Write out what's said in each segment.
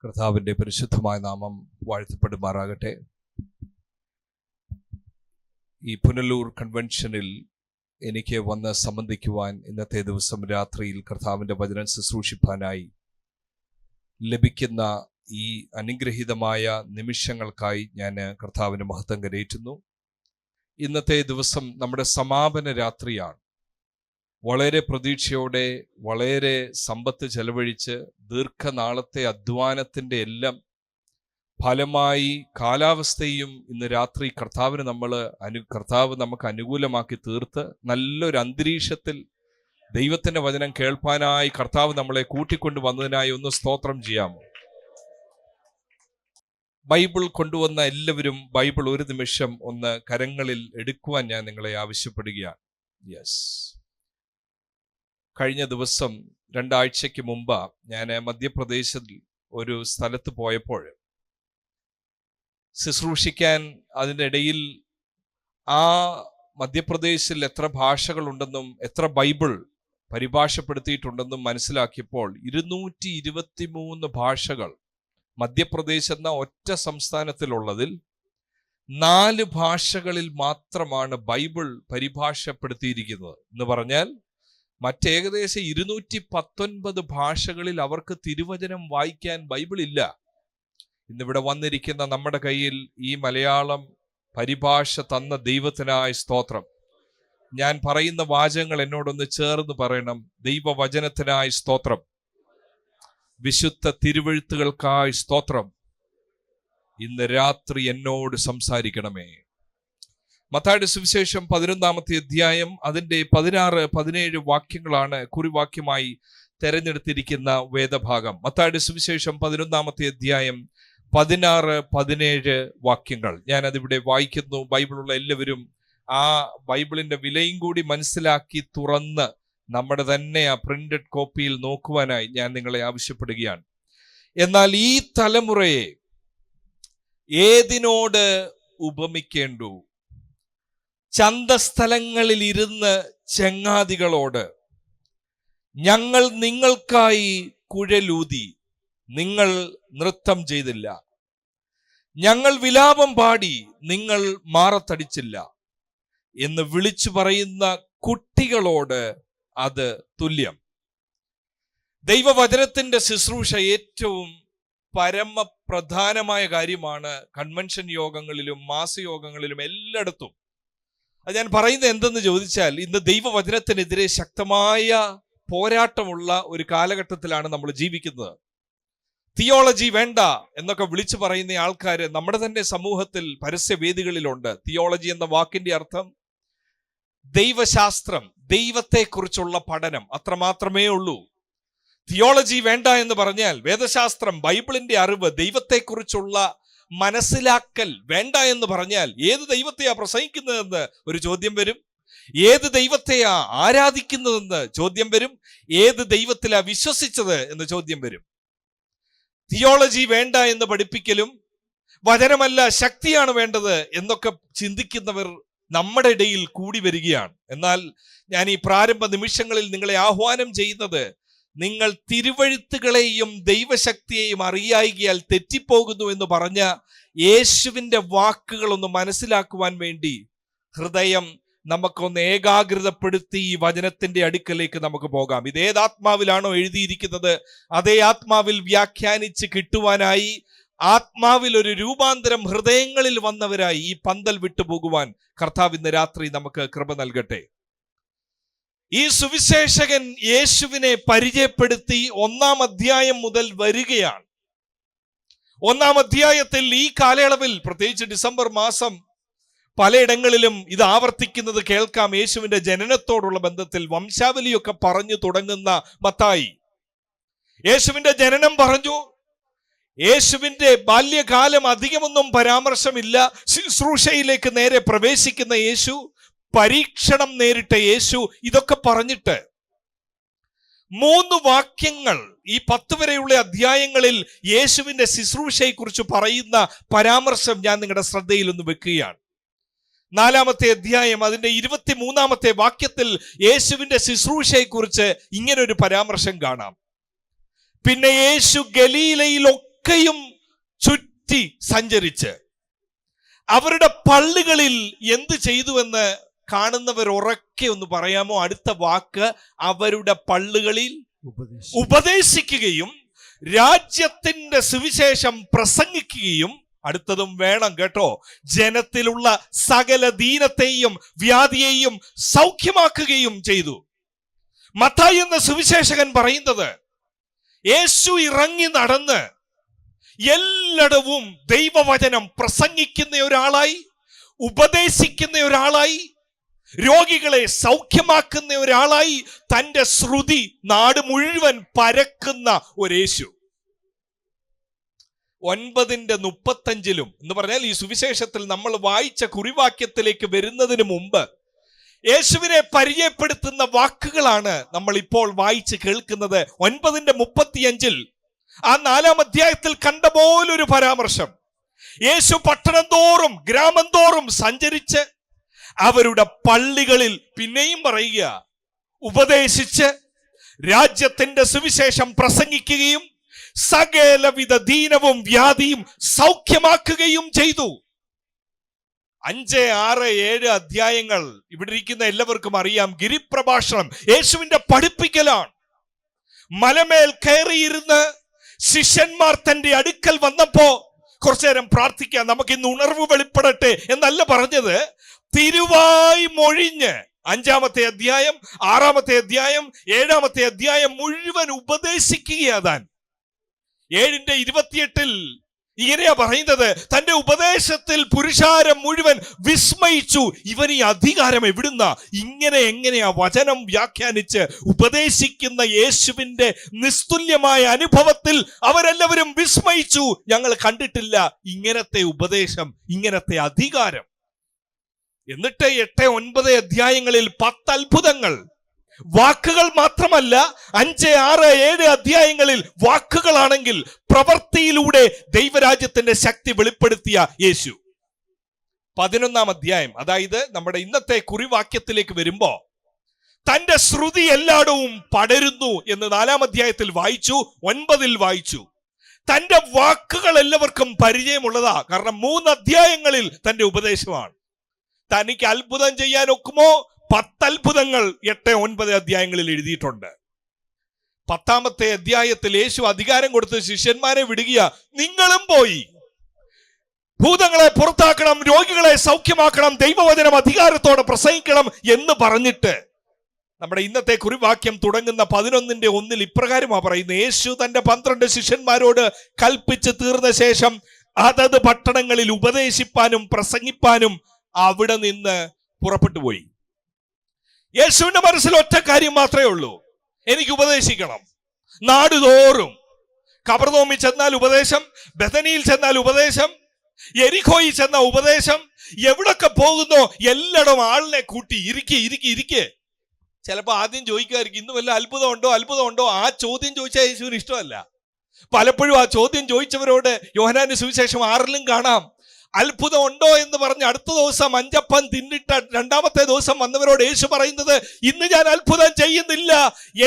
കർത്താവിൻ്റെ പരിശുദ്ധമായ നാമം വാഴ്ത്തപ്പെടുമാറാകട്ടെ. ഈ പുനലൂർ കൺവെൻഷനിൽ എനിക്ക് വന്ന് സംബന്ധിക്കുവാൻ ഇന്നത്തെ ദിവസം രാത്രിയിൽ കർത്താവിൻ്റെ വചനം ശുശ്രൂഷിപ്പാനായി ലഭിക്കുന്ന ഈ അനുഗ്രഹീതമായ നിമിഷങ്ങൾക്കായി ഞാൻ കർത്താവിന് മഹത്വം കരേറ്റുന്നു. ഇന്നത്തെ ദിവസം നമ്മുടെ സമാപന രാത്രിയാണ്. വളരെ പ്രതീക്ഷയോടെ, വളരെ സമ്പത്ത് ചെലവഴിച്ച് ദീർഘനാളത്തെ അധ്വാനത്തിൻ്റെ എല്ലാം ഫലമായി കാലാവസ്ഥയും ഇന്ന് രാത്രി കർത്താവ് നമുക്ക് അനുകൂലമാക്കി തീർത്ത് നല്ലൊരു അന്തരീക്ഷത്തിൽ ദൈവത്തിൻ്റെ വചനം കേൾപ്പാനായി കർത്താവ് നമ്മളെ കൂട്ടിക്കൊണ്ടു വന്നതിനായി ഒന്ന് സ്തോത്രം ചെയ്യാമോ? ബൈബിൾ കൊണ്ടുവന്ന എല്ലാവരും ബൈബിൾ ഒരു നിമിഷം ഒന്ന് കരങ്ങളിൽ എടുക്കുവാൻ ഞാൻ നിങ്ങളെ ആവശ്യപ്പെടുകയാണ്. കഴിഞ്ഞ ദിവസം 2 ആഴ്ചയ്ക്ക് മുമ്പ് ഞാൻ മധ്യപ്രദേശിൽ ഒരു സ്ഥലത്ത് പോയപ്പോൾ ശുശ്രൂഷിക്കാൻ, അതിൻ്റെ ഇടയിൽ ആ മധ്യപ്രദേശിൽ എത്ര ഭാഷകളുണ്ടെന്നും എത്ര ബൈബിൾ പരിഭാഷപ്പെടുത്തിയിട്ടുണ്ടെന്നും മനസ്സിലാക്കിയപ്പോൾ 223 ഭാഷകൾ മധ്യപ്രദേശ് എന്ന ഒറ്റ സംസ്ഥാനത്തിലുള്ളതിൽ 4 ഭാഷകളിൽ മാത്രമാണ് ബൈബിൾ പരിഭാഷപ്പെടുത്തിയിരിക്കുന്നത് എന്ന് പറഞ്ഞാൽ മറ്റേകദേശം 219 ഭാഷകളിൽ അവർക്ക് തിരുവചനം വായിക്കാൻ ബൈബിൾ ഇല്ല. ഇന്നിവിടെ വന്നിരിക്കുന്ന നമ്മുടെ കയ്യിൽ ഈ മലയാളം പരിഭാഷ തന്ന ദൈവത്തിനായ സ്തോത്രം. ഞാൻ പറയുന്ന വാചകങ്ങൾ എന്നോടൊന്ന് ചേർന്ന് പറയണം. ദൈവവചനത്തിനായി സ്തോത്രം, വിശുദ്ധ തിരുവെഴുത്തുകൾക്കായി സ്തോത്രം. ഇന്ന് രാത്രി എന്നോട് സംസാരിക്കണമേ. മത്തായിയുടെ സുവിശേഷം 11-ാമത്തെ അധ്യായം അതിൻ്റെ 16-17 വാക്യങ്ങളാണ് കുറിവാക്യമായി തെരഞ്ഞെടുത്തിരിക്കുന്ന വേദഭാഗം. മത്തായിയുടെ സുവിശേഷം 11-ാമത്തെ അധ്യായം 16-17 വാക്യങ്ങൾ ഞാനതിവിടെ വായിക്കുന്നു. ബൈബിളുള്ള എല്ലാവരും ആ ബൈബിളിന്റെ വിലയും കൂടി മനസ്സിലാക്കി തുറന്ന് നമ്മുടെ തന്നെ ആ പ്രിന്റഡ് കോപ്പിയിൽ നോക്കുവാനായി ഞാൻ നിങ്ങളെ ആവശ്യപ്പെടുകയാണ്. എന്നാൽ ഈ തലമുറയെ ഏതിനോട് ഉപമിക്കേണ്ടു? ചന്തസ്ഥലങ്ങളിൽ ഇരുന്ന് ചെങ്ങാതികളോട്, ഞങ്ങൾ നിങ്ങൾക്കായി കുഴലൂതി, നിങ്ങൾ നൃത്തം ചെയ്തില്ല, ഞങ്ങൾ വിലാപം പാടി, നിങ്ങൾ മാറത്തടിച്ചില്ല എന്ന് വിളിച്ചു പറയുന്ന കുട്ടികളോട് അത് തുല്യം. ദൈവവചനത്തിന്റെ ശുശ്രൂഷ ഏറ്റവും പരമപ്രധാനമായ കാര്യമാണ്. കൺവെൻഷൻ യോഗങ്ങളിലും മാസയോഗങ്ങളിലും എല്ലായിടത്തും അത് ഞാൻ പറയുന്നത് എന്തെന്ന് ചോദിച്ചാൽ, ഇന്ന് ദൈവവചനത്തിനെതിരെ ശക്തമായ പോരാട്ടമുള്ള ഒരു കാലഘട്ടത്തിലാണ് നമ്മൾ ജീവിക്കുന്നത്. തിയോളജി വേണ്ട എന്നൊക്കെ വിളിച്ചു പറയുന്ന ആൾക്കാർ നമ്മുടെ തന്നെ സമൂഹത്തിൽ പരസ്യവേദികളിലുണ്ട്. തിയോളജി എന്ന വാക്കിന്റെ അർത്ഥം ദൈവശാസ്ത്രം, ദൈവത്തെക്കുറിച്ചുള്ള പഠനം, അത്രമാത്രമേ ഉള്ളൂ. തിയോളജി വേണ്ട എന്ന് പറഞ്ഞാൽ വേദശാസ്ത്രം, ബൈബിളിന്റെ അറിവ്, ദൈവത്തെക്കുറിച്ചുള്ള മനസ്സിലാക്കൽ വേണ്ട എന്ന് പറഞ്ഞാൽ ഏത് ദൈവത്തെയാ പ്രസംഗിക്കുന്നതെന്ന് ഒരു ചോദ്യം വരും. ഏത് ദൈവത്തെയാ ആരാധിക്കുന്നതെന്ന് ചോദ്യം വരും. ഏത് ദൈവത്തിലാ വിശ്വസിച്ചത് എന്ന് ചോദ്യം വരും. തിയോളജി വേണ്ട എന്ന് പഠിപ്പിക്കലും വചനമല്ല ശക്തിയാണ് വേണ്ടത് എന്നൊക്കെ ചിന്തിക്കുന്നവർ നമ്മുടെ ഇടയിൽ കൂടി വരികയാണ്. എന്നാൽ ഞാൻ ഈ പ്രാരംഭ നിമിഷങ്ങളിൽ നിങ്ങളെ ആഹ്വാനം ചെയ്യുന്നത്, നിങ്ങൾ തിരുവെഴുത്തുകളെയും ദൈവശക്തിയെയും അറിയായികയാൽ തെറ്റിപ്പോകുന്നു എന്ന് പറഞ്ഞ യേശുവിന്റെ വാക്കുകളൊന്ന് മനസ്സിലാക്കുവാൻ വേണ്ടി ഹൃദയം നമുക്കൊന്ന് ഏകാഗ്രതപ്പെടുത്തി ഈ വചനത്തിന്റെ അടുക്കലേക്ക് നമുക്ക് പോകാം. ഇത് ഏതാത്മാവിലാണോ എഴുതിയിരിക്കുന്നത് അതേ ആത്മാവിൽ വ്യാഖ്യാനിച്ച് കിട്ടുവാനായി, ആത്മാവിൽ ഒരു രൂപാന്തരം ഹൃദയങ്ങളിൽ വന്നവരായി ഈ പന്തൽ വിട്ടുപോകുവാൻ കർത്താവ് ഇന്ന് രാത്രി നമുക്ക് കൃപ നൽകട്ടെ. ഈ സുവിശേഷകൻ യേശുവിനെ പരിചയപ്പെടുത്തി 1-ാം അധ്യായം മുതൽ വരികയാണ്. 1-ാം അധ്യായത്തിൽ ഈ കാലയളവിൽ, പ്രത്യേകിച്ച് ഡിസംബർ മാസം പലയിടങ്ങളിലും ഇത് ആവർത്തിക്കുന്നത് കേൾക്കാം. യേശുവിന്റെ ജനനത്തോടുള്ള ബന്ധത്തിൽ വംശാവലിയൊക്കെ പറഞ്ഞു തുടങ്ങുന്ന മത്തായി യേശുവിന്റെ ജനനം പറഞ്ഞു. യേശുവിന്റെ ബാല്യകാലം അധികമൊന്നും പരാമർശമില്ല. ശുശ്രൂഷയിലേക്ക് നേരെ പ്രവേശിക്കുന്ന യേശു, പരീക്ഷണം നേരിട്ട യേശു, ഇതൊക്കെ പറഞ്ഞിട്ട് 3 വാക്യങ്ങൾ ഈ 10 വരെയുള്ള അധ്യായങ്ങളിൽ യേശുവിന്റെ ശുശ്രൂഷയെക്കുറിച്ച് പറയുന്ന പരാമർശം ഞാൻ നിങ്ങളുടെ ശ്രദ്ധയിൽ ഒന്ന് വെക്കുകയാണ്. 4-ാമത്തെ അധ്യായം അതിന്റെ 23-ാമത്തെ വാക്യത്തിൽ യേശുവിന്റെ ശുശ്രൂഷയെക്കുറിച്ച് ഇങ്ങനൊരു പരാമർശം കാണാം. പിന്നെ യേശു ഗലീലയിലൊക്കെ ഒക്കെയും ചുറ്റി സഞ്ചരിച്ച് അവരുടെ പള്ളികളിൽ എന്ത് ചെയ്തുവെന്ന് കാണുന്നവർ ഉറക്കെ ഒന്ന് പറയാമോ? അടുത്ത വാക്ക്, അവരുടെ പള്ളികളിൽ ഉപദേശിക്കുകയും രാജ്യത്തിന്റെ സുവിശേഷം പ്രസംഗിക്കുകയും, അടുത്തതും വേണം കേട്ടോ, ജനത്തിലുള്ള സകല ദീനത്തെയും വ്യാധിയെയും സൗഖ്യമാക്കുകയും ചെയ്തു. മത്തായി എന്ന സുവിശേഷകൻ പറയുന്നത്, യേശു ഇറങ്ങി നടന്ന് എല്ലായിടവും ദൈവവചനം പ്രസംഗിക്കുന്ന ഒരാളായി, ഉപദേശിക്കുന്ന ഒരാളായി, രോഗികളെ സൗഖ്യമാക്കുന്ന ഒരാളായി തന്റെ ശ്രുതി നാട് മുഴുവൻ പരക്കുന്ന ഒരു യേശു. 9:35 എന്ന് പറഞ്ഞാൽ ഈ സുവിശേഷത്തിൽ നമ്മൾ വായിച്ച കുറിവാക്യത്തിലേക്ക് വരുന്നതിന് മുമ്പ് യേശുവിനെ പരിചയപ്പെടുത്തുന്ന വാക്കുകളാണ് നമ്മൾ ഇപ്പോൾ വായിച്ച് കേൾക്കുന്നത്. 9:35 ആ 4-ാം അധ്യായത്തിൽ കണ്ട പോലൊരു പരാമർശം. യേശു പട്ടണം തോറും ഗ്രാമം തോറും സഞ്ചരിച്ച് അവരുടെ പള്ളികളിൽ, പിന്നെയും പറയുക, ഉപദേശിച്ച് രാജ്യത്തിന്റെ സുവിശേഷം പ്രസംഗിക്കുകയും സകലവിധ ദീനവും വ്യാധിയും സൗഖ്യമാക്കുകയും ചെയ്തു. 5, 6, 7 അധ്യായങ്ങൾ ഇവിടെ ഇരിക്കുന്ന എല്ലാവർക്കും അറിയാം. ഗിരിപ്രഭാഷണം യേശുവിന്റെ പഠിപ്പിക്കലാണ്. മലമേൽ കയറിയിരുന്ന് ശിഷ്യന്മാർ തന്റെ അടുക്കൽ വന്നപ്പോ കുറച്ചു നേരം പ്രാർത്ഥിക്കാം, നമുക്ക് ഇന്ന് ഉണർവ് വെളിപ്പെടട്ടെ എന്നല്ല പറഞ്ഞത്. തിരുവായി മൊഴിഞ്ഞ് 5-ാമത്തെ അധ്യായം, 6-ാമത്തെ അധ്യായം, 7-ാമത്തെ അധ്യായം മുഴുവൻ ഉപദേശിക്കുകയാ താൻ. 7:28 ഇങ്ങനെയാ പറയുന്നത്, തന്റെ ഉപദേശത്തിൽ പുരുഷാരം മുഴുവൻ വിസ്മയിച്ചു. ഇവൻ ഈ അധികാരം എവിടുന്ന? ഇങ്ങനെ എങ്ങനെയാ വചനം വ്യാഖ്യാനിച്ച് ഉപദേശിക്കുന്ന യേശുവിന്റെ നിസ്തുല്യമായ അനുഭവത്തിൽ അവരെല്ലാവരും വിസ്മയിച്ചു. ഞങ്ങൾ കണ്ടിട്ടില്ല ഇങ്ങനത്തെ ഉപദേശം, ഇങ്ങനത്തെ അധികാരം. എന്നിട്ട് 8, 9 അധ്യായങ്ങളിൽ 10 അത്ഭുതങ്ങൾ. വാക്കുകൾ മാത്രമല്ല, 5, 6, 7 അധ്യായങ്ങളിൽ വാക്കുകളാണെങ്കിൽ പ്രവൃത്തിയിലൂടെ ദൈവരാജ്യത്തിന്റെ ശക്തി വെളിപ്പെടുത്തിയ യേശു. 11-ാം അധ്യായം, അതായത് നമ്മുടെ ഇന്നത്തെ കുറിവാക്യത്തിലേക്ക് വരുമ്പോ, തന്റെ ശ്രുതി എല്ലായിടവും പടരുന്നു എന്ന് 4-ാം അധ്യായത്തിൽ വായിച്ചു, 9-ൽ വായിച്ചു. തന്റെ വാക്കുകൾ എല്ലാവർക്കും പരിചയമുള്ളതാ. കാരണം 3 അധ്യായങ്ങളിൽ തന്റെ ഉപദേശമാണ്. തനിക്ക് അത്ഭുതം ചെയ്യാൻ ഒക്കുമോ? 10 അത്ഭുതങ്ങൾ 8, 9 അധ്യായങ്ങളിൽ എഴുതിയിട്ടുണ്ട്. 10-ാമത്തെ അധ്യായത്തിൽ യേശു അധികാരം കൊടുത്ത് ശിഷ്യന്മാരെ വിടുകയാ. നിങ്ങളും പോയി ഭൂതങ്ങളെ പുറത്താക്കണം, രോഗികളെ സൗഖ്യമാക്കണം, ദൈവവചനം അധികാരത്തോടെ പ്രസംഗിക്കണം എന്ന് പറഞ്ഞിട്ട് നമ്മുടെ ഇന്നത്തെ കുറിവാക്യം തുടങ്ങുന്ന 11:1 ഇപ്രകാരമാ പറയുന്നത്. യേശു തന്റെ 12 ശിഷ്യന്മാരോട് കൽപ്പിച്ച് തീർന്ന ശേഷം അതത് പട്ടണങ്ങളിൽ ഉപദേശിപ്പാനും പ്രസംഗിപ്പാനും അവിടെ നിന്ന് പുറപ്പെട്ടു പോയി. യേശുവിന്റെ മനസ്സിൽ ഒറ്റ കാര്യം മാത്രമേ ഉള്ളൂ, എനിക്ക് ഉപദേശിക്കണം. നാടുതോറും, കപർനൗമിൽ ചെന്നാൽ ഉപദേശം, ബെഥനിയിൽ ചെന്നാൽ ഉപദേശം, യെരിഖോയിൽ ചെന്ന ഉപദേശം, എവിടൊക്കെ പോകുന്നോ എല്ലായിടവും ആളിനെ കൂട്ടി ഇരിക്കെ. ചിലപ്പോ ആദ്യം ചോദിക്കുമായിരിക്കും, ഇന്ന് വല്ല അത്ഭുതം ഉണ്ടോ? ആ ചോദ്യം ചോദിച്ചാൽ യേശുവിന് ഇഷ്ടമല്ല. പലപ്പോഴും ആ ചോദ്യം ചോദിച്ചവരോട് യോഹന്നാന്റെ സുവിശേഷം 6-ലും കാണാം, അത്ഭുതം ഉണ്ടോ എന്ന് പറഞ്ഞ് അടുത്ത ദിവസം 5 അപ്പം തിന്നിട്ട 2-ാമത്തെ ദിവസം വന്നവരോട് യേശു പറയുന്നത്, ഇന്ന് ഞാൻ അത്ഭുതം ചെയ്യുന്നില്ല,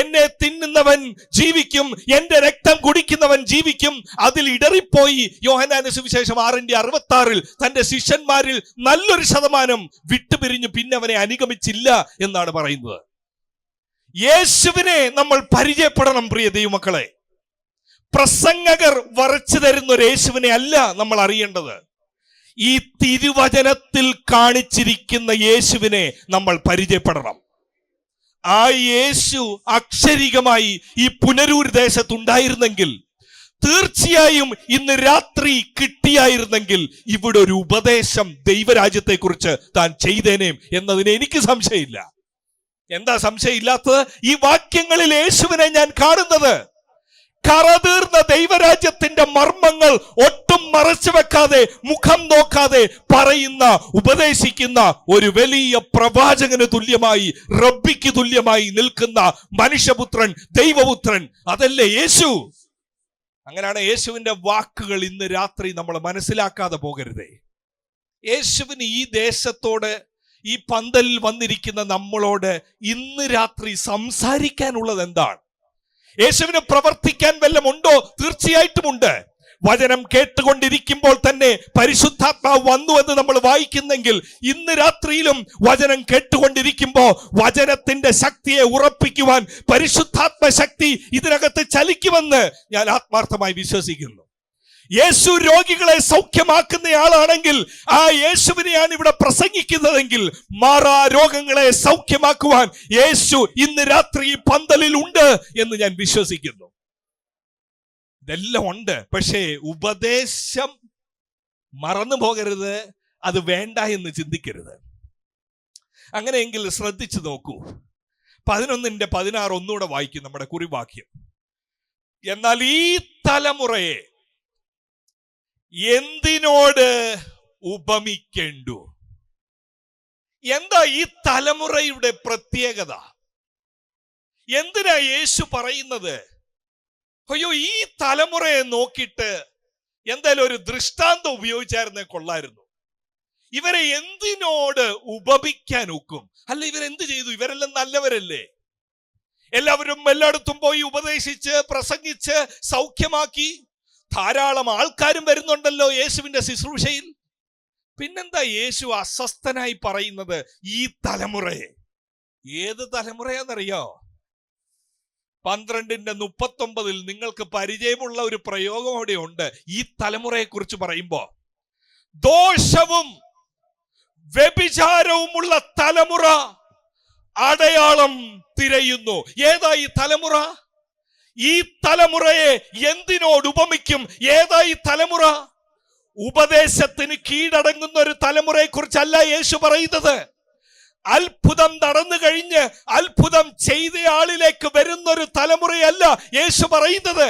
എന്നെ തിന്നുന്നവൻ ജീവിക്കും, എന്റെ രക്തം കുടിക്കുന്നവൻ ജീവിക്കും. അതിൽ ഇടറിപ്പോയി യോഹന്നാന്റെ സുവിശേഷം 6:66 തന്റെ ശിഷ്യന്മാരിൽ നല്ലൊരു ശതമാനം വിട്ടുപിരിഞ്ഞു, പിന്നെ അവനെ അനുഗമിച്ചില്ല എന്നാണ് പറയുന്നത്. യേശുവിനെ നമ്മൾ പരിചയപ്പെടണം പ്രിയ ദൈവമക്കളെ. പ്രസംഗകർ വരച്ചു തരുന്ന ഒരു യേശുവിനെ അല്ല നമ്മൾ അറിയേണ്ടത്. ഈ തിരുവചനത്തിൽ കാണിച്ചിരിക്കുന്ന യേശുവിനെ നമ്മൾ പരിചയപ്പെടണം. ആ യേശു അക്ഷരികമായി ഈ പുനരൂർ ദേശത്തുണ്ടായിരുന്നെങ്കിൽ, തീർച്ചയായും ഇന്ന് രാത്രി കിട്ടിയായിരുന്നെങ്കിൽ, ഇവിടെ ഒരു ഉപദേശം ദൈവരാജ്യത്തെ കുറിച്ച് താൻ ചെയ്തേനേം എന്നതിന് എനിക്ക് സംശയമില്ല. എന്താ സംശയമില്ലാത്തത്? ഈ വാക്യങ്ങളിൽ യേശുവിനെ ഞാൻ കാണുന്നത് കറതീർന്ന ദൈവരാജ്യത്തിന്റെ മർമ്മങ്ങൾ ഒട്ടും മറച്ചു വെക്കാതെ, മുഖം നോക്കാതെ പറയുന്ന, ഉപദേശിക്കുന്ന ഒരു വലിയ പ്രവാചകന് തുല്യമായി, റബ്ബിക്ക് തുല്യമായി നിൽക്കുന്ന മനുഷ്യപുത്രൻ, ദൈവപുത്രൻ, അതല്ലേ യേശു. അങ്ങനെയാണ് യേശുവിന്റെ വാക്കുകൾ ഇന്ന് രാത്രി നമ്മൾ മനസ്സിലാക്കാതെ പോകരുതേ. യേശുവിന് ഈ ദേശത്തോട്, ഈ പന്തലിൽ വന്നിരിക്കുന്ന നമ്മളോട് ഇന്ന് രാത്രി സംസാരിക്കാനുള്ളത് എന്താണ്? യേശുവിന് പ്രവർത്തിക്കാൻ വല്ലതും ഉണ്ടോ? തീർച്ചയായിട്ടും ഉണ്ട്. വചനം കേട്ടുകൊണ്ടിരിക്കുമ്പോൾ തന്നെ പരിശുദ്ധാത്മാവ് വന്നു എന്ന് നമ്മൾ വായിക്കുന്നെങ്കിൽ, ഇന്ന് രാത്രിയിലും വചനം കേട്ടുകൊണ്ടിരിക്കുമ്പോൾ വചനത്തിന്റെ ശക്തിയെ ഉറപ്പിക്കുവാൻ പരിശുദ്ധാത്മ ശക്തി ഇതിനകത്ത് ചലിക്കുമെന്ന് ഞാൻ ആത്മാർത്ഥമായി വിശ്വസിക്കുന്നു. യേശു രോഗികളെ സൗഖ്യമാക്കുന്നയാളാണെങ്കിൽ ആ യേശുവിനെയാണ് ഇവിടെ പ്രസംഗിക്കുന്നതെങ്കിൽ മാറാ രോഗങ്ങളെ സൗഖ്യമാക്കുവാൻ യേശു ഇന്ന് രാത്രി പന്തലിൽ ഉണ്ട് എന്ന് ഞാൻ വിശ്വസിക്കുന്നു. ഇതെല്ലാം ഉണ്ട്. പക്ഷേ ഉപദേശം മറന്നു പോകരുത്, അത് വേണ്ട എന്ന് ചിന്തിക്കരുത്. അങ്ങനെയെങ്കിൽ ശ്രദ്ധിച്ചു നോക്കൂ. 11:16 ഒന്നുകൂടെ വായിക്കും നമ്മുടെ കുറിവാക്യം. എന്നാൽ ഈ തലമുറയെ എന്തിനോട് ഉപമിക്കേണ്ടു? എന്താ ഈ തലമുറയുടെ പ്രത്യേകത? എന്തിനാ യേശു പറയുന്നത്? അയ്യോ, ഈ തലമുറയെ നോക്കിയിട്ട് എന്തായാലും ഒരു ദൃഷ്ടാന്തം ഉപയോഗിച്ചായിരുന്നേ കൊള്ളായിരുന്നു. ഇവരെ എന്തിനോട് ഉപമിക്കാൻ ഒക്കും? അല്ല, ഇവരെന്ത് ചെയ്തു? ഇവരെല്ലാം നല്ലവരല്ലേ? എല്ലാവരും എല്ലായിടത്തും പോയി ഉപദേശിച്ച് പ്രസംഗിച്ച് സൗഖ്യമാക്കി. ധാരാളം ആൾക്കാരും വരുന്നുണ്ടല്ലോ യേശുവിന്റെ ശുശ്രൂഷയിൽ. പിന്നെന്താ യേശു അസ്വസ്ഥനായി പറയുന്നത്? ഈ തലമുറയെ. ഏത് തലമുറയാന്നറിയോ? 12:39 നിങ്ങൾക്ക് പരിചയമുള്ള ഒരു പ്രയോഗം അവിടെ ഉണ്ട്. ഈ തലമുറയെ കുറിച്ച് പറയുമ്പോ, ദോഷവും വ്യഭിചാരവുമുള്ള തലമുറ അടയാളം തിരയുന്നു. ഏതാ ഈ തലമുറ? ഈ തലമുറയെ എന്തിനോട് ഉപമിക്കും? ഏതാ ഈ തലമുറ? ഉപദേശത്തിന് കീഴടങ്ങുന്ന ഒരു തലമുറയെ കുറിച്ചല്ല യേശു പറയുന്നത്. അത്ഭുതം നടന്നു കഴിഞ്ഞ് അത്ഭുതം ചെയ്തയാളിലേക്ക് വരുന്നൊരു തലമുറയല്ല യേശു പറയുന്നത്.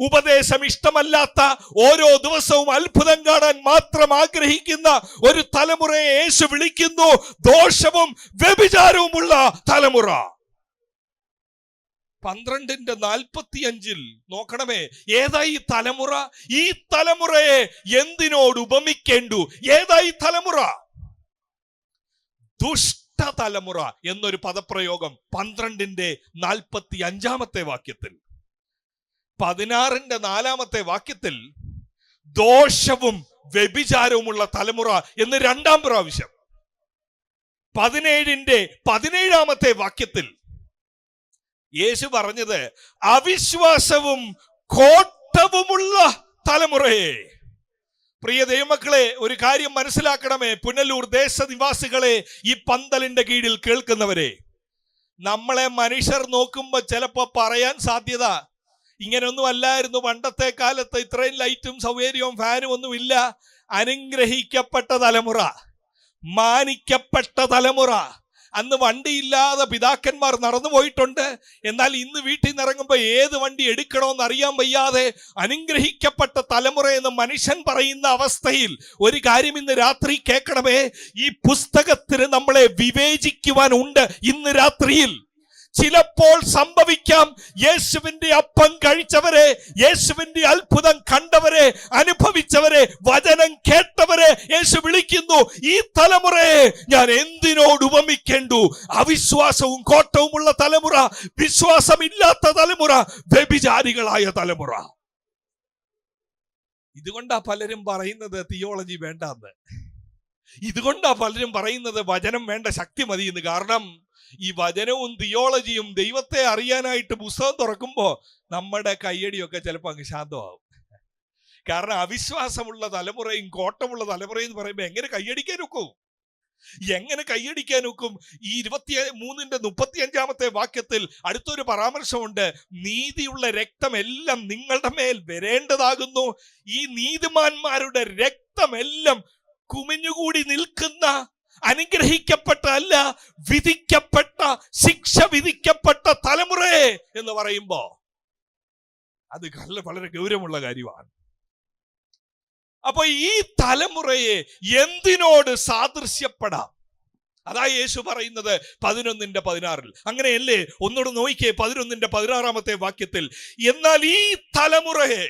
ഉപദേശം ഇഷ്ടമല്ലാത്ത, ഓരോ ദിവസവും അത്ഭുതം കാണാൻ മാത്രം ആഗ്രഹിക്കുന്ന ഒരു തലമുറയെ യേശു വിളിക്കുന്നു ദോഷവും വ്യഭിചാരവുമുള്ള തലമുറ. 12:45 നോക്കണമേ. ഏതാ ഈ തലമുറ? ഈ തലമുറയെ എന്തിനോട് ഉപമിക്കേണ്ടു? ഏതാ ഈ തലമുറ? ദുഷ്ടതലമുറ എന്നൊരു പദപ്രയോഗം 12:45 വാക്യത്തിൽ, 16 വാക്യത്തിൽ ദോഷവും വ്യഭിചാരവുമുള്ള തലമുറ എന്ന് 2 പ്രാവശ്യം, 17 വാക്യത്തിൽ യേശു പറഞ്ഞത് അവിശ്വാസവും കോട്ടവുമുള്ള തലമുറയെ. പ്രിയ ദൈവമക്കളെ, ഒരു കാര്യം മനസ്സിലാക്കണമേ. പുനലൂർ ദേശനിവാസികളെ, ഈ പന്തലിന്റെ കീഴിൽ കേൾക്കുന്നവരെ, നമ്മളെ മനുഷ്യർ നോക്കുമ്പോ ചിലപ്പോ പറയാൻ സാധ്യത, ഇങ്ങനെയൊന്നും അല്ലായിരുന്നു പണ്ടത്തെ കാലത്ത്, ഇത്രയും ലൈറ്റും സൗകര്യവും ഫാനും ഒന്നും ഇല്ല. അനുഗ്രഹിക്കപ്പെട്ട തലമുറ, മാനിക്കപ്പെട്ട തലമുറ. അന്ന് വണ്ടിയില്ലാതെ പിതാക്കന്മാർ നടന്നു പോയിട്ടുണ്ട്. എന്നാൽ ഇന്ന് വീട്ടിൽ നിന്ന് ഇറങ്ങുമ്പോൾ ഏത് വണ്ടി എടുക്കണമെന്ന് അറിയാൻ വയ്യാതെ അനുഗ്രഹിക്കപ്പെട്ട തലമുറ എന്ന് മനുഷ്യൻ പറയുന്ന അവസ്ഥയിൽ ഒരു കാര്യം ഇന്ന് രാത്രി കേൾക്കണമേ. ഈ പുസ്തകത്തിന് നമ്മളെ വിവേചിക്കുവാനുണ്ട് ഇന്ന് രാത്രിയിൽ. ചിലപ്പോൾ സംഭവിക്കാം, യേശുവിന്റെ അപ്പം കഴിച്ചവരെ, യേശുവിന്റെ അത്ഭുതം കണ്ടവരെ, അനുഭവിച്ചവരെ, വചനം കേട്ടവരെ യേശു വിളിക്കുന്നു ഈ തലമുറയെ ഞാൻ എന്തിനോട് ഉപമിക്കേണ്ടു? അവിശ്വാസവും കോട്ടവുമുള്ള തലമുറ, വിശ്വാസമില്ലാത്ത തലമുറ, വ്യഭിചാരികളായ തലമുറ. ഇതുകൊണ്ടാ പലരും പറയുന്നത് തിയോളജി വേണ്ടെന്ന്. ഇതുകൊണ്ടാ പലരും പറയുന്നത് വചനം വേണ്ട, ശക്തി മതി എന്ന്. കാരണം ഈ വചനവും തിയോളജിയും ദൈവത്തെ അറിയാനായിട്ട് പുസ്തകം തുറക്കുമ്പോൾ നമ്മുടെ കയ്യടിയൊക്കെ ചിലപ്പോൾ അങ്ങ് ശാന്തമാവും. കാരണം അവിശ്വാസമുള്ള തലമുറയും കോട്ടമുള്ള തലമുറയും എന്ന് പറയുമ്പോൾ എങ്ങനെ കയ്യടിക്കാൻ ഒക്കും? എങ്ങനെ കയ്യടിക്കാൻ ഒക്കും? ഈ 23:35 വാക്യത്തിൽ അടുത്തൊരു പരാമർശമുണ്ട്. നീതിയുള്ള രക്തം എല്ലാം നിങ്ങളുടെ മേൽ വരേണ്ടതാകുന്നു. ഈ നീതിമാന്മാരുടെ രക്തമെല്ലാം കുമിഞ്ഞുകൂടി നിൽക്കുന്ന, അനുഗ്രഹിക്കപ്പെട്ട അല്ല, വിധിക്കപ്പെട്ട, ശിക്ഷ വിധിക്കപ്പെട്ട തലമുറയെ എന്ന് പറയുമ്പോ അത് വളരെ ഗൗരവമുള്ള കാര്യമാണ്. അപ്പൊ ഈ തലമുറയെ എന്തിനോട് സാദൃശ്യപ്പെടാം? അതാ യേശു പറയുന്നത് 11:16. അങ്ങനെയല്ലേ? ഒന്നുകൂടെ നോക്കിയേ 11:16 വാക്യത്തിൽ. എന്നാൽ ഈ തലമുറയെ,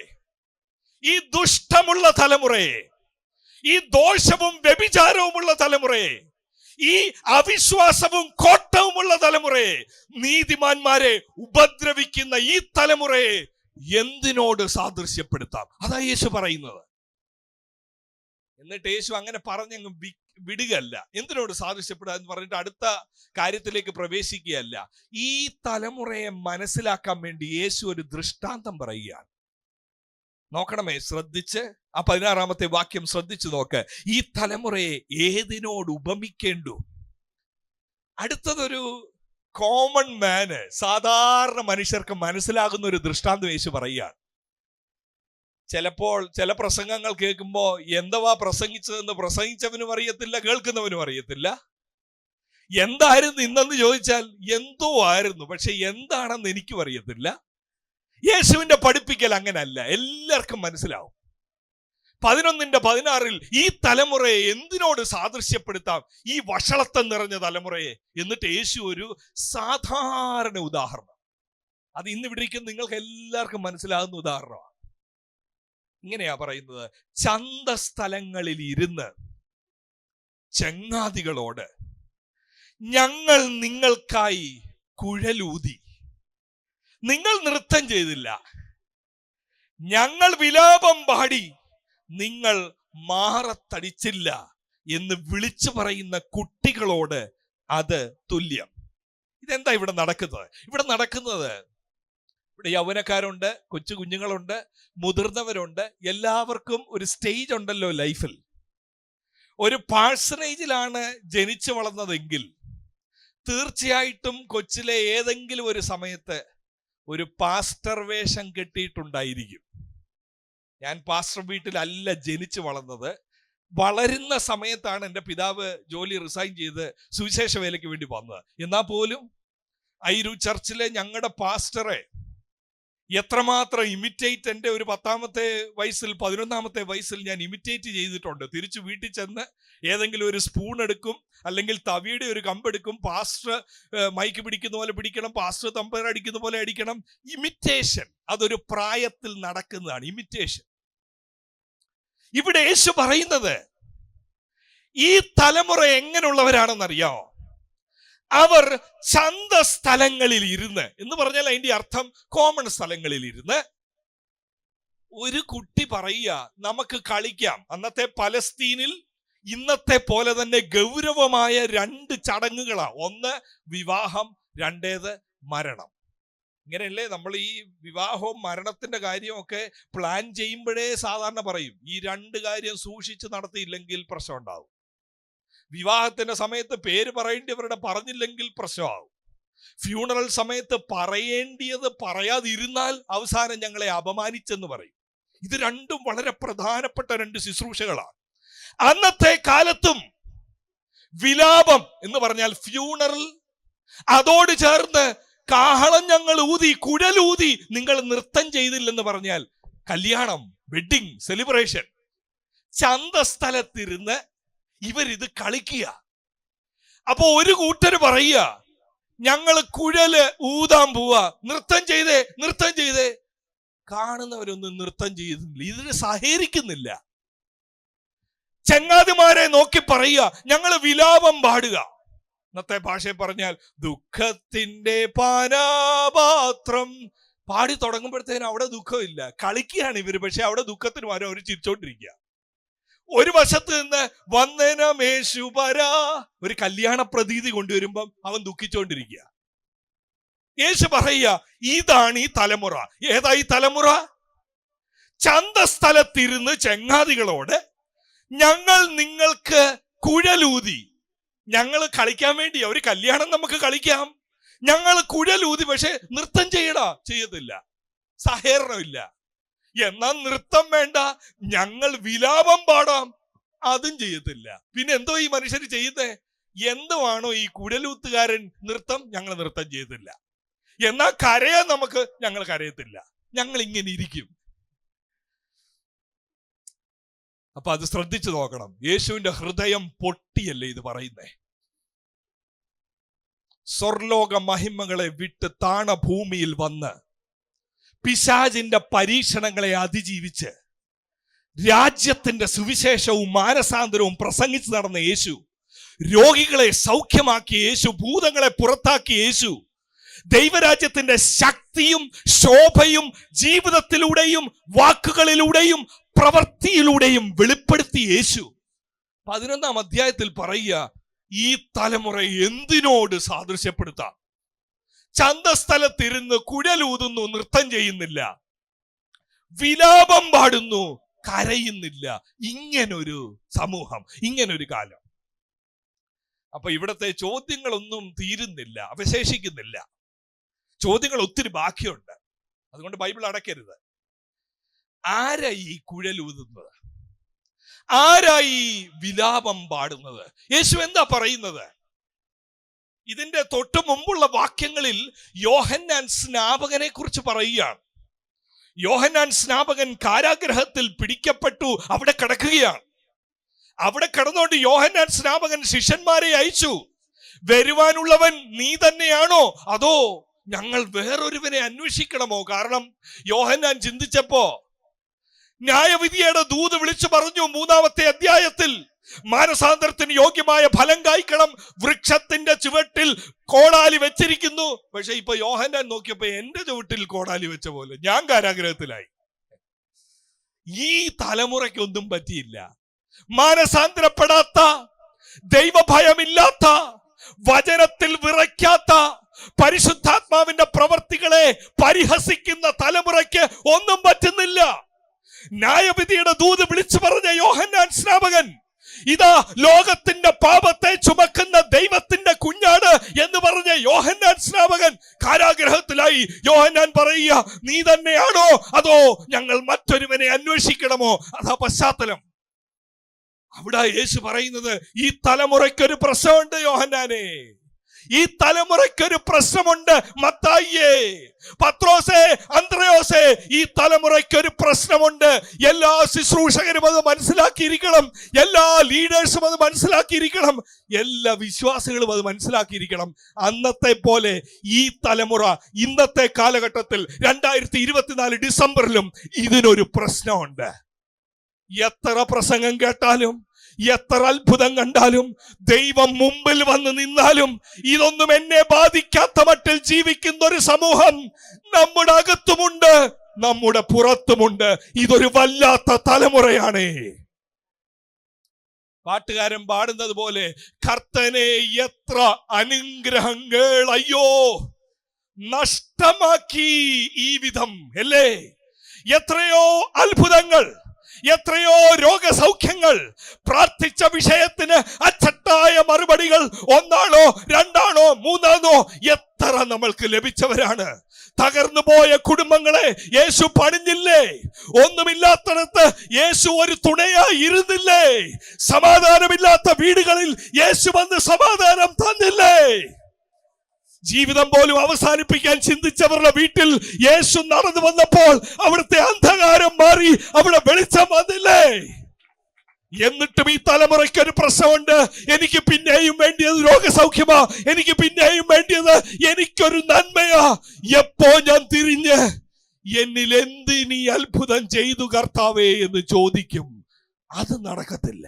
ഈ ദുഷ്ടമുള്ള തലമുറയെ, ഈ ദോഷവും വ്യഭിചാരവുമുള്ള തലമുറയെ, ഈ അവിശ്വാസവും കോട്ടവുമുള്ള തലമുറയെ, നീതിമാന്മാരെ ഉപദ്രവിക്കുന്ന ഈ തലമുറയെ എന്തിനോട് സാദൃശ്യപ്പെടുത്താം? അതാ യേശു പറയുന്നത്. എന്നിട്ട് യേശു അങ്ങനെ പറഞ്ഞങ്ങ് വിടുകയല്ല. എന്തിനോട് സാദൃശ്യപ്പെടുക എന്ന് പറഞ്ഞിട്ട് അടുത്ത കാര്യത്തിലേക്ക് പ്രവേശിക്കുകയല്ല. ഈ തലമുറയെ മനസ്സിലാക്കാൻ വേണ്ടി യേശു ഒരു ദൃഷ്ടാന്തം പറയുകയാണ്. നോക്കണമേ, ശ്രദ്ധിച്ച് ആ 16-ാമത്തെ വാക്യം ശ്രദ്ധിച്ചു നോക്ക്. ഈ തലമുറയെ ഏതിനോട് ഉപമിക്കേണ്ടു? അടുത്തതൊരു കോമൺ മാന്, സാധാരണ മനുഷ്യർക്ക് മനസ്സിലാകുന്ന ഒരു ദൃഷ്ടാന്തം യേശു പറയുകയാണ്. ചിലപ്പോൾ ചില പ്രസംഗങ്ങൾ കേൾക്കുമ്പോ എന്തവാ പ്രസംഗിച്ചതെന്ന് പ്രസംഗിച്ചവനും അറിയത്തില്ല, കേൾക്കുന്നവനും അറിയത്തില്ല. എന്തായിരുന്നു ഇന്നെന്ന് ചോദിച്ചാൽ എന്തോ ആയിരുന്നു, പക്ഷെ എന്താണെന്ന് എനിക്കും അറിയത്തില്ല. യേശുവിന്റെ പഠിപ്പിക്കൽ അങ്ങനല്ല, എല്ലാവർക്കും മനസ്സിലാവും. 11:16 ഈ തലമുറയെ എന്തിനോട് സാദൃശ്യപ്പെടുത്താം? ഈ വഷളത്തം നിറഞ്ഞ തലമുറയെ. എന്നിട്ട് യേശു ഒരു സാധാരണ ഉദാഹരണം, അത് ഇന്ന് ഇവിടെ ഇരിക്കുന്ന നിങ്ങൾക്ക് എല്ലാവർക്കും മനസ്സിലാകുന്ന ഉദാഹരണമാണ്. ഇങ്ങനെയാ പറയുന്നത്: ചന്തസ്ഥലങ്ങളിൽ ഇരുന്ന് ചങ്ങാതികളോട് ഞങ്ങൾ നിങ്ങൾക്കായി കുഴലൂതി, നിങ്ങൾ നൃത്തം ചെയ്തില്ല, ഞങ്ങൾ വിലാപം പാടി, നിങ്ങൾ മാറത്തടിച്ചില്ല എന്ന് വിളിച്ചു പറയുന്ന കുട്ടികളോട് അത് തുല്യം. ഇതെന്താ ഇവിടെ നടക്കുന്നത്? ഇവിടെ യൗവനക്കാരുണ്ട്, കൊച്ചു കുഞ്ഞുങ്ങളുണ്ട്, മുതിർന്നവരുണ്ട്. എല്ലാവർക്കും ഒരു സ്റ്റേജ് ഉണ്ടല്ലോ ലൈഫിൽ. ഒരു പാഴ്സണേജിലാണ് ജനിച്ചു വളർന്നതെങ്കിൽ തീർച്ചയായിട്ടും കൊച്ചിലെ ഏതെങ്കിലും ഒരു സമയത്ത് ഒരു പാസ്റ്റർ വേഷം കെട്ടിയിട്ടുണ്ടായിരിക്കും. ഞാൻ പാസ്റ്റർ വീട്ടിലല്ല ജനിച്ചു വളർന്നത്. വളരുന്ന സമയത്താണ് എൻ്റെ പിതാവ് ജോലി റിസൈൻ ചെയ്ത് സുവിശേഷ വേലയ്ക്ക് വേണ്ടി വന്നത്. എന്നാൽ പോലും ഐരു ചർച്ചിലെ ഞങ്ങളുടെ പാസ്റ്ററെ എത്രമാത്രം ഇമിറ്റേറ്റ് എൻ്റെ ഒരു 10-ാമത്തെ വയസ്സിൽ 11-ാമത്തെ വയസ്സിൽ ഞാൻ ഇമിറ്റേറ്റ് ചെയ്തിട്ടുണ്ട്. തിരിച്ചു വീട്ടിൽ ചെന്ന് ഏതെങ്കിലും ഒരു സ്പൂൺ എടുക്കും, അല്ലെങ്കിൽ തവിയുടെ ഒരു കമ്പെടുക്കും. പാസ്റ്റർ മൈക്ക് പിടിക്കുന്ന പോലെ പിടിക്കണം, പാസ്റ്റർ തമ്പേർ അടിക്കുന്ന പോലെ അടിക്കണം. ഇമിറ്റേഷൻ അതൊരു പ്രായത്തിൽ നടക്കുന്നതാണ്, ഇമിറ്റേഷൻ. ഇവിടെ യേശു പറയുന്നത് ഈ തലമുറ എങ്ങനെയുള്ളവരാണെന്നറിയാമോ? അവർ ചന്തസ്ഥലങ്ങളിൽ ഇരുന്ന് എന്ന് പറഞ്ഞാൽ അതിന്റെ അർത്ഥം കോമൺ സ്ഥലങ്ങളിൽ ഇരുന്ന്. ഒരു കുട്ടി പറയുക നമുക്ക് കളിക്കാം. അന്നത്തെ പലസ്തീനിൽ ഇന്നത്തെ പോലെ തന്നെ ഗൗരവമായ 2 ചടങ്ങുകളാ. ഒന്ന് വിവാഹം, രണ്ടേത് മരണം. ഇങ്ങനെയല്ലേ നമ്മൾ ഈ വിവാഹവും മരണത്തിന്റെ കാര്യമൊക്കെ പ്ലാൻ ചെയ്യുമ്പോഴേ സാധാരണ പറയും, ഈ 2 കാര്യം സൂക്ഷിച്ച് നടത്തിയില്ലെങ്കിൽ പ്രശ്നം ഉണ്ടാവും. വിവാഹത്തിന്റെ സമയത്ത് പേര് പറയേണ്ടിയവരുടെ പറഞ്ഞില്ലെങ്കിൽ പ്രശ്നമാകും. ഫ്യൂണറൽ സമയത്ത് പറയേണ്ടിയത് പറയാതിരുന്നാൽ അവസാനം ഞങ്ങളെ അപമാനിച്ചെന്ന് പറയും. ഇത് രണ്ടും വളരെ പ്രധാനപ്പെട്ട 2 ശുശ്രൂഷകളാണ്. അന്നത്തെ കാലത്തും വിലാപം എന്ന് പറഞ്ഞാൽ ഫ്യൂണറൽ, അതോട് ചേർന്ന് കാഹളം ഞങ്ങൾ ഊതി, കുഴലൂതി, നിങ്ങൾ നൃത്തം ചെയ്തില്ലെന്ന് പറഞ്ഞാൽ കല്യാണം, വെഡിങ് സെലിബ്രേഷൻ. ചന്തസ്ഥലത്തിരുന്ന് ഇവരിത് കളിക്കുക. അപ്പൊ ഒരു കൂട്ടര് പറയുക ഞങ്ങൾ കുഴല് ഊതാൻ പോവാ, നൃത്തം ചെയ്തേ. കാണുന്നവരൊന്നും നൃത്തം ചെയ്യുന്നില്ല, ഇതിന് സഹകരിക്കുന്നില്ല. ചങ്ങാതിമാരെ നോക്കി പറയുക ഞങ്ങൾ വിലാപം പാടുക. ഇന്നത്തെ ഭാഷയിൽ പറഞ്ഞാൽ ദുഃഖത്തിന്റെ പാനപാത്രം പാടി തുടങ്ങുമ്പോഴത്തേനും അവിടെ ദുഃഖമില്ല, കളിക്കുകയാണ് ഇവര്. പക്ഷെ അവിടെ ദുഃഖത്തിന് പകരം അവർ ചിരിച്ചോണ്ടിരിക്കുക. ഒരു വശത്ത് നിന്ന് വന്ദനമേശുപരാ ഒരു കല്യാണ പ്രതീതി കൊണ്ടുവരുമ്പം അവൻ ദുഃഖിച്ചോണ്ടിരിക്കുക. യേശു പറയുക ഇതാണ് ഈ തലമുറ. ഏതാ ഈ തലമുറ? ചന്തസ്ഥലത്തിരുന്ന് ചങ്ങാതികളോട് ഞങ്ങൾ നിങ്ങൾക്ക് കുഴലൂതി. ഞങ്ങൾ കളിക്കാൻ വേണ്ടി, ഒരു കല്യാണം നമുക്ക് കളിക്കാം, ഞങ്ങൾ കുഴലൂതി, പക്ഷെ നൃത്തം ചെയ്യത്തില്ല, സഹകരണമില്ല. എന്നാൽ നൃത്തം വേണ്ട, ഞങ്ങൾ വിലാപം പാടാം, അതും ചെയ്യത്തില്ല. പിന്നെ എന്തോ ഈ മനുഷ്യർ ചെയ്യുന്നേ? എന്തുവാണോ ഈ കുഴലൂത്തുകാരൻ നൃത്തം? ഞങ്ങൾ നൃത്തം ചെയ്തില്ല. എന്നാൽ കരയാൻ നമുക്ക്, ഞങ്ങൾ കരയത്തില്ല, ഞങ്ങൾ ഇങ്ങനെ ഇരിക്കും. അപ്പൊ അത് ശ്രദ്ധിച്ചു നോക്കണം. യേശുവിന്റെ ഹൃദയം പൊട്ടിയല്ലേ ഇത് പറയുന്നേ? സ്വർലോക മഹിമകളെ വിട്ട് താണഭൂമിയിൽ വന്ന് പിശാചിന്റെ പരീക്ഷണങ്ങളെ അതിജീവിച്ച് രാജ്യത്തിന്റെ സുവിശേഷവും മാനസാന്തരവും പ്രസംഗിച്ചു നടന്ന യേശു, രോഗികളെ സൗഖ്യമാക്കിയ യേശു, ഭൂതങ്ങളെ പുറത്താക്കിയ യേശു, ദൈവരാജ്യത്തിന്റെ ശക്തിയും ശോഭയും ജീവിതത്തിലൂടെയും വാക്കുകളിലൂടെയും പ്രവൃത്തിയിലൂടെയും വെളിപ്പെടുത്തി യേശു 11-ാം അധ്യായത്തിൽ പറയുക, ഈ തലമുറ എന്തിനോട് സാദൃശ്യപ്പെടുത്താം? ചന്തസ്ഥലത്തിരുന്ന് കുഴലൂതുന്നു, നൃത്തം ചെയ്യുന്നില്ല, വിലാപം പാടുന്നു, കരയുന്നില്ല. ഇങ്ങനൊരു സമൂഹം, ഇങ്ങനൊരു കാലം. അപ്പൊ ഇവിടത്തെ ചോദ്യങ്ങളൊന്നും തീരുന്നില്ല, അവശേഷിക്കുന്നില്ല. ചോദ്യങ്ങൾ ഒത്തിരി ബാക്കിയുണ്ട്. അതുകൊണ്ട് ബൈബിൾ അടയ്ക്കരുത്. ആരാ ഈ കുഴലൂതുന്നത്? ആരാ ഈ വിലാപം പാടുന്നത്? യേശു എന്താ പറയുന്നത്? ഇതിന്റെ തൊട്ടു മുമ്പുള്ള വാക്യങ്ങളിൽ യോഹന്നാൻ സ്നാപകനെ കുറിച്ച് പറയുകയാണ്. യോഹന്നാൻ സ്നാപകൻ കാരാഗ്രഹത്തിൽ പിടിക്കപ്പെട്ടു, അവിടെ കിടക്കുകയാണ്. അവിടെ കിടന്നുകൊണ്ട് യോഹന്നാൻ സ്നാപകൻ ശിഷ്യന്മാരെ അയച്ചു, വരുവാനുള്ളവൻ നീ തന്നെയാണോ, അതോ ഞങ്ങൾ വേറൊരുവനെ അന്വേഷിക്കണമോ? കാരണം യോഹന്നാൻ ചിന്തിച്ചപ്പോ ന്യായവിധിയുടെ ദൂത് വിളിച്ചു പറഞ്ഞു 3-ാമത്തെ അധ്യായത്തിൽ, മാനസാന്തരത്തിന് യോഗ്യമായ ഫലം കായ്ക്കണം, വൃക്ഷത്തിന്റെ ചുവട്ടിൽ കോടാലി വെച്ചിരിക്കുന്നു. പക്ഷെ ഇപ്പൊ യോഹന്നാൻ നോക്കിയപ്പോ എന്റെ ചുവട്ടിൽ കോടാലി വെച്ച പോലെ ഞാൻ കാരാഗ്രഹത്തിലായി. ഈ തലമുറയ്ക്കൊന്നും പറ്റിയില്ല. മാനസാന്തരപ്പെടാത്ത, ദൈവഭയമില്ലാത്ത, വചനത്തിൽ വിറയ്ക്കാത്ത, പരിശുദ്ധാത്മാവിന്റെ പ്രവർത്തികളെ പരിഹസിക്കുന്ന തലമുറയ്ക്ക് ഒന്നും പറ്റുന്നില്ല. ന്യായവിധിയുടെ ദൂത് വിളിച്ചു പറഞ്ഞ യോഹന്നാൻ സ്നാപകൻ, ഇതാ ലോകത്തിന്റെ പാപത്തെ ചുമക്കുന്ന ദൈവത്തിന്റെ കുഞ്ഞാണ് എന്ന് പറഞ്ഞ യോഹന്നാൻ സ്നാപകൻ കാരാഗ്രഹത്തിലായി. യോഹന്നാൻ പറയുക, നീ തന്നെയാണോ, അതോ ഞങ്ങൾ മറ്റൊരുവനെ അന്വേഷിക്കണമോ? അതാ പശ്ചാത്തലം. അവിടെ യേശു പറയുന്നത്, ഈ തലമുറയ്ക്കൊരു പ്രശ്നമുണ്ട് യോഹന്നാനെ, ഈ തലമുറയ്ക്കൊരു പ്രശ്നമുണ്ട് മത്തായിയെ, പത്രോസേ, അന്ത്രയോസേ, ഈ തലമുറയ്ക്കൊരു പ്രശ്നമുണ്ട്. എല്ലാ ശുശ്രൂഷകരും അത് മനസ്സിലാക്കിയിരിക്കണം, എല്ലാ ലീഡേഴ്സും അത് മനസ്സിലാക്കിയിരിക്കണം, എല്ലാ വിശ്വാസികളും അത് മനസ്സിലാക്കിയിരിക്കണം. അന്നത്തെ പോലെ ഈ തലമുറ ഇന്നത്തെ കാലഘട്ടത്തിൽ 2024 ഡിസംബറിലും ഇതിനൊരു പ്രശ്നമുണ്ട്. എത്ര പ്രസംഗം കേട്ടാലും, എത്ര അത്ഭുതം കണ്ടാലും, ദൈവം മുമ്പിൽ വന്ന് നിന്നാലും ഇതൊന്നും എന്നെ ബാധിക്കാത്ത മട്ടിൽ ജീവിക്കുന്ന ഒരു സമൂഹം നമ്മുടെ അകത്തുമുണ്ട്, നമ്മുടെ പുറത്തുമുണ്ട്. ഇതൊരു വല്ലാത്ത തലമുറയാണ്. പാട്ടുകാരൻ പാടുന്നത് പോലെ, കർത്തനെ എത്ര അനുഗ്രഹങ്ങൾ അയ്യോ നഷ്ടമാക്കി ഈ വിധം, അല്ലേ? എത്രയോ അത്ഭുതങ്ങൾ, എത്രയോ രോഗസൗഖ്യങ്ങൾ, പ്രാർത്ഥിച്ച വിഷയത്തിന് അച്ചട്ടായ മറുപടികൾ, 1ആണോ 2ആണോ 3ആണോ, എത്ര നമ്മൾക്ക് ലഭിച്ചവരാണ്. തകർന്നു പോയ കുടുംബങ്ങളെ യേശു പണിഞ്ഞില്ലേ? ഒന്നുമില്ലാത്തടത്ത് യേശു ഒരു തുണയായി ഇരുന്നില്ലേ? സമാധാനമില്ലാത്ത വീടുകളിൽ യേശു വന്ന് സമാധാനം തന്നില്ലേ? ജീവിതം പോലും അവസാനിപ്പിക്കാൻ ചിന്തിച്ചവരുടെ വീട്ടിൽ യേശു നടന്നു വന്നപ്പോൾ അവിടുത്തെ അന്ധകാരം മാറി, അവിടെ വെളിച്ചം വന്നില്ലേ? എന്നിട്ടും ഈ തലമുറയ്ക്ക് ഒരു പ്രശ്നമുണ്ട്. എനിക്ക് പിന്നെയും വേണ്ടിയത് രോഗസൗഖ്യമാ, എനിക്ക് പിന്നെയും വേണ്ടിയത് എനിക്കൊരു നന്മയാ. എപ്പോ ഞാൻ തിരിഞ്ഞ് എന്നിൽ എന്തിനീ അത്ഭുതം ചെയ്തു കർത്താവേ എന്ന് ചോദിക്കും, അത് നടക്കത്തില്ല.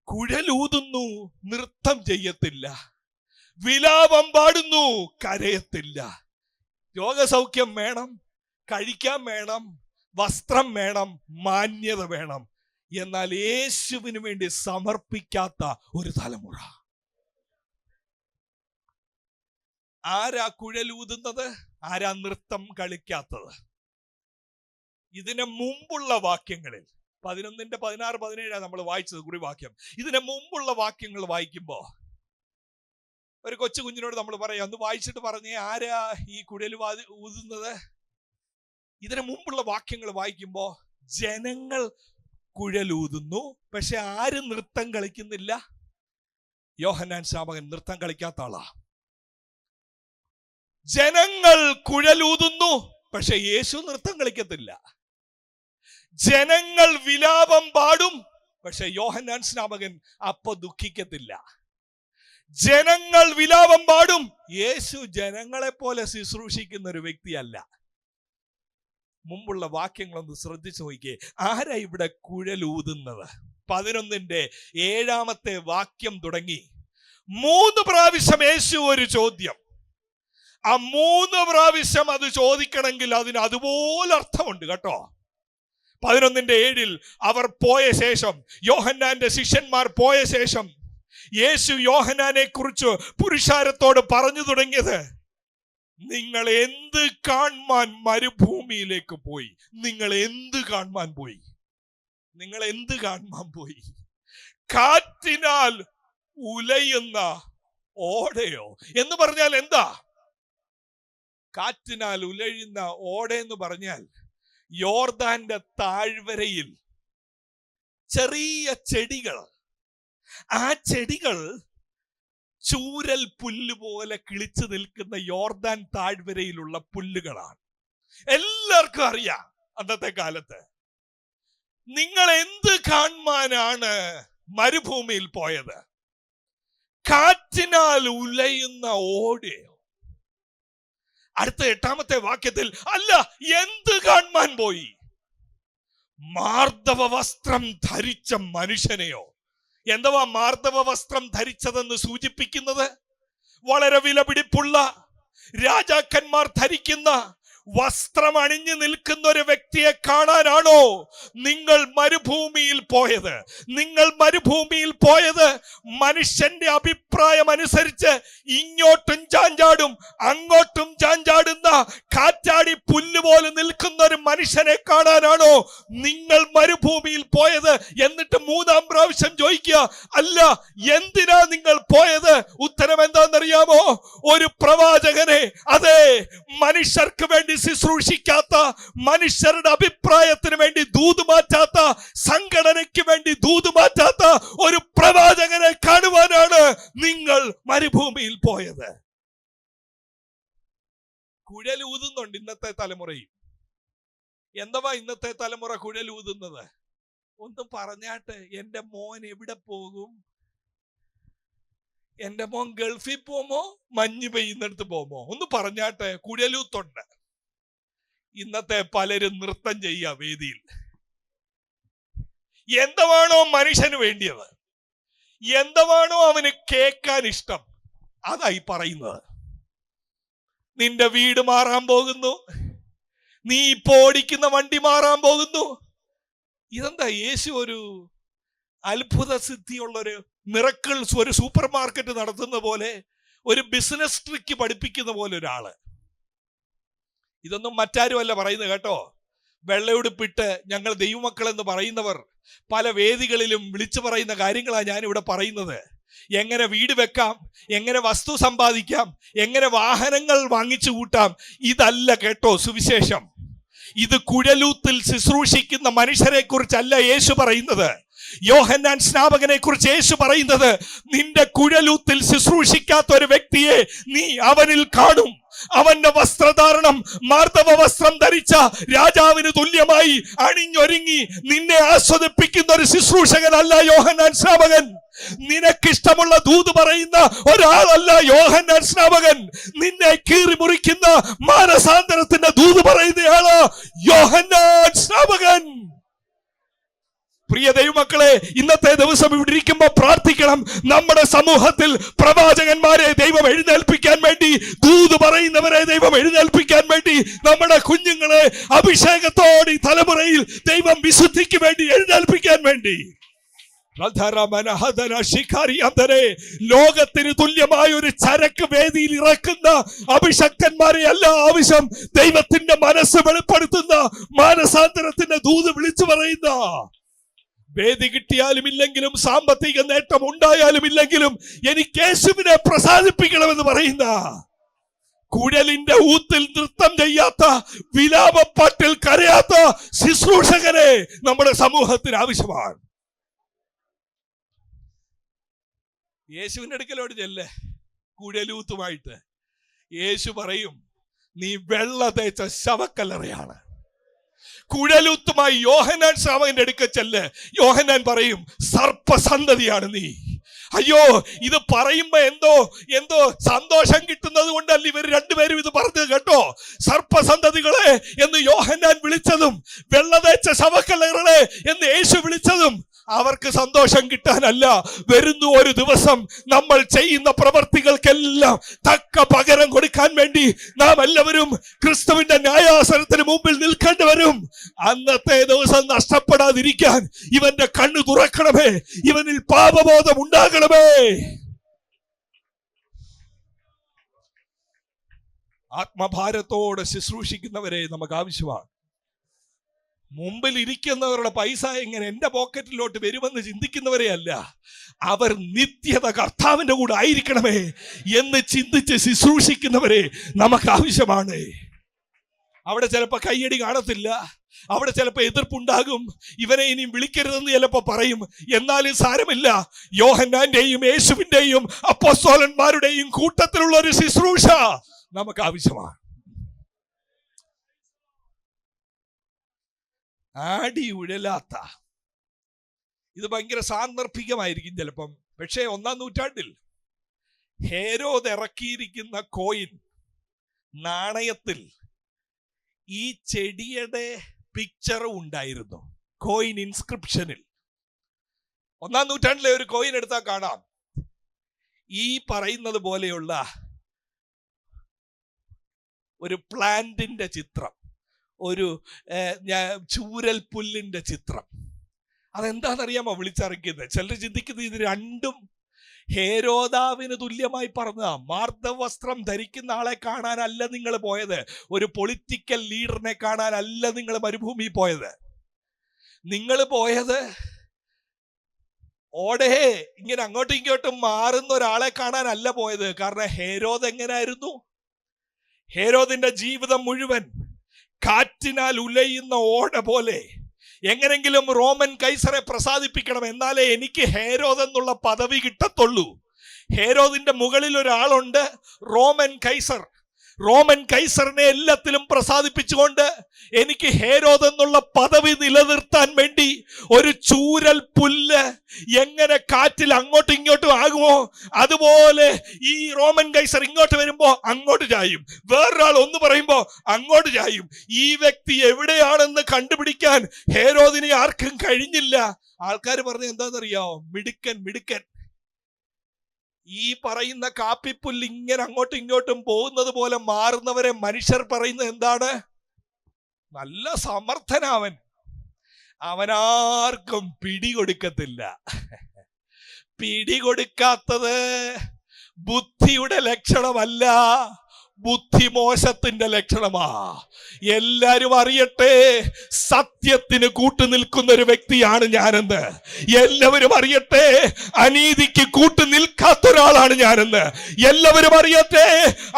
കുഴലൂതുന്നു, നൃത്തം ചെയ്യത്തില്ല, വിലാപം പാടുന്നു, കരയത്തില്ല. രോഗസൗഖ്യം വേണം, കഴിക്കാൻ വേണം, വസ്ത്രം വേണം, മാന്യത വേണം, എന്നാൽ യേശുവിന് വേണ്ടി സമർപ്പിക്കാത്ത ഒരു തലമുറ. ആരാ കുഴലൂതുന്നത്? ആരാ നൃത്തം കളിക്കാത്തത്? ഇതിന് മുമ്പുള്ള വാക്യങ്ങളിൽ 11-ന്റെ 16, 17 നമ്മൾ വായിച്ചത് കുറിവാക്യം. ഇതിന് മുമ്പുള്ള വാക്യങ്ങൾ വായിക്കുമ്പോ ഒരു കൊച്ചു കുഞ്ഞിനോട് നമ്മൾ പറയാം, ഒന്ന് വായിച്ചിട്ട് പറഞ്ഞേ, ആരാ ഈ കുഴൽ ഊതുന്നത്? ഇതിനു മുമ്പുള്ള വാക്യങ്ങൾ വായിക്കുമ്പോ ജനങ്ങൾ കുഴലൂതുന്നു, പക്ഷെ ആരും നൃത്തം കളിക്കുന്നില്ല. യോഹന്നാൻ സ്നാപകൻ നൃത്തം കളിക്കാത്ത ആളാ. ജനങ്ങൾ കുഴലൂതുന്നു, പക്ഷെ യേശു നൃത്തം കളിക്കത്തില്ല. ജനങ്ങൾ വിലാപം പാടും, പക്ഷെ യോഹന്നാൻ സ്നാപകൻ അപ്പൊ ദുഃഖിക്കത്തില്ല. ജനങ്ങൾ വിലാപം പാടും, യേശു ജനങ്ങളെ പോലെ ശുശ്രൂഷിക്കുന്ന ഒരു വ്യക്തിയല്ല. മുമ്പുള്ള വാക്യങ്ങളൊന്ന് ശ്രദ്ധിച്ചു നോക്കിയേ. ആരാ ഇവിടെ കുഴലൂതുന്നത്? 11-ന്റെ 7-ാമത്തെ വാക്യം തുടങ്ങി 3 പ്രാവശ്യം യേശു ഒരു ചോദ്യം. ആ 3 പ്രാവശ്യം അത് ചോദിക്കണമെങ്കിൽ അതിന് അതുപോലെ അർത്ഥമുണ്ട് കേട്ടോ. 11:7 അവർ പോയ ശേഷം, യോഹന്നാന്റെ ശിഷ്യന്മാർ പോയ ശേഷം യേശു യോഹന്നാനെ കുറിച്ച് പുരുഷാരത്തോട് പറഞ്ഞു തുടങ്ങിയത്, നിങ്ങൾ എന്ത് കാണുവാൻ മരുഭൂമിയിലേക്ക് പോയി? നിങ്ങൾ എന്ത് കാണുവാൻ പോയി? നിങ്ങൾ എന്ത് കാണുവാൻ പോയി? കാറ്റിനാൽ ഉലയുന്ന ഓടയോ എന്ന് പറഞ്ഞാൽ എന്താ? കാറ്റിനാൽ ഉലയുന്ന ഓട എന്ന് പറഞ്ഞാൽ യോർദാന്റെ താഴ്വരയിൽ ചെറിയ ചെടികൾ, ആ ചെടികൾ ചൂരൽ പുല്ല് പോലെ കിളിച്ചു നിൽക്കുന്ന യോർദാൻ താഴ്വരയിലുള്ള പുല്ലുകളാണ്. എല്ലാവർക്കും അറിയാം അന്നത്തെ കാലത്ത്. നിങ്ങൾ എന്ത് കാണുവാനാണ് മരുഭൂമിയിൽ പോയത്? കാറ്റിനാൽ ഉലയുന്ന ഓടയോ? അടുത്ത 8ാമത്തെ വാക്യത്തിൽ, അല്ല, എന്ത് കാണുവാൻ പോയി? മാർദ്ദവ വസ്ത്രം ധരിച്ച മനുഷ്യനെയോ? എന്തുവാ മാർദ്ദവ വസ്ത്രം ധരിച്ചതെന്ന് സൂചിപ്പിക്കുന്നത്? വളരെ വിലപിടിപ്പുള്ള രാജാക്കന്മാർ ധരിക്കുന്ന വസ്ത്രം അണിഞ്ഞു നിൽക്കുന്ന ഒരു വ്യക്തിയെ കാണാനാണോ നിങ്ങൾ മരുഭൂമിയിൽ പോയത്? നിങ്ങൾ മരുഭൂമിയിൽ പോയത് മനുഷ്യന്റെ അഭിപ്രായം അനുസരിച്ച് ഇങ്ങോട്ടും ചാഞ്ചാടും അങ്ങോട്ടും ചാഞ്ചാടുന്ന കാറ്റാടി പുല്ല് പോലെ നിൽക്കുന്ന ഒരു മനുഷ്യനെ കാണാനാണോ നിങ്ങൾ മരുഭൂമിയിൽ പോയത്? എന്നിട്ട് 3ാം പ്രാവശ്യം ചോദിക്കുക, അല്ല, എന്തിനാ നിങ്ങൾ പോയത്? ഉത്തരം എന്താണെന്നറിയാമോ? ഒരു പ്രവാചകനെ, അതെ, മനുഷ്യർക്ക് വേണ്ടി ശുശ്രൂഷിക്കാത്ത, മനുഷ്യരുടെ അഭിപ്രായത്തിന് വേണ്ടി ദൂത് മാറ്റാത്ത, സംഘടനയ്ക്ക് വേണ്ടി ദൂത് മാറ്റാത്ത ഒരു പ്രവാചകനെ കാണുവാനാണ് നിങ്ങൾ മരുഭൂമിയിൽ പോയത്. കുഴലൂതുന്നുണ്ട് ഇന്നത്തെ തലമുറയും. എന്തുവാ ഇന്നത്തെ തലമുറ കുഴലൂതുന്നത്? ഒന്ന് പറഞ്ഞാട്ട്, എന്റെ മോൻ എവിടെ പോകും? എന്റെ മോൻ ഗൾഫിൽ പോമോ, മഞ്ഞ് പെയ്യുന്നിടത്ത് പോമോ? ഒന്ന് പറഞ്ഞാട്ടെ. കുഴലൂത്തുണ്ട്. ഇന്നത്തെ പലരും നൃത്തം ചെയ്യുക വേദിയിൽ. എന്തുവാണോ മനുഷ്യന് വേണ്ടിയത്, എന്തുവാണോ അവന് കേൾക്കാൻ ഇഷ്ടം, അതായി പറയുന്നത്. നിന്റെ വീട് മാറാൻ പോകുന്നു, നീ ഇപ്പോ ഓടിക്കുന്ന വണ്ടി മാറാൻ പോകുന്നു. ഇതെന്താ? യേശു ഒരു അത്ഭുത സിദ്ധിയുള്ളൊരു മിറക്കിൾസ്, ഒരു സൂപ്പർ മാർക്കറ്റ് നടത്തുന്ന പോലെ, ഒരു ബിസിനസ് ട്രിക്ക് പഠിപ്പിക്കുന്ന പോലെ ഒരാള്. ഇതൊന്നും മറ്റാരുമല്ല പറയുന്നത് കേട്ടോ. വെള്ളയുടുപ്പിട്ട് ഞങ്ങൾ ദൈവമക്കൾ എന്ന് പറയുന്നവർ പല വേദികളിലും വിളിച്ചു പറയുന്ന കാര്യങ്ങളാണ് ഞാനിവിടെ പറയുന്നത്. എങ്ങനെ വീട് വെക്കാം, എങ്ങനെ വസ്തു സമ്പാദിക്കാം, എങ്ങനെ വാഹനങ്ങൾ വാങ്ങിച്ചു കൂട്ടാം. ഇതല്ല കേട്ടോ സുവിശേഷം. ഇത് കുഴലൂത്തിൽ ശുശ്രൂഷിക്കുന്ന മനുഷ്യരെ കുറിച്ചല്ല യേശു പറയുന്നത്. യോഹന്നാൻ സ്നാപകനെ കുറിച്ച് യേശു പറയുന്നത്, നിന്റെ കുഴലൂത്തിൽ ശുശ്രൂഷിക്കാത്ത ഒരു വ്യക്തിയെ നീ അവനിൽ കാണും. അവന്റെ വസ്ത്രധാരണം മാർദ്ദവ വസ്ത്രം ധരിച്ച രാജാവിന് തുല്യമായി അണിഞ്ഞൊരുങ്ങി നിന്നെ ആസ്വദിപ്പിക്കുന്ന ഒരു ശുശ്രൂഷകനല്ല യോഹന്നാൻ സ്നാപകൻ. നിനക്കിഷ്ടമുള്ള ദൂത് പറയുന്ന ഒരാളല്ല യോഹന്നാൻ സ്നാപകൻ. നിന്നെ കീറി മുറിക്കുന്ന മാനസാന്തരത്തിന്റെ ദൂത് പറയുന്നയാളാ യോഹന്നാൻ സ്നാപകൻ. പ്രിയ ദൈവമക്കളെ, ഇന്നത്തെ ദിവസം ഇവിടെ ഇരിക്കുമ്പോൾ പ്രാർത്ഥിക്കണം. നമ്മുടെ സമൂഹത്തിൽ പ്രവാചകന്മാരെ ദൈവം എഴുന്നേൽപ്പിക്കാൻ വേണ്ടി, ദൂത് പറയുന്നവരെ ദൈവം എഴുന്നേൽപ്പിക്കാൻ വേണ്ടി, നമ്മുടെ കുഞ്ഞുങ്ങളെ അഭിഷേകത്തോടെ ഈ തലമുറയിൽ ദൈവം വിശുദ്ധിക്ക് വേണ്ടി എഴുന്നേൽപ്പിക്കാൻ വേണ്ടി. ലോകത്തിന് തുല്യമായ ഒരു ചരക്ക് വേദിയിൽ ഇറക്കുന്ന അഭിഷക്തന്മാരെ അല്ല ആവശ്യം. ദൈവത്തിന്റെ മനസ്സ് വെളിപ്പെടുത്തുന്ന, മാനസാന്തരത്തിന്റെ ദൂത് വിളിച്ചു പറയുന്ന, വേദി കിട്ടിയാലും ഇല്ലെങ്കിലും, സാമ്പത്തിക നേട്ടം ഉണ്ടായാലും ഇല്ലെങ്കിലും എനിക്ക് യേശുവിനെ പ്രസാദിപ്പിക്കണമെന്ന് പറയുന്ന, കുഴലിന്റെ ഊത്തിൽ നൃത്തം ചെയ്യാത്ത, വിലാപപ്പാട്ടിൽ കരയാത്ത ശുശ്രൂഷകരെ നമ്മുടെ സമൂഹത്തിന് ആവശ്യമാണ്. യേശുവിന്റെ അടുക്കലോട് ചെല്ലേ കുഴലൂത്തുമായിട്ട്. യേശു പറയും, നീ വെള്ള തേച്ച ശവക്കല്ലറയാണ്. കുഴലൂത്തുമായി യോഹന്നാൻ സ്നാപകന്റെ അടുക്കൽ ചെല്ല്. യോഹന്നാൻ പറയും, സർപ്പസന്തതിയാണ് നീ. അയ്യോ, ഇത് പറയുമ്പോ എന്തോ സന്തോഷം കിട്ടുന്നത് കൊണ്ടല്ല ഇവർ രണ്ടുപേരും ഇത് പറഞ്ഞത് കേട്ടോ. സർപ്പസന്തതികളെ എന്ന് യോഹന്നാൻ വിളിച്ചതും, വെള്ളതേച്ച ശവക്കല്ലറകളെ എന്ന് യേശു വിളിച്ചതും അവർക്ക് സന്തോഷം കിട്ടാനല്ല. വരുന്നു ഒരു ദിവസം നമ്മൾ ചെയ്യുന്ന പ്രവർത്തികൾക്കെല്ലാം തക്ക പകരം കൊടുക്കാൻ വേണ്ടി നാം എല്ലാവരും ക്രിസ്തുവിന്റെ ന്യായാസനത്തിന് മുമ്പിൽ നിൽക്കേണ്ടി വരും. അന്നത്തെ ദിവസം നഷ്ടപ്പെടാതിരിക്കാൻ ഇവന്റെ കണ്ണു തുറക്കണമേ, ഇവനിൽ പാപബോധം ഉണ്ടാകണമേ. ആത്മഭാരത്തോടെ ശുശ്രൂഷിക്കുന്നവരെ നമുക്ക് ആവശ്യമാണ്. മുമ്പിൽ ഇരിക്കുന്നവരുടെ പൈസ എങ്ങനെ എന്റെ പോക്കറ്റിലോട്ട് വരുമെന്ന് ചിന്തിക്കുന്നവരെ അല്ല, അവർ നിത്യത കർത്താവിന്റെ കൂടെ ആയിരിക്കണമേ എന്ന് ചിന്തിച്ച് ശുശ്രൂഷിക്കുന്നവരെ നമുക്ക് ആവശ്യമാണ്. അവിടെ ചിലപ്പോ കയ്യടി കാണത്തില്ല, അവിടെ ചിലപ്പോ എതിർപ്പുണ്ടാകും, ഇവനെ ഇനിയും വിളിക്കരുതെന്ന് ചിലപ്പോ പറയും. എന്നാലും സാരമില്ല, യോഹന്നാന്റെയും യേശുവിന്റെയും അപ്പോസ്തലന്മാരുടെയും കൂട്ടത്തിലുള്ള ഒരു ശുശ്രൂഷ നമുക്ക് ആവശ്യമാണ്. ആടി ഉഴലാത്ത, ഇത് ഭയങ്കര സാന്ദർഭികമായിരിക്കും ചിലപ്പം. പക്ഷേ 1-ാം നൂറ്റാണ്ടിൽ ഹേരോദ് ഇറക്കിയിരിക്കുന്ന കോയിൻ നാണയത്തിൽ ഈ ചെടിയുടെ പിക്ചറും ഉണ്ടായിരുന്നു. കോയിൻ ഇൻസ്ക്രിപ്ഷനിൽ 1-ാം നൂറ്റാണ്ടിലെ ഒരു കോയിൻ എടുത്താൽ കാണാം ഈ പറയുന്നത് പോലെയുള്ള ഒരു പ്ലാന്റിന്റെ ചിത്രം, ഒരു ചൂരൽ പുല്ലിന്റെ ചിത്രം. അതെന്താണെന്നറിയാമോ വിളിച്ചിറക്കിയത്? ചിലർ ചിന്തിക്കുന്നത് ഇത് രണ്ടും ഹേരോദാവിന് തുല്യമായി പറഞ്ഞ മാർദ്ദവസ്ത്രം ധരിക്കുന്ന ആളെ കാണാനല്ല നിങ്ങൾ പോയത്, ഒരു പൊളിറ്റിക്കൽ ലീഡറിനെ കാണാനല്ല നിങ്ങൾ മരുഭൂമി പോയത്. നിങ്ങൾ പോയത് ഇങ്ങനെ അങ്ങോട്ടും ഇങ്ങോട്ടും മാറുന്ന ഒരാളെ കാണാനല്ല പോയത്. കാരണം ഹേരോദ് എങ്ങനായിരുന്നു? ഹേരോദിന്റെ ജീവിതം മുഴുവൻ കാറ്റിനാൽ ഉലയുന്ന ഓട പോലെ എങ്ങനെങ്കിലും റോമൻ കൈസറെ പ്രസാദിപ്പിക്കണം, എന്നാലേ എനിക്ക് ഹേരോദ് എന്നുള്ള പദവി കിട്ടത്തുള്ളൂ. ഹേരോദിന്റെ മുകളിൽ ഒരാളുണ്ട്, റോമൻ കൈസർ. റോമൻ കൈസറിനെ എല്ലാത്തിലും പ്രസാദിപ്പിച്ചുകൊണ്ട് എനിക്ക് ഹേരോദ് എന്നുള്ള പദവി നിലനിർത്താൻ വേണ്ടി ഒരു ചൂരൽ പുല്ല് എങ്ങനെ കാറ്റിൽ അങ്ങോട്ടും ഇങ്ങോട്ടും ആകുമോ അതുപോലെ ഈ റോമൻ കൈസർ ഇങ്ങോട്ട് വരുമ്പോ അങ്ങോട്ട് ചായും, വേറൊരാൾ ഒന്ന് പറയുമ്പോ അങ്ങോട്ട് ചായും. ഈ വ്യക്തി എവിടെയാണെന്ന് കണ്ടുപിടിക്കാൻ ഹേരോദിനെ ആർക്കും കഴിഞ്ഞില്ല. ആൾക്കാർ പറഞ്ഞ എന്താണെന്നറിയാമോ? മിടുക്കൻ മിടുക്കൻ. ഈ പറയുന്ന കാപ്പിപ്പുല്ല് ഇങ്ങനെ അങ്ങോട്ടും ഇങ്ങോട്ടും പോകുന്നത് പോലെ മാറുന്നവരെ മനുഷ്യർ പറയുന്നത് എന്താണ്? നല്ല സമർത്ഥനവൻ, അവനാർക്കും പിടികൊടുക്കത്തില്ല. പിടികൊടുക്കാത്തത് ബുദ്ധിയുടെ ലക്ഷണമല്ല, ബുദ്ധിമോശത്തിന്റെ ലക്ഷണമാ. എല്ലാരും അറിയട്ടെ, സത്യത്തിന് കൂട്ടുനിൽക്കുന്ന ഒരു വ്യക്തിയാണ് ഞാനെന്ന്. എല്ലാവരും അറിയട്ടെ, അനീതിക്ക് കൂട്ടുനിൽക്കാത്ത ഒരാളാണ് ഞാനെന്ന്. എല്ലാവരും അറിയട്ടെ,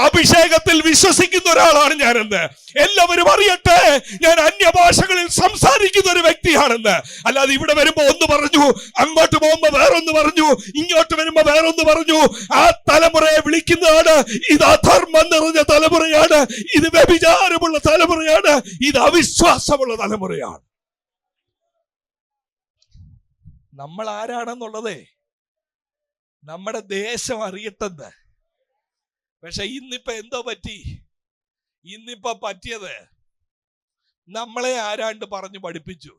അഭിഷേകത്തിൽ വിശ്വസിക്കുന്ന ഒരാളാണ് ഞാനെന്ന്. എല്ലാവരും അറിയട്ടെ, ഞാൻ അന്യഭാഷകളിൽ സംസാരിക്കുന്ന ഒരു വ്യക്തിയാണെന്ന്. അല്ലാതെ ഇവിടെ വരുമ്പോ ഒന്ന് പറഞ്ഞു, അങ്ങോട്ട് പോകുമ്പോ വേറൊന്ന് പറഞ്ഞു, ഇങ്ങോട്ട് വരുമ്പോ വേറൊന്ന് പറഞ്ഞു. ആ തലമുറയെ വിളിക്കുന്നതാണ് ഇത് അധർമ്മം നിറഞ്ഞ തലമുറയാണ്, ഇത് വ്യഭിചാരമുള്ള തലമുറയാണ്, ഇത് അവിശ്വാസമുള്ള തലമുറയാണ്. നമ്മൾ ആരാണെന്നുള്ളതേ നമ്മുടെ ദേശം അറിയട്ടെന്ന്. പക്ഷെ ഇന്നിപ്പോ എന്തോ പറ്റി? ഇന്നിപ്പോ പറ്റിയത് നമ്മളെ ആരാണ്ട് പറഞ്ഞു പഠിപ്പിച്ചു,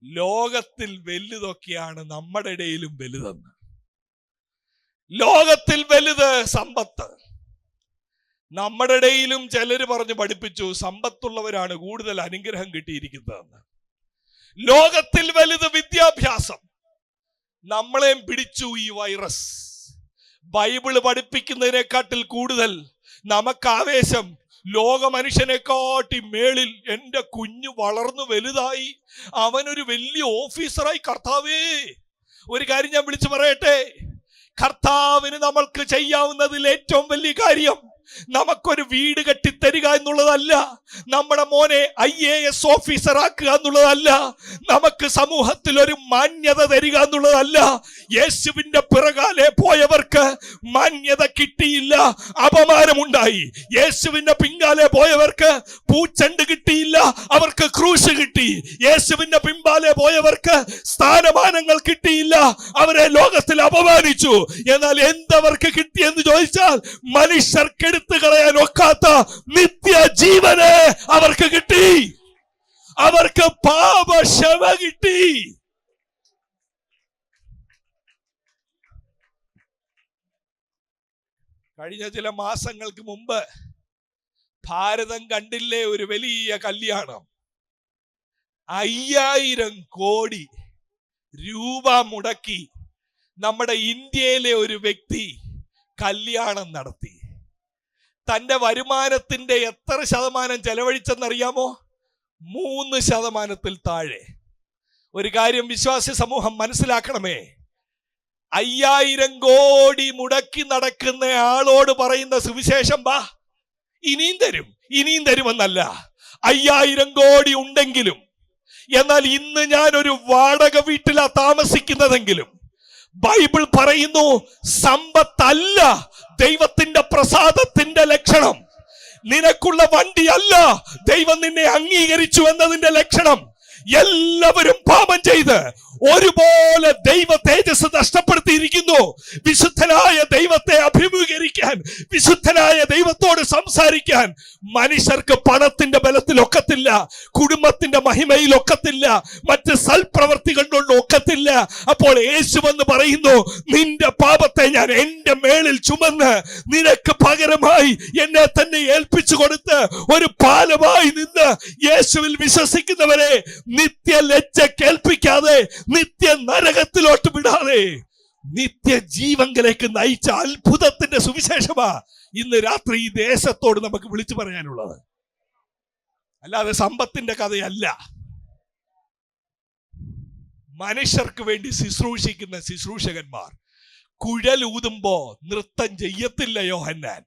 ലോകത്തിൽ വലുതൊക്കെയാണ് നമ്മുടെ ഇടയിലും വലുതെന്ന്. ലോകത്തിൽ വലുത് സമ്പത്ത്. നമ്മുടെ ഇടയിലും ചിലര് പറഞ്ഞു പഠിപ്പിച്ചു സമ്പത്തുള്ളവരാണ് കൂടുതൽ അനുഗ്രഹം കിട്ടിയിരിക്കുന്നതെന്ന്. ലോകത്തിൽ വലുത് വിദ്യാഭ്യാസം. നമ്മളെയും പിടിച്ചു ഈ വൈറസ്. ബൈബിള് പഠിപ്പിക്കുന്നതിനെക്കാട്ടിൽ കൂടുതൽ നമുക്ക് ആവേശം ലോക മനുഷ്യനെക്കാട്ടി മേളിൽ എൻ്റെ കുഞ്ഞു വളർന്നു വലുതായി, അവനൊരു വലിയ ഓഫീസറായി. കർത്താവേ, ഒരു കാര്യം ഞാൻ വിളിച്ചു പറയട്ടെ, കർത്താവിന് നമ്മൾക്ക് ചെയ്യാവുന്നതിൽ ഏറ്റവും വലിയ കാര്യം നമുക്കൊരു വീട് കെട്ടിത്തരിക എന്നുള്ളതല്ല, നമ്മുടെ മോനെ IAS ഓഫീസർ ആക്കുക എന്നുള്ളതല്ല, നമുക്ക് സമൂഹത്തിൽ ഒരു മാന്യത തരിക എന്നുള്ളതല്ല. യേശുവിന്റെ പിറകാലെ പോയവർക്ക് മാന്യത കിട്ടിയില്ല, അപമാനമുണ്ടായി. യേശുവിന്റെ പിൻകാലെ പോയവർക്ക് പൂച്ചണ്ട് കിട്ടിയില്ല, അവർക്ക് ക്രൂശ് കിട്ടി. യേശുവിന്റെ പിൻപാലെ പോയവർക്ക് സ്ഥാനമാനങ്ങൾ കിട്ടിയില്ല, അവരെ ലോകത്തിൽ അപമാനിച്ചു. എന്നാൽ എന്തവർക്ക് കിട്ടിയെന്ന് ചോദിച്ചാൽ മനുഷ്യർക്ക് എടുത്തു കളയാൻ ഒക്കാത്ത നിത്യജീവന് അവർക്ക് കിട്ടി. അവർക്ക് പാപക്ഷമ കിട്ടി. കഴിഞ്ഞ ചില മാസങ്ങൾക്ക് മുമ്പ് ഭാരതം കണ്ടില്ലേ ഒരു വലിയ കല്യാണം. 5000 കോടി രൂപ മുടക്കി നമ്മുടെ ഇന്ത്യയിലെ ഒരു വ്യക്തി കല്യാണം നടത്തി. തന്റെ വരുമാനത്തിന്റെ എത്ര ശതമാനം ചെലവഴിച്ചെന്നറിയാമോ? 3% താഴെ. ഒരു കാര്യം വിശ്വാസി സമൂഹം മനസ്സിലാക്കണമേ, 5000 കോടി മുടക്കി നടക്കുന്ന ആളോട് പറയുന്ന സുവിശേഷം വാ ഇനിയും തരുമെന്നല്ല. 5000 കോടി ഉണ്ടെങ്കിലും, എന്നാൽ ഇന്ന് ഞാൻ ഒരു വാടക വീട്ടിലാ താമസിക്കുന്നതെങ്കിലും ബൈബിൾ പറയുന്നു സമ്പത്തല്ല ദൈവത്തിന്റെ പ്രസാദത്തിന്റെ ലക്ഷണം. നിനക്കുള്ള വണ്ടിയല്ല ദൈവം നിന്നെ അംഗീകരിച്ചു എന്നതിന്റെ ലക്ഷണം. എല്ലാവരും പാപം ചെയ്ത് ഒരുപോലെ ദൈവ തേജസ് നഷ്ടപ്പെടുത്തിയിരിക്കുന്നു. വിശുദ്ധനായ ദൈവത്തെ അഭിമുഖീകരിക്കാൻ, വിശുദ്ധനായ ദൈവത്തോട് സംസാരിക്കാൻ മനുഷ്യർക്ക് പണത്തിന്റെ ബലത്തിൽ ഒക്കത്തില്ല, കുടുംബത്തിന്റെ മഹിമയിൽ ഒക്കത്തില്ല, മറ്റ് സൽപ്രവർത്തികൾ കൊണ്ട് ഒക്കത്തില്ല. അപ്പോൾ യേശു എന്ന് പറയുന്നു, നിന്റെ പാപത്തെ ഞാൻ എന്റെ മേളിൽ ചുമന്ന് നിനക്ക് പകരമായി എന്നെ തന്നെ ഏൽപ്പിച്ചു കൊടുത്ത് ഒരു പാലമായി നിന്ന് യേശുവിൽ വിശ്വസിക്കുന്നവരെ നിത്യ ലജ്ജ കേൾപ്പിക്കാതെ, നിത്യ നരകത്തിലോട്ട് വിടാതെ നിത്യജീവങ്കിലേക്ക് നയിച്ച അത്ഭുതത്തിന്റെ സുവിശേഷമാ ഇന്ന് രാത്രി ഈ ദേശത്തോട് നമുക്ക് വിളിച്ചു പറയാനുള്ളത്. അല്ലാതെ സമ്പത്തിന്റെ കഥയല്ല. മനുഷ്യർക്ക് വേണ്ടി ശുശ്രൂഷിക്കുന്ന ശുശ്രൂഷകന്മാർ കുഴലൂതുമ്പോ നൃത്തം ചെയ്യത്തില്ല യോഹന്നാൻ.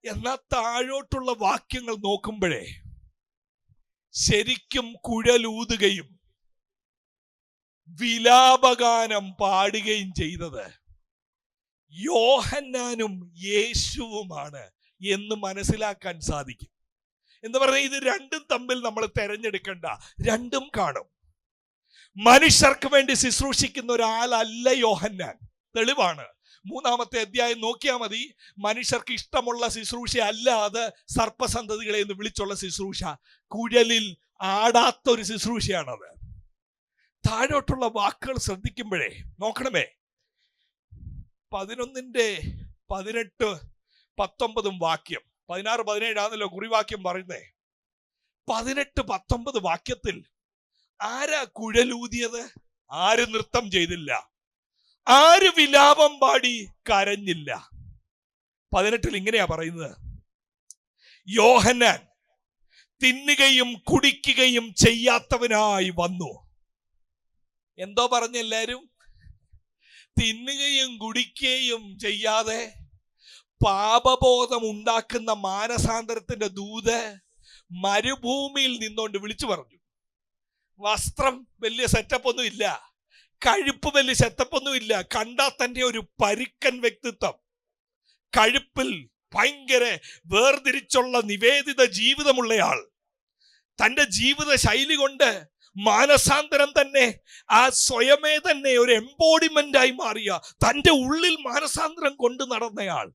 എന്നാൽ താഴോട്ടുള്ള വാക്യങ്ങൾ നോക്കുമ്പോഴേ ശരിക്കും കുഴലൂതുകയും വിലാപഗാനം പാടുകയും ചെയ്തത് യോഹന്നാനും യേശുവുമാണ് എന്ന് മനസ്സിലാക്കാൻ സാധിക്കും. എന്ന് പറഞ്ഞാൽ ഇത് രണ്ടും തമ്മിൽ നമ്മൾ തെരഞ്ഞെടുക്കണ്ട, രണ്ടും കാണും. മനുഷ്യർക്ക് വേണ്ടി ശുശ്രൂഷിക്കുന്ന ഒരാളല്ല യോഹന്നാൻ. തെളിവാണ്. 3-ാമത്തെ അധ്യായം നോക്കിയാൽ മതി. മനുഷ്യർക്ക് ഇഷ്ടമുള്ള ശുശ്രൂഷ അല്ലാതെ സർപ്പസന്തതികളെ എന്ന് വിളിച്ചുള്ള ശുശ്രൂഷ, കുഴലിൽ ആടാത്തൊരു ശുശ്രൂഷയാണത്. താഴോട്ടുള്ള വാക്കുകൾ ശ്രദ്ധിക്കുമ്പോഴേ നോക്കണമേ, 11-18-19 വാക്യം, 16-17 കുറിവാക്യം പറയുന്നേ. 18-19 വാക്യത്തിൽ ആരാ കുഴലൂതിയത്? ആര് നൃത്തം ചെയ്തില്ല? ആര് വിലാപം പാടി കരഞ്ഞില്ല? 18 ഇങ്ങനെയാ പറയുന്നത്, യോഹന്നാൻ തിന്നുകയും കുടിക്കുകയും ചെയ്യാത്തവനായി വന്നു. എന്തോ പറഞ്ഞ എല്ലാരും? തിന്നുകയും കുടിക്കുകയും ചെയ്യാതെ പാപബോധം ഉണ്ടാക്കുന്ന മാനസാന്തരത്തിന്റെ ദൂത് മരുഭൂമിയിൽ നിന്നുകൊണ്ട് വിളിച്ചു പറഞ്ഞു. വസ്ത്രം വലിയ സെറ്റപ്പ് ഒന്നും ഇല്ല, കഴുപ്പ് വലിയ സെറ്റപ്പ് ഒന്നും ഇല്ല. കണ്ടാൽ തന്നെ ഒരു പരുക്കൻ വ്യക്തിത്വം, കഴുപ്പിൽ ഭയങ്കര വേർതിരിച്ചുള്ള നിവേദിത ജീവിതമുള്ളയാൾ. തന്റെ ജീവിത ശൈലി കൊണ്ട് മാനസാന്തരം തന്നെ ആ സ്വയമേ തന്നെ ഒരു എംബോഡിമെന്റ് ആയി മാറിയ, തന്റെ ഉള്ളിൽ മാനസാന്തരം കൊണ്ട് നടന്നയാൾ.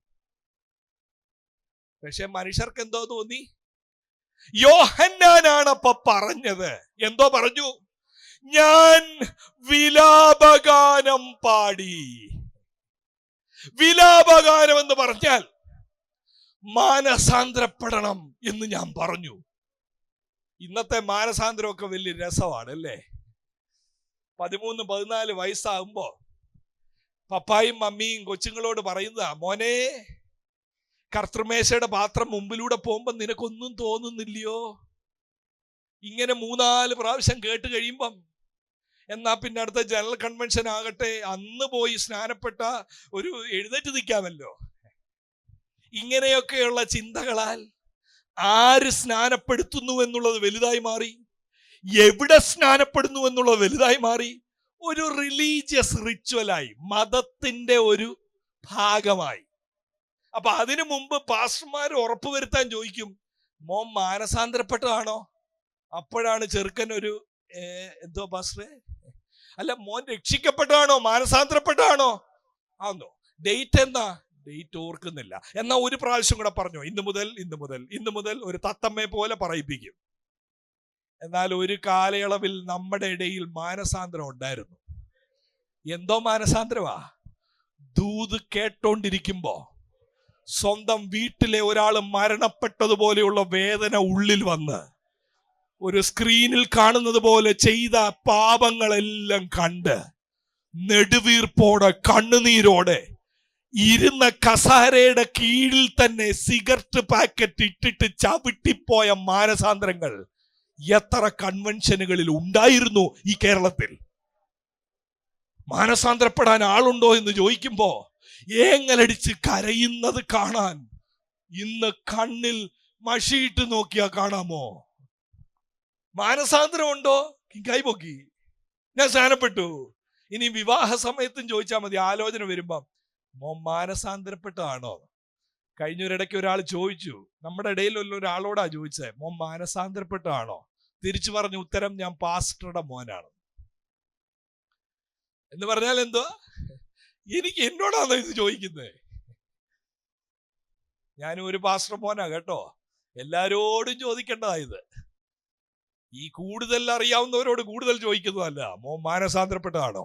പക്ഷെ മനുഷ്യർക്ക് എന്തോ തോന്നി? യോഹന്നാനാണ് അപ്പൊ പറഞ്ഞത്. എന്തോ പറഞ്ഞു? ഞാൻ വിലാപഗാനം പാടി. വിലാപഗാനം എന്ന് പറഞ്ഞാൽ മാനസാന്തരപ്പെടണം എന്ന് ഞാൻ പറഞ്ഞു. ഇന്നത്തെ മാനസാന്തരമൊക്കെ വലിയ രസമാണ് അല്ലേ? 13-14 വയസ്സാകുമ്പോ പപ്പായും മമ്മിയും കൊച്ചുങ്ങളോട് പറയുന്നതാ, മോനെ കർത്തൃമേശയുടെ പാത്രം മുമ്പിലൂടെ പോകുമ്പോ നിനക്കൊന്നും തോന്നുന്നില്ലയോ? ഇങ്ങനെ 3-4 പ്രാവശ്യം കേട്ട് കഴിയുമ്പം എന്നാ പിന്നെ അടുത്ത ജനറൽ കൺവെൻഷൻ ആകട്ടെ, അന്ന് പോയി സ്നാനപ്പെട്ട ഒരു എഴുന്നേറ്റ് നിൽക്കാമല്ലോ. ഇങ്ങനെയൊക്കെയുള്ള ചിന്തകളാൽ ആര് സ്നാനപ്പെടുത്തുന്നു എന്നുള്ളത് വലുതായി മാറി, എവിടെ സ്നാനപ്പെടുന്നു എന്നുള്ളത് വലുതായി മാറി. ഒരു റിലീജിയസ് റിച്വലായി, മതത്തിന്റെ ഒരു ഭാഗമായി. അപ്പൊ അതിനു മുമ്പ് പാസ്റ്റർമാർ ഉറപ്പുവരുത്താൻ ചോദിക്കും, മോൻ മാനസാന്തരപ്പെട്ടതാണോ? അപ്പോഴാണ് ചെറുക്കൻ ഒരു എന്തോ പാസ്റ്ററെ, അല്ല മോൻ രക്ഷിക്കപ്പെട്ടതാണോ, മാനസാന്തരപ്പെട്ടതാണോ? ആന്നോ? ഡേറ്റ് എന്നാ? ഡേറ്റ് ഓർക്കുന്നില്ല. എന്നാ ഒരു പ്രാവശ്യം കൂടെ പറഞ്ഞു, ഇന്ന് മുതൽ ഒരു തത്തമ്മയെ പോലെ പറയിപ്പിക്കും. എന്നാൽ ഒരു കാലയളവിൽ നമ്മുടെ ഇടയിൽ മാനസാന്തരം ഉണ്ടായിരുന്നു. എന്തോ മാനസാന്തരമാ? ദൂത് കേട്ടോണ്ടിരിക്കുമ്പോ സ്വന്തം വീട്ടിലെ ഒരാൾ മരണപ്പെട്ടതുപോലെയുള്ള വേദന ഉള്ളിൽ വന്ന് ഒരു സ്ക്രീനിൽ കാണുന്നത് പോലെ ചെയ്ത പാപങ്ങളെല്ലാം കണ്ട് നെടുവീർപ്പോടെ കണ്ണുനീരോടെ ഇരുന്ന കസാരയുടെ കീഴിൽ തന്നെ സിഗരറ്റ് പാക്കറ്റ് ഇട്ടിട്ട് ചവിട്ടിപ്പോയ മാനസാന്തരങ്ങൾ എത്ര കൺവെൻഷനുകളിൽ ഉണ്ടായിരുന്നു ഈ കേരളത്തിൽ. മാനസാന്തരപ്പെടാൻ ആളുണ്ടോ എന്ന് ചോദിക്കുമ്പോ ഏങ്ങലടിച്ച് കരയുന്നത് കാണാൻ ഇന്ന് കണ്ണിൽ മഷിയിട്ട് നോക്കിയാ കാണാമോ? മാനസാന്തരം ഉണ്ടോ? കൈപൊക്കി, ഞാൻ സ്നാനപ്പെട്ടു. ഇനി വിവാഹ സമയത്തും ചോദിച്ചാൽ മതി, ആലോചന വരുമ്പം മോൻ മാനസാന്തരപ്പെട്ടതാണോ? കഴിഞ്ഞൊരിടയ്ക്ക് ഒരാൾ ചോദിച്ചു, നമ്മുടെ ഇടയിലുള്ള ഒരാളോടാ ചോദിച്ചേ, മോൻ മാനസാന്തരപ്പെട്ടതാണോ? തിരിച്ചു പറഞ്ഞ ഉത്തരം, ഞാൻ പാസ്റ്ററുടെ മോനാണ്. എന്ന് പറഞ്ഞാൽ എന്തോ, എനിക്ക് എന്നോടാണോ ഇത് ചോദിക്കുന്നത്? ഞാനും ഒരു പാസ്റ്റർ മോനാ കേട്ടോ, എല്ലാരോടും ചോദിക്കേണ്ടതാ ഇത്. ഈ കൂടുതൽ അറിയാവുന്നവരോട് കൂടുതൽ ചോദിക്കുന്നതല്ല, മോൻ മാനസാന്തരപ്പെട്ടതാണോ?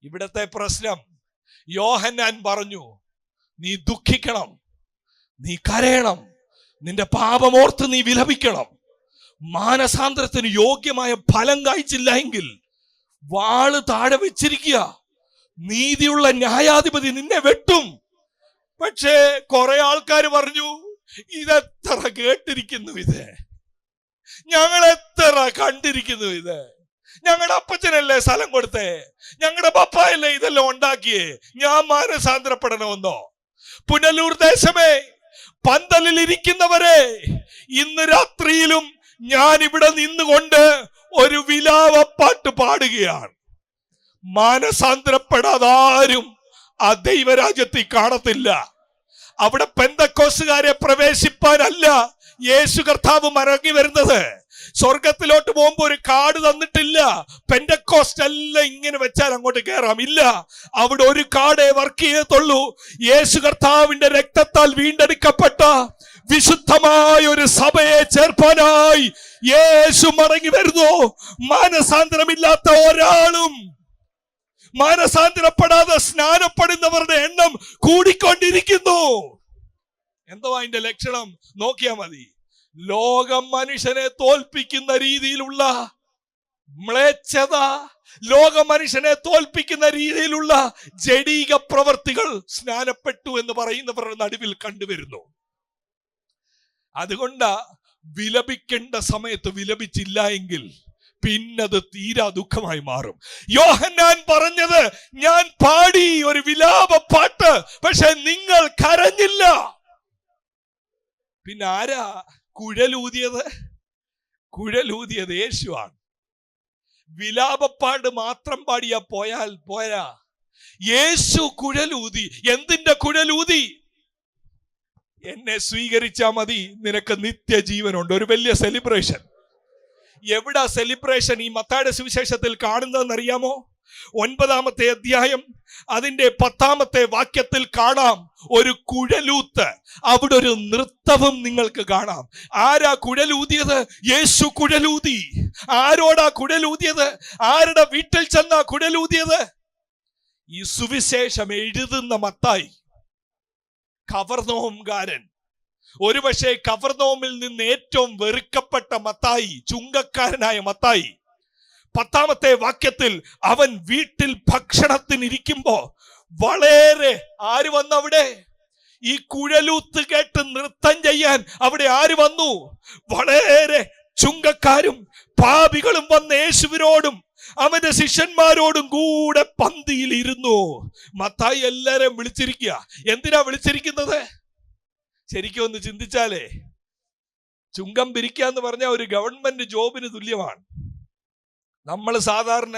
ഇവിടത്തെ പ്രശ്നം, യോഹന്നാൻ പറഞ്ഞു, നീ ദുഃഖിക്കണം, നീ കരയണം, നിന്റെ പാപമോർത്ത് നീ വിലപിക്കണം. മാനസാന്തരത്തിന് യോഗ്യമായ ഫലം കായ്ച്ചില്ല എങ്കിൽ വാള് താഴെ വെച്ചിരിക്കുക, നീതിയുള്ള ന്യായാധിപതി നിന്നെ വെട്ടും. പക്ഷേ കുറെ ആൾക്കാർ പറഞ്ഞു, ഇതെത്ര കേട്ടിരിക്കുന്നു, ഇത് ഞങ്ങൾ എത്ര കണ്ടിരിക്കുന്നു, ഇത് ഞങ്ങളുടെ അപ്പച്ചനല്ലേ സ്ഥലം കൊടുത്തേ, ഞങ്ങളുടെ പപ്പായല്ലേ ഇതെല്ലാം ഉണ്ടാക്കിയേ, ഞാൻ മാനസാന്തരപ്പെടണമെന്നോ? പുനലൂർ ദേശമേ, പന്തലിൽ ഇരിക്കുന്നവരെ, ഇന്ന് രാത്രിയിലും ഞാൻ ഇവിടെ നിന്നുകൊണ്ട് ഒരു വിലാപപ്പാട്ട് പാടുകയാണ്. മാനസാന്തരപ്പെടാതാരും ആ ദൈവരാജ്യത്തിൽ കാണത്തില്ല. അവിടെ പെന്തക്കോസുകാരെ പ്രവേശിപ്പാനല്ല യേശു കർത്താവ് മടങ്ങി വരുന്നത്. സ്വർഗത്തിലോട്ട് പോകുമ്പോ ഒരു കാർഡ് തന്നിട്ടില്ല, പെന്തക്കോസ്റ്റ് എല്ലാം ഇങ്ങനെ വെച്ചാൽ അങ്ങോട്ട് കയറാം, ഇല്ല. അവിടെ ഒരു കാർഡേ വർക്ക് ചെയ്യത്തുള്ളൂ. യേശു കർത്താവിന്റെ രക്തത്താൽ വീണ്ടെടുക്കപ്പെട്ട വിശുദ്ധമായ ഒരു സഭയെ ചേർപ്പാനായി യേശു മടങ്ങി വരുന്നു. മാനസാന്തരമില്ലാത്ത ഒരാളും, മാനസാന്തരപ്പെടാതെ സ്നാനപ്പെടുന്നവരുടെ എണ്ണം കൂടിക്കൊണ്ടിരിക്കുന്നു. എന്തോ അതിന്റെ ലക്ഷണം നോക്കിയാ മതി. ലോകം മനുഷ്യനെ തോൽപ്പിക്കുന്ന രീതിയിലുള്ള മ്ലേച്ഛത, ലോക മനുഷ്യനെ തോൽപ്പിക്കുന്ന രീതിയിലുള്ള ജഡീക പ്രവർത്തികൾ സ്നാനപ്പെട്ടു എന്ന് പറയുന്നവരുടെ നടുവിൽ കണ്ടുവരുന്നു. അതുകൊണ്ട് വിലപിക്കേണ്ട സമയത്ത് വിലപിച്ചില്ല എങ്കിൽ പിന്നത് തീരാ ദുഃഖമായി മാറും. യോഹന്നാൻ പറഞ്ഞത്, ഞാൻ പാടി ഒരു വിലാപ പാട്ട്, പക്ഷെ നിങ്ങൾ കരഞ്ഞില്ല. പിന്നെ ആരാ കുഴലൂതിയത്? കുഴലൂതിയത് യേശുവാണ്. വിലാപപ്പാട് മാത്രം പാടിയാ പോരാ, യേശു കുഴലൂതി. എന്തിന്റെ കുഴലൂതി? എന്നെ സ്വീകരിച്ചാ മതി, നിനക്ക് നിത്യജീവനുണ്ട്. ഒരു വലിയ സെലിബ്രേഷൻ. എവിടാ സെലിബ്രേഷൻ ഈ മത്തായിയുടെ സുവിശേഷത്തിൽ കാണുന്നതെന്ന് അറിയാമോ? 9-ാമത്തെ അധ്യായം അതിന്റെ 10-ാമത്തെ വാക്യത്തിൽ കാണാം ഒരു കുഴലൂത്ത്. അവിടെ ഒരു നൃത്തവും നിങ്ങൾക്ക് കാണാം. ആരാ കുഴലൂതിയത്? യേശു കുഴലൂതി. ആരോടാ കുഴലൂതിയത്? ആരുടെ വീട്ടിൽ ചെന്നാ കുഴലൂതിയത്? ഈ സുവിശേഷം എഴുതുന്ന മത്തായി, കവർന്നോംകാരൻ. ഒരുപക്ഷെ കവർന്നോമിൽ നിന്ന് ഏറ്റവും വെറുക്കപ്പെട്ട മത്തായി, ചുങ്കക്കാരനായ മത്തായി, 10-ാമത്തെ വാക്യത്തിൽ അവൻ വീട്ടിൽ ഭക്ഷണത്തിനിരിക്കുമ്പോ വളരെ ആര് വന്നവിടെ? ഈ കുഴലൂത്ത് കേട്ട് നൃത്തം ചെയ്യാൻ അവിടെ ആര് വന്നു? വളരെ ചുങ്കക്കാരും പാപികളും വന്ന് യേശുവിനോടും അവന്റെ ശിഷ്യന്മാരോടും കൂടെ പന്തിയിൽ ഇരുന്നു. മത്തായി എല്ലാരെയും വിളിച്ചിരിക്കുക. എന്തിനാ വിളിച്ചിരിക്കുന്നത്? ശരിക്കും ഒന്ന് ചിന്തിച്ചാലേ, ചുങ്കം പിരിക്കുക എന്ന് പറഞ്ഞാൽ ഒരു ഗവൺമെന്റ് ജോബിന് തുല്യമാണ്. നമ്മൾ സാധാരണ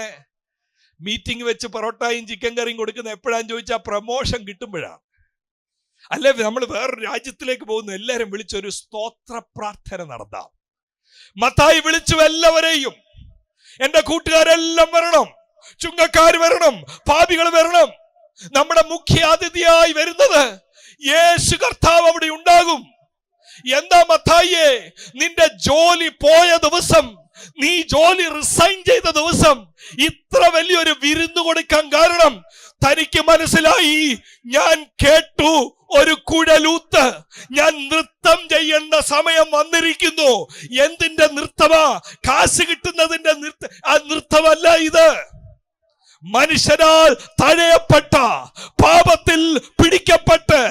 മീറ്റിംഗ് വെച്ച് പൊറോട്ടയും ചിക്കൻ കറിയും കൊടുക്കുന്ന എപ്പോഴാന്ന് ചോദിച്ചാൽ പ്രമോഷൻ കിട്ടുമ്പോഴാണ്. അല്ലെ നമ്മൾ വേറൊരു രാജ്യത്തിലേക്ക് പോകുന്നു, എല്ലാരും വിളിച്ചൊരു സ്തോത്ര പ്രാർത്ഥന നടത്താം. മത്തായി വിളിച്ചു എല്ലാവരെയും, എന്റെ കൂട്ടുകാരെല്ലാം വരണം, ചുങ്കക്കാർ വരണം, പാപികൾ വരണം. നമ്മുടെ മുഖ്യാതിഥിയായി വരുന്നത് യേശു കർത്താവ് അവിടെ ഉണ്ടാകും. എന്താ മത്തായിയെ, നിന്റെ ജോലി പോയ ദിവസം, നീ ജോലി റിസൈൻ ചെയ്ത ദിവസം ഇത്ര വലിയൊരു വിരുന്ന് കൊടുക്കാൻ കാരണം തനിക്ക് മനസ്സിലായി, ഞാൻ കേട്ടു ഒരു കുഴലൂത്ത്, ഞാൻ നൃത്തം ചെയ്യേണ്ട സമയം വന്നിരിക്കുന്നു. എന്തിന്റെ നൃത്തമാ? കാശ് കിട്ടുന്നതിന്റെ നൃത്തമല്ല ഇത്. മനുഷ്യനാൽ തഴയപ്പെട്ട, പാപത്തിൽ പിടിക്കപ്പെട്ട്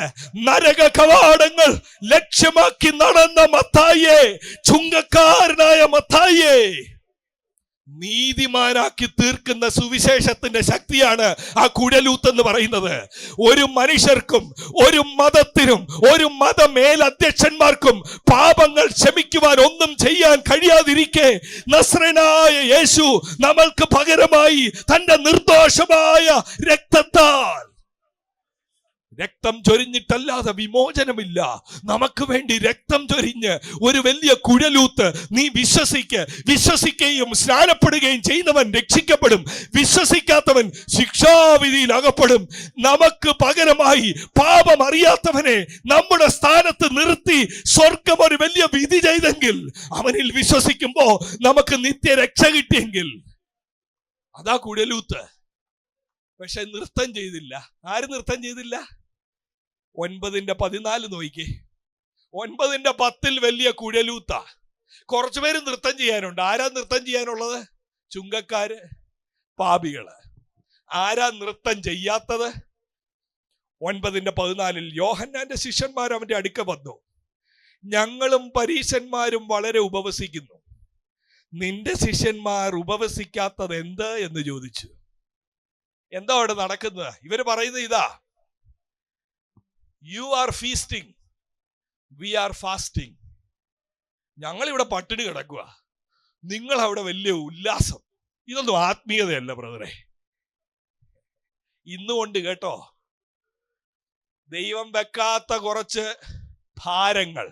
നരക കവാടങ്ങൾ ലക്ഷ്യമാക്കി നടന്ന മത്തായിയെ, ചുങ്കക്കാരനായ മത്തായിയെ നീതിമാനാക്കി തീർക്കുന്ന സുവിശേഷത്തിന്റെ ശക്തിയാണ് ആ കുഴലൂത്ത് എന്ന് പറയുന്നത്. ഒരു മനുഷ്യർക്കും ഒരു മതത്തിനും ഒരു മതമേലധ്യക്ഷന്മാർക്കും പാപങ്ങൾ ക്ഷമിക്കുവാൻ ഒന്നും ചെയ്യാൻ കഴിയാതിരിക്കെ നസ്രനായ യേശു നമ്മൾക്ക് പകരമായി തന്റെ നിർദോഷമായ രക്തത്താൽ, രക്തം ചൊരിഞ്ഞിട്ടല്ലാതെ വിമോചനമില്ല, നമുക്ക് വേണ്ടി രക്തം ചൊരിഞ്ഞ് ഒരു വലിയ കുഴലൂത്ത്. നീ വിശ്വസിക്കുകയും സ്നാനപ്പെടുകയും ചെയ്യുന്നവൻ രക്ഷിക്കപ്പെടും, വിശ്വസിക്കാത്തവൻ ശിക്ഷാവിധിയിൽ അകപ്പെടും. നമുക്ക് പകരമായി പാപം അറിയാത്തവനെ നമ്മുടെ സ്ഥാനത്ത് നിർത്തി സ്വർഗം ഒരു വലിയ വിധി ചെയ്തെങ്കിൽ, അവനിൽ വിശ്വസിക്കുമ്പോ നമുക്ക് നിത്യരക്ഷ കിട്ടിയെങ്കിൽ, അതാ കുഴലൂത്ത്. പക്ഷെ നൃത്തം ചെയ്തില്ല. ആര് നൃത്തം ചെയ്തില്ല? 9:14 നോക്കിക്കേ. 9:10 വലിയ കുഴലൂത്ത. കുറച്ചുപേര് നൃത്തം ചെയ്യാനുണ്ട്. ആരാ നൃത്തം ചെയ്യാനുള്ളത്? ചുങ്കക്കാര്, പാപികള്. ആരാ നൃത്തം ചെയ്യാത്തത്? 9:14 യോഹന്നാന്റെ ശിഷ്യന്മാർ അവന്റെ അടുക്ക വന്നു. ഞങ്ങളും പരീശന്മാരും വളരെ ഉപവസിക്കുന്നു, നിന്റെ ശിഷ്യന്മാർ ഉപവസിക്കാത്തത് എന്ത് എന്ന് ചോദിച്ചു. എന്താ അവിടെ നടക്കുന്നത്? ഇവര് പറയുന്നത് ഇതാ, you are feasting, we are fasting. ഞങ്ങൾ ഇവിടെ പട്ടിണി കിടക്കുക, നിങ്ങൾ അവിടെ വലിയ ഉല്ലാസം. ഇതൊന്നും ആത്മീയതയല്ല ബ്രദറെ. ഇന്നുകൊണ്ട് കേട്ടോ, ദൈവം വെക്കാത്ത കുറച്ച് ഭാരങ്ങൾ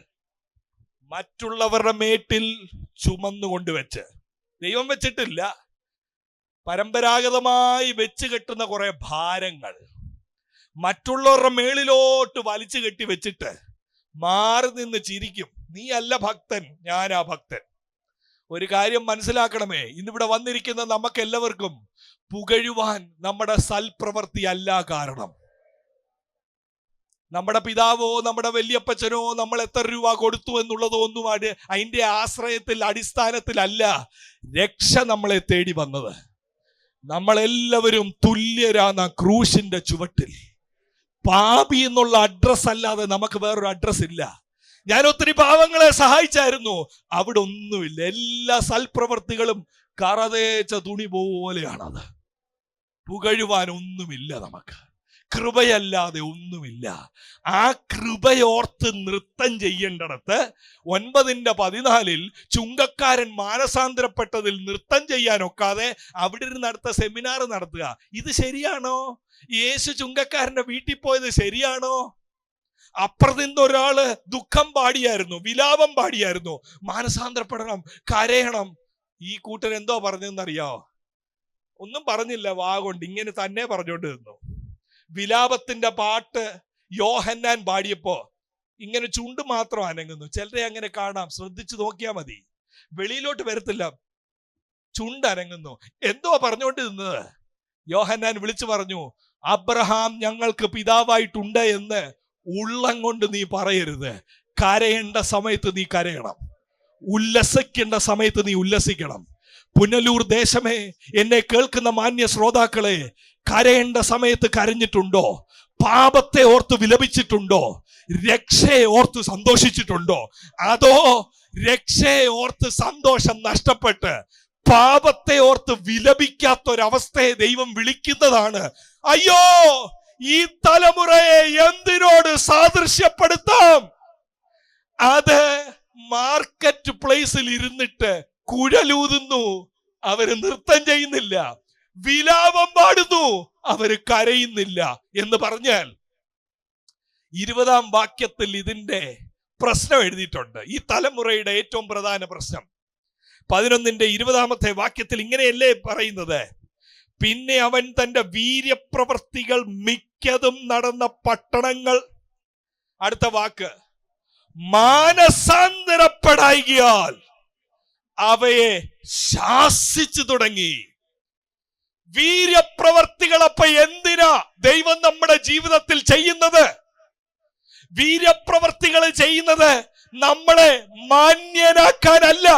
മറ്റുള്ളവരുടെ മേട്ടിൽ ചുമന്നുകൊണ്ടുവച്ച്, ദൈവം വെച്ചിട്ടില്ല, പരമ്പരാഗതമായി വെച്ച് കെട്ടുന്ന കുറെ ഭാരങ്ങൾ മറ്റുള്ളവരുടെ മേളിലോട്ട് വലിച്ചു കെട്ടി വെച്ചിട്ട് മാറി നിന്ന് ചിരിക്കും. നീ അല്ല ഭക്തൻ, ഞാനാ ഭക്തൻ. ഒരു കാര്യം മനസ്സിലാക്കണമേ, ഇന്നിവിടെ വന്നിരിക്കുന്ന നമുക്കെല്ലാവർക്കും പുകഴുവാൻ നമ്മുടെ സൽപ്രവൃത്തി അല്ല കാരണം. നമ്മുടെ പിതാവോ നമ്മുടെ വല്യപ്പച്ചനോ നമ്മൾ എത്ര രൂപ കൊടുത്തു എന്നുള്ളതോ ഒന്നും അതിന്റെ അടിസ്ഥാനത്തിലല്ല രക്ഷ നമ്മളെ തേടി വന്നത്. നമ്മളെല്ലാവരും തുല്യരാന്ന ക്രൂശിന്റെ ചുവട്ടിൽ. പാപി എന്നുള്ള അഡ്രസ് അല്ലാതെ നമുക്ക് വേറൊരു അഡ്രസ് ഇല്ല. ഞാൻ ഒത്തിരി പാവങ്ങളെ സഹായിച്ചായിരുന്നു, അവിടെ ഒന്നുമില്ല. എല്ലാ സൽപ്രവർത്തികളും കറതേച്ച തുണി പോലെയാണത്. പുകഴുവാൻ ഒന്നുമില്ല നമുക്ക്, കൃപയല്ലാതെ ഒന്നുമില്ല. ആ കൃപയോർത്ത് നൃത്തം ചെയ്യേണ്ടിടത്ത് 9:14 ചുങ്കക്കാരൻ മാനസാന്തരപ്പെട്ടതിൽ നൃത്തം ചെയ്യാനൊക്കാതെ അവിടെ ഇരുന്ന് അടുത്ത സെമിനാർ നടത്തുക. ഇത് ശരിയാണോ? യേശു ചുങ്കക്കാരന്റെ വീട്ടിൽ പോയത് ശരിയാണോ? അപ്പുറത്ത് ഒരാള് ദുഃഖം പാടിയായിരുന്നു, വിലാപം പാടിയായിരുന്നു, മാനസാന്തരപ്പെടണം, കരയണം. ഈ കൂട്ടൻ എന്തോ പറഞ്ഞെന്നറിയോ? ഒന്നും പറഞ്ഞില്ല, വാ കൊണ്ട് ഇങ്ങനെ തന്നെ പറഞ്ഞോണ്ട് നിന്നു. വിലാപത്തിന്റെ പാട്ട് യോഹന്നാൻ പാടിയപ്പോ ഇങ്ങനെ ചുണ്ട് മാത്രം അനങ്ങുന്നു. ചിലരെ അങ്ങനെ കാണാം, ശ്രദ്ധിച്ചു നോക്കിയാൽ മതി, വെളിയിലോട്ട് വരത്തില്ല, ചുണ്ട് അനങ്ങുന്നു. എന്തോ പറഞ്ഞോണ്ട് നിന്നത്? യോഹന്നാൻ വിളിച്ചു പറഞ്ഞു, അബ്രഹാം ഞങ്ങൾക്ക് പിതാവായിട്ടുണ്ട് എന്ന് ഉള്ളം കൊണ്ട് നീ പറയരുത്. കരയേണ്ട സമയത്ത് നീ കരയണം, ഉല്ലസിക്കേണ്ട സമയത്ത് നീ ഉല്ലസിക്കണം. പുനലൂർ ദേശമേ, എന്നെ കേൾക്കുന്ന മാന്യ ശ്രോതാക്കളെ, കരയേണ്ട സമയത്ത് കരഞ്ഞിട്ടുണ്ടോ? പാപത്തെ ഓർത്ത് വിലപിച്ചിട്ടുണ്ടോ? രക്ഷയെ ഓർത്ത് സന്തോഷിച്ചിട്ടുണ്ടോ? അതോ രക്ഷയെ ഓർത്ത് സന്തോഷം നഷ്ടപ്പെട്ട് പാപത്തെ ഓർത്ത് വിലപിക്കാത്തൊരവസ്ഥയെ ദൈവം വിളിക്കുന്നതാണ്. അയ്യോ, ഈ തലമുറയെ എന്തിനോട് സാദൃശ്യപ്പെടുത്താം? അത് മാർക്കറ്റ് പ്ലേസിൽ ഇരുന്നിട്ട് കുഴലൂതുന്നു, അവര് നൃത്തം ചെയ്യുന്നില്ല. വിലാപം പാടുന്നു, അവര് കരയുന്നില്ല എന്ന് പറഞ്ഞാൽ 20-ാം വാക്യത്തിൽ ഇതിന്റെ പ്രശ്നം എഴുതിയിട്ടുണ്ട്. ഈ തലമുറയുടെ ഏറ്റവും പ്രധാന പ്രശ്നം 11-ന്റെ 20-ാമത്തെ വാക്യത്തിൽ ഇങ്ങനെയല്ലേ പറയുന്നത്? പിന്നെ അവൻ തന്റെ വീര്യപ്രവൃത്തികൾ മിക്കതും നടന്ന പട്ടണങ്ങൾ, അടുത്ത വാക്ക്, മാനസാന്തരപ്പെടായികയാൽ അവയെ ശാസിച്ചു തുടങ്ങി. വീര്യപ്രവർത്തികൾ അപ്പൊ എന്തിനാ ദൈവം നമ്മുടെ ജീവിതത്തിൽ ചെയ്യുന്നത്? വീര്യപ്രവർത്തികൾ ചെയ്യുന്നത് നമ്മളെ മാന്യനാക്കാനല്ല.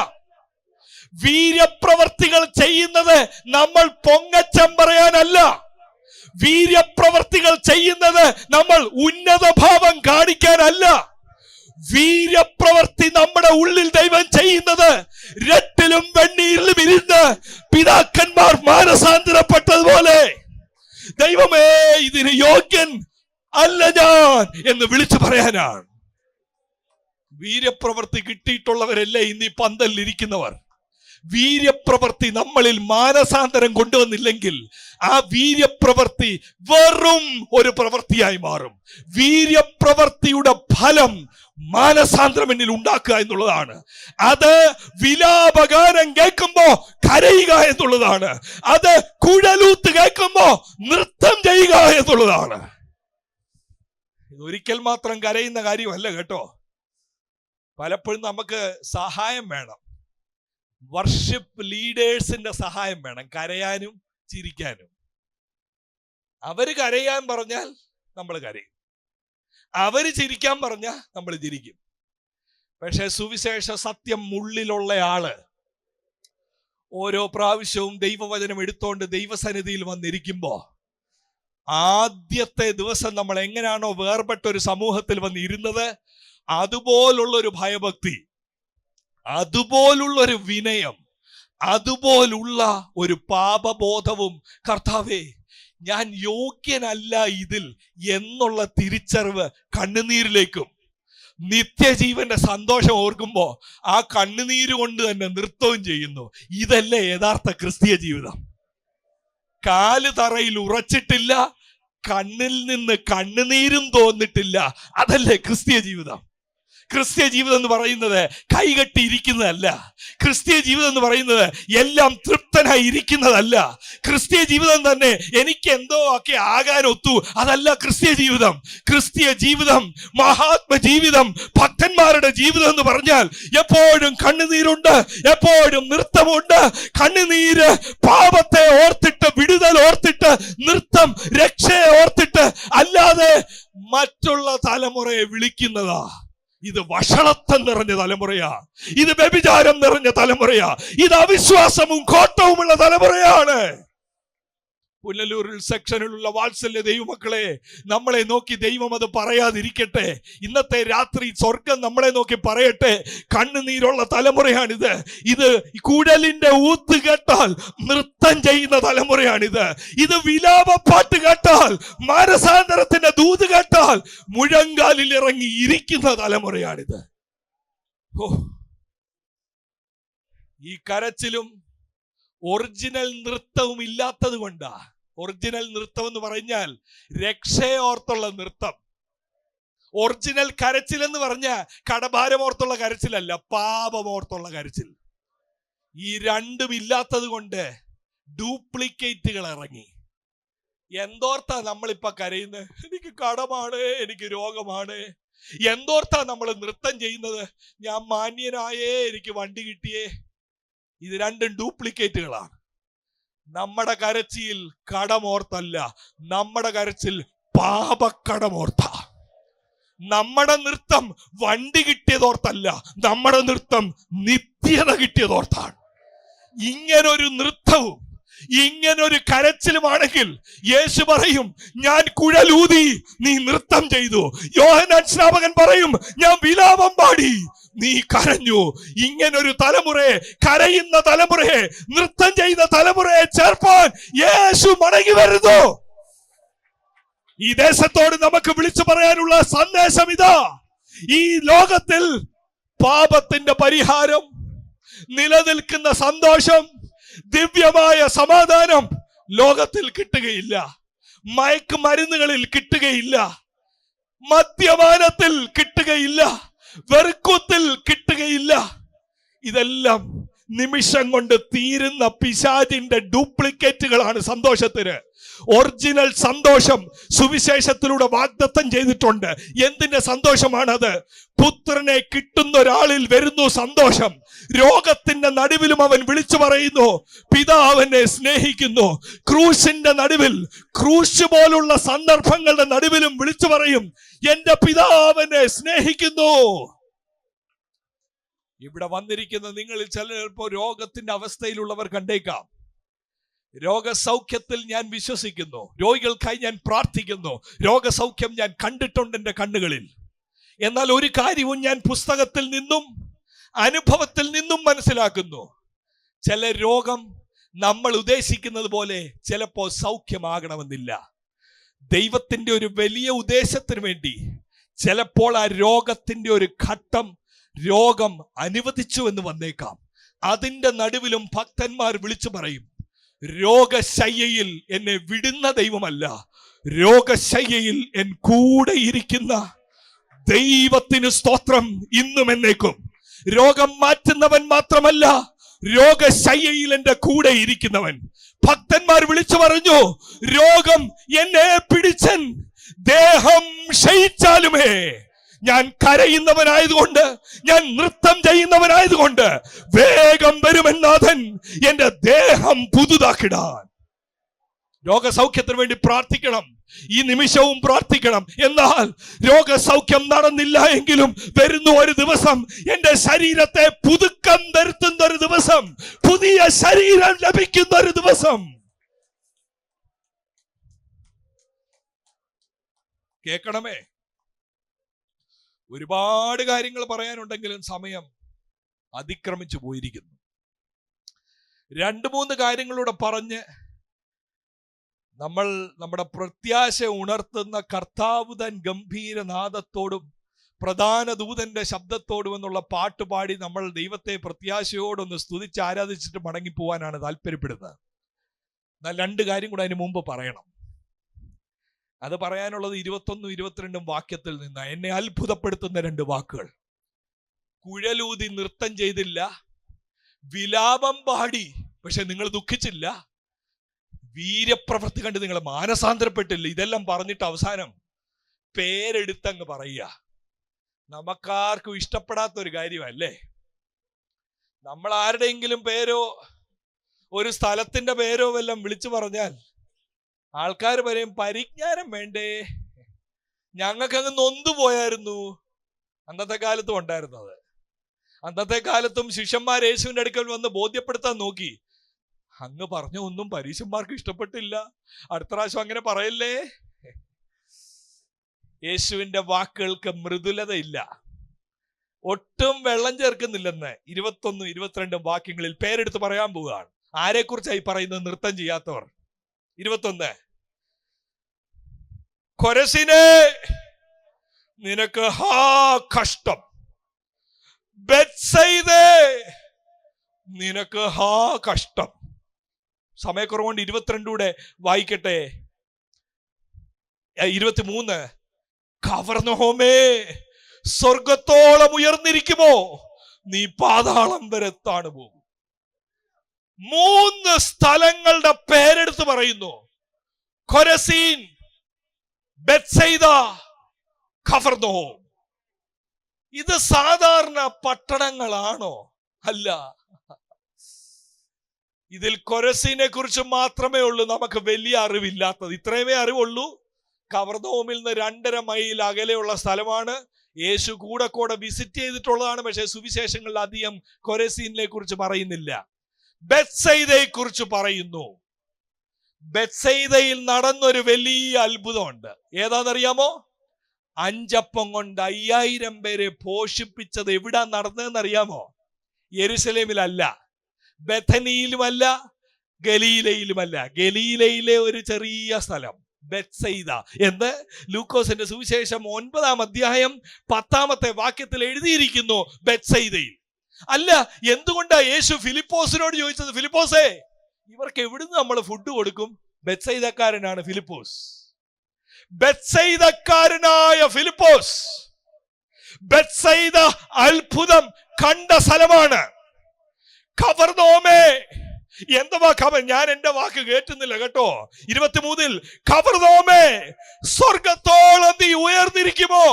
വീര്യപ്രവർത്തികൾ ചെയ്യുന്നത് നമ്മൾ പൊങ്ങച്ചം പറയാനല്ല. വീര്യപ്രവർത്തികൾ ചെയ്യുന്നത് നമ്മൾ ഉന്നത ഭാവം കാണിക്കാനല്ല. വീര്യപ്രവർത്തി നമ്മുടെ ഉള്ളിൽ ദൈവം ചെയ്യുന്നത് രട്ടിലും വെണ്ണീരിലും ഇരുന്ന് പിതാക്കന്മാർ മാനസാന്തരപ്പെട്ടതുപോലെ ദൈവമേ ഇതിന് യോഗ്യൻ അല്ല ഞാൻ എന്ന് വിളിച്ചു പറയാനാണ്. വീര്യപ്രവർത്തി കിട്ടിയിട്ടുള്ളവരല്ലേ ഇന്ന് ഈ പന്തലിൽ ഇരിക്കുന്നവർ. വീര്യപ്രവർത്തി നമ്മളിൽ മാനസാന്തരം കൊണ്ടുവന്നില്ലെങ്കിൽ ആ വീര്യപ്രവർത്തി വെറും ഒരു പ്രവൃത്തിയായി മാറും. വീര്യപ്രവർത്തിയുടെ ഫലം മാനസാന്തരം എന്നിൽ ഉണ്ടാക്കുക എന്നുള്ളതാണ്. അത് വിലാപഗാനം കേൾക്കുമ്പോ കരയുക എന്നുള്ളതാണ്. അത് കുഴലൂത്ത് കേൾക്കുമ്പോ നൃത്തം ചെയ്യുക എന്നുള്ളതാണ്. ഇതൊരിക്കൽ മാത്രം കരയുന്ന കാര്യമല്ല കേട്ടോ. പലപ്പോഴും നമുക്ക് സഹായം വേണം. വർഷിപ്പ് ലീഡേഴ്സിന്റെ സഹായം വേണം കരയാനും ചിരിക്കാനും. അവര് കരയാൻ പറഞ്ഞാൽ നമ്മൾ കരയും, അവര് ചിരിക്കാൻ പറഞ്ഞാൽ നമ്മൾ ചിരിക്കും. പക്ഷെ സുവിശേഷ സത്യം ഉള്ളിലുള്ള ആള് ഓരോ പ്രാവശ്യവും ദൈവവചനം എടുത്തോണ്ട് ദൈവസന്നിധിയിൽ വന്നിരിക്കുമ്പോ ആദ്യത്തെ ദിവസം നമ്മൾ എങ്ങനെയാണോ വേർപെട്ട ഒരു സമൂഹത്തിൽ വന്നിരുന്നത് അതുപോലുള്ളൊരു ഭയഭക്തി, അതുപോലുള്ളൊരു വിനയം, അതുപോലുള്ള ഒരു പാപബോധവും, കർത്താവേ ഞാൻ യോഗ്യനല്ല ഇതിൽ എന്നുള്ള തിരിച്ചറിവ് കണ്ണുനീരിലേക്കും നിത്യജീവന്റെ സന്തോഷം ഓർക്കുമ്പോ ആ കണ്ണുനീര് കൊണ്ട് തന്നെ നൃത്തവും ചെയ്യുന്നു. ഇതല്ലേ യഥാർത്ഥ ക്രിസ്തീയ ജീവിതം. കാല് തറയിൽ ഉറച്ചിട്ടില്ല, കണ്ണിൽ നിന്ന് കണ്ണുനീരും തോന്നിട്ടില്ല. അതല്ലേ ക്രിസ്തീയ ജീവിതം. ക്രിസ്തീയ ജീവിതം എന്ന് പറയുന്നത് കൈകെട്ടി ഇരിക്കുന്നതല്ല. ക്രിസ്തീയ ജീവിതം എന്ന് പറയുന്നത് എല്ലാം തൃപ്തനായി ഇരിക്കുന്നതല്ല. ക്രിസ്തീയ ജീവിതം തന്നെ എനിക്ക് എന്തോ ഒക്കെ ആകാൻ ഒത്തു, അതല്ല ക്രിസ്തീയ ജീവിതം. ക്രിസ്തീയ ജീവിതം, മഹാത്മ ജീവിതം, ഭക്തന്മാരുടെ ജീവിതം എന്ന് പറഞ്ഞാൽ എപ്പോഴും കണ്ണുനീരുണ്ട്, എപ്പോഴും നൃത്തമുണ്ട്. കണ്ണുനീര് പാപത്തെ ഓർത്തിട്ട്, വിടുതൽ ഓർത്തിട്ട്, നൃത്തം രക്ഷയെ ഓർത്തിട്ട്, അല്ലാതെ മറ്റുള്ള തലമുറയെ വിളിക്കുന്നതാ. ഇത് വഷളത്വം നിറഞ്ഞ തലമുറയാ, ഇത് വ്യഭിചാരം നിറഞ്ഞ തലമുറയാ, ഇത് അവിശ്വാസവും കോട്ടവുമുള്ള തലമുറയാണ്. പുനലൂരിൽ സെക്ഷനിലുള്ള വാത്സല്യ ദൈവമക്കളെ, നമ്മളെ നോക്കി ദൈവം അത് പറയാതിരിക്കട്ടെ. ഇന്നത്തെ രാത്രി സ്വർഗം നമ്മളെ നോക്കി പറയട്ടെ, കണ്ണുനീരുള്ള തലമുറയാണിത്. ഇത് കുഴലിന്റെ ഊത്ത് കേട്ടാൽ നൃത്തം ചെയ്യുന്ന തലമുറയാണിത്. ഇത് വിലാപപ്പാട്ട് കേട്ടാൽ, മാനസാന്തരത്തിന്റെ ദൂത് കേട്ടാൽ മുഴങ്കാലിൽ ഇറങ്ങി ഇരിക്കുന്ന തലമുറയാണിത്. ഈ കരച്ചിലും ഒറിജിനൽ നൃത്തവും ഇല്ലാത്തത് കൊണ്ടാ. ഒറിജിനൽ നൃത്തം എന്ന് പറഞ്ഞാൽ രക്ഷയോർത്തുള്ള നൃത്തം. ഒറിജിനൽ കരച്ചിൽ എന്ന് പറഞ്ഞാൽ കടഭാരമോർത്തുള്ള കരച്ചിലല്ല, പാപമോർത്തുള്ള കരച്ചിൽ. ഈ രണ്ടും ഇല്ലാത്തത് കൊണ്ട് ഡ്യൂപ്ലിക്കേറ്റുകൾ ഇറങ്ങി. എന്തോർത്താ നമ്മളിപ്പോ കരയുന്നത്? എനിക്ക് കടമാണ്, എനിക്ക് രോഗമാണ്. എന്തോർത്താ നമ്മൾ നൃത്തം ചെയ്യുന്നത്? ഞാൻ മാന്യനായേ, എനിക്ക് വണ്ടി കിട്ടിയേ. ഇത് രണ്ടും ഡ്യൂപ്ലിക്കേറ്റുകളാണ്. നമ്മുടെ കരച്ചിൽ കടമോർത്തല്ല, നമ്മുടെ കരച്ചിൽ പാപക്കടമോർത്ത. നമ്മുടെ നൃത്തം വണ്ടി കിട്ടിയതോർത്തല്ല, നമ്മുടെ നൃത്തം നിത്യത കിട്ടിയതോർത്താണ്. ഇങ്ങനൊരു നൃത്തവും ഇങ്ങനൊരു കരച്ചിലുമാണെങ്കിൽ യേശു പറയും, ഞാൻ കുഴലൂതി, നീ നൃത്തം ചെയ്തു. യോഹന്നാൻ സ്നാപകൻ പറയും, ഞാൻ വിലാപം പാടി, നീ കരഞ്ഞു. ഇങ്ങനൊരു തലമുറയെ, കരയുന്ന തലമുറയെ, നൃത്തം ചെയ്യുന്ന തലമുറയെ ചേർപ്പാൻ യേശു മടങ്ങി വരുന്നു. ഈ ദേശത്തോട് നമുക്ക് വിളിച്ചു പറയാനുള്ള സന്ദേശം ഇതാ: ഈ ലോകത്തിൽ പാപത്തിന്റെ പരിഹാരം, നിലനിൽക്കുന്ന സന്തോഷം, ദിവ്യമായ സമാധാനം ലോകത്തിൽ കിട്ടുകയില്ല. മയക്കുമരുന്നുകളിൽ കിട്ടുകയില്ല, മദ്യപാനത്തിൽ കിട്ടുകയില്ല, വെറുക്കത്തിൽ കിട്ടുകയില്ല. ഇതെല്ലാം നിമിഷം കൊണ്ട് തീരുന്ന പിശാചിന്റെ ഡ്യൂപ്ലിക്കേറ്റുകളാണ് സന്തോഷത്തിന്. ഒറിജിനൽ സന്തോഷം സുവിശേഷത്തിലൂടെ വാഗ്ദത്തം ചെയ്തിട്ടുണ്ട്. എന്തിന്റെ സന്തോഷമാണത്? പുത്രനെ കിട്ടുന്ന ഒരാളിൽ വരുന്നു സന്തോഷം. രോഗത്തിന്റെ നടുവിലും അവൻ വിളിച്ചു പറയുന്നു, പിതാവിനെ സ്നേഹിക്കുന്നു. ക്രൂശിന്റെ നടുവിൽ, ക്രൂശ് പോലുള്ള സന്ദർഭങ്ങളുടെ നടുവിലും വിളിച്ചു പറയും, എന്റെ പിതാവിനെ സ്നേഹിക്കുന്നു. ഇവിടെ വന്നിരിക്കുന്ന നിങ്ങളിൽ ചിലപ്പോൾ രോഗത്തിന്റെ അവസ്ഥയിലുള്ളവർ കണ്ടേക്കാം. രോഗസൗഖ്യത്തിൽ ഞാൻ വിശ്വസിക്കുന്നു. രോഗികൾക്കായി ഞാൻ പ്രാർത്ഥിക്കുന്നു. രോഗസൗഖ്യം ഞാൻ കണ്ടിട്ടുണ്ട് എൻ്റെ കണ്ണുകളിൽ. എന്നാൽ ഒരു കാര്യവും ഞാൻ പുസ്തകത്തിൽ നിന്നും അനുഭവത്തിൽ നിന്നും മനസ്സിലാക്കുന്നു. ചില രോഗം നമ്മൾ ഉദ്ദേശിക്കുന്നത് പോലെ ചിലപ്പോൾ സൗഖ്യമാകണമെന്നില്ല. ദൈവത്തിന്റെ ഒരു വലിയ ഉദ്ദേശത്തിന് വേണ്ടി ചിലപ്പോൾ ആ രോഗത്തിന്റെ ഒരു ഘട്ടം രോഗം അനുവദിച്ചു എന്ന് വന്നേക്കാം. അതിന്റെ നടുവിലും ഭക്തന്മാർ വിളിച്ചു പറയും, രോഗശയ്യയിൽ എന്നെ വിടുന്ന ദൈവമല്ല, രോഗശയ്യയിൽ എൻ കൂടെ ഇരിക്കുന്ന ദൈവത്തിന് സ്തോത്രം ഇന്നും എന്നേക്കും. രോഗം മാറ്റുന്നവൻ മാത്രമല്ല, രോഗശയ്യയിൽ എന്റെ കൂടെ ഇരിക്കുന്നവൻ. ഭക്തന്മാർ വിളിച്ചു പറഞ്ഞു, രോഗം എന്നെ പിടിച്ചൻ, ദേഹം ക്ഷയിച്ചാലുമേ ഞാൻ കരയുന്നവനായതുകൊണ്ട്, ഞാൻ നൃത്തം ചെയ്യുന്നവനായതുകൊണ്ട് വേഗം വരുമെന്നാഥൻ എന്റെ ദേഹം പുതുതാക്കിടാൻ. രോഗസൗഖ്യത്തിന് വേണ്ടി പ്രാർത്ഥിക്കണം. ഈ നിമിഷവും പ്രാർത്ഥിക്കണം. എന്നാൽ രോഗസൗഖ്യം നടന്നില്ല എങ്കിലും വരുന്ന ഒരു ദിവസം, എന്റെ ശരീരത്തെ പുതുക്കം വരുത്തുന്ന ഒരു ദിവസം, പുതിയ ശരീരം ലഭിക്കുന്ന ഒരു ദിവസം. കേൾക്കണമേ. ഒരുപാട് കാര്യങ്ങൾ പറയാനുണ്ടെങ്കിലും സമയം അതിക്രമിച്ചു പോയിരിക്കുന്നു. 2-3 കാര്യങ്ങളൂടെ പറഞ്ഞ് നമ്മൾ നമ്മുടെ പ്രത്യാശ ഉണർത്തുന്ന കർത്താവ് തൻ ഗംഭീരനാദത്തോടും പ്രധാന ദൂതന്റെ ശബ്ദത്തോടും എന്നുള്ള പാട്ട് പാടി നമ്മൾ ദൈവത്തെ പ്രത്യാശയോടൊന്ന് സ്തുതിച്ച് ആരാധിച്ചിട്ട് മടങ്ങിപ്പോവാനാണ് താല്പര്യപ്പെടുന്നത്. എന്നാൽ 2 കാര്യം കൂടെ അതിന് മുമ്പ് പറയണം. അത് പറയാനുള്ളത് 21-22 വാക്യത്തിൽ നിന്ന്. എന്നെ അത്ഭുതപ്പെടുത്തുന്ന 2 വാക്കുകൾ. കുഴലൂതി നൃത്തം ചെയ്തില്ല, വിലാപം പാടി പക്ഷെ നിങ്ങൾ ദുഃഖിച്ചില്ല, വീര്യപ്രവൃത്തി കണ്ട് നിങ്ങൾ മാനസാന്തരപ്പെട്ടില്ല. ഇതെല്ലാം പറഞ്ഞിട്ട് അവസാനം പേരെടുത്തങ്ങ് പറയുക. നമുക്കാർക്കും ഇഷ്ടപ്പെടാത്ത ഒരു കാര്യമല്ലേ? നമ്മൾ ആരുടെയെങ്കിലും പേരോ ഒരു സ്ഥലത്തിന്റെ പേരോ വല്ലതും വിളിച്ചു പറഞ്ഞാൽ ആൾക്കാർ പറയും, പരിജ്ഞാനം വേണ്ടേ, ഞങ്ങൾക്കങ്ങ് നൊന്തു പോയായിരുന്നു. അന്നത്തെ കാലത്തും ഉണ്ടായിരുന്നത്. അന്നത്തെ കാലത്തും ശിഷ്യന്മാർ യേശുവിന്റെ അടുക്കൽ വന്ന് ബോധ്യപ്പെടുത്താൻ നോക്കി. അങ്ങ് പറഞ്ഞ ഒന്നും പരീശന്മാർക്ക് ഇഷ്ടപ്പെട്ടില്ല, അടുത്ത പ്രാവശ്യം അങ്ങനെ പറയല്ലേ. യേശുവിന്റെ വാക്കുകൾക്ക് മൃദുലതയില്ല, ഒട്ടും വെള്ളം ചേർക്കുന്നില്ലെന്ന് 21-22 വാക്യങ്ങളിൽ പേരെടുത്ത് പറയാൻ പോവുകയാണ്. ആരെക്കുറിച്ചായി പറയുന്നത്? നൃത്തം ചെയ്യാത്തവർ. 21, കൊരസിനെ നിനക്ക് ഹാ കഷ്ടം, ബെത്സയിദേ നിനക്ക് ഹാ കഷ്ടം. സമയക്കുറവുകൊണ്ട് 22 കൂടെ വായിക്കട്ടെ. 23, കവർന്നഹോമേ സ്വർഗത്തോളം ഉയർന്നിരിക്കുമോ, നീ പാതാളം വരെ താണു പോകും. 3 സ്ഥലങ്ങളുടെ പേരെടുത്ത് പറയുന്നു. കൊരസീൻ, ബെത്സയിദ, കഫർനഹൂം. ഇത് സാധാരണ പട്ടണങ്ങളാണോ? അല്ല. ഇതിൽ കൊരസീനെ കുറിച്ച് മാത്രമേ ഉള്ളൂ നമുക്ക് വലിയ അറിവില്ലാത്തത്. ഇത്രയുമേ അറിവുള്ളൂ. കഫർനഹൂമിൽ നിന്ന് 2.5 മൈൽ അകലെയുള്ള സ്ഥലമാണ്. യേശു കൂടെ വിസിറ്റ് ചെയ്തിട്ടുള്ളതാണ്. പക്ഷെ സുവിശേഷങ്ങളിൽ അധികം കൊരസീനെ കുറിച്ച് പറയുന്നില്ല. ബെത്സയിദയെ കുറിച്ച് പറയുന്നു. ബെത്സയിദയിൽ നടന്നൊരു വലിയ അത്ഭുതമുണ്ട്. ഏതാണെന്നറിയാമോ? 5 അപ്പം കൊണ്ട് 5000 പേരെ പോഷിപ്പിച്ചത് എവിടാ നടന്നതെന്നറിയാമോ? യെരുശലേമിലല്ല, ബെഥനിയിലുമല്ല, ഗലീലയിലുമല്ല. ഗലീലയിലെ ഒരു ചെറിയ സ്ഥലം ബെത്സയിദ എന്ന് ലൂക്കോസിന്റെ സുവിശേഷം 9-ാം അധ്യായം 10-ാമത്തെ വാക്യത്തിൽ എഴുതിയിരിക്കുന്നു. ബെത്സയിദയിൽ അല്ല. എന്തുകൊണ്ടാ യേശു ഫിലിപ്പോസിനോട് ചോദിച്ചത്? ഫിലിപ്പോസേ, ഇവർക്ക് എവിടുന്ന് നമ്മൾ ഫുഡ് കൊടുക്കും? ബെത്സയിദക്കാരനാണ് ഫിലിപ്പോസ്. ബെത്സയിദക്കാരനായ ഫിലിപ്പോസ് ബെത്സയിദ അത്ഭുതം കണ്ട സ്ഥലമാണ്. കവർന്നോമേ. എന്തുവാ ഞാൻ എന്റെ വാക്ക് കേട്ടുന്നില്ല കേട്ടോ. 23 കവർന്നോമേ, സ്വർഗത്തോളം നീ ഉയർന്നിരിക്കുമോ.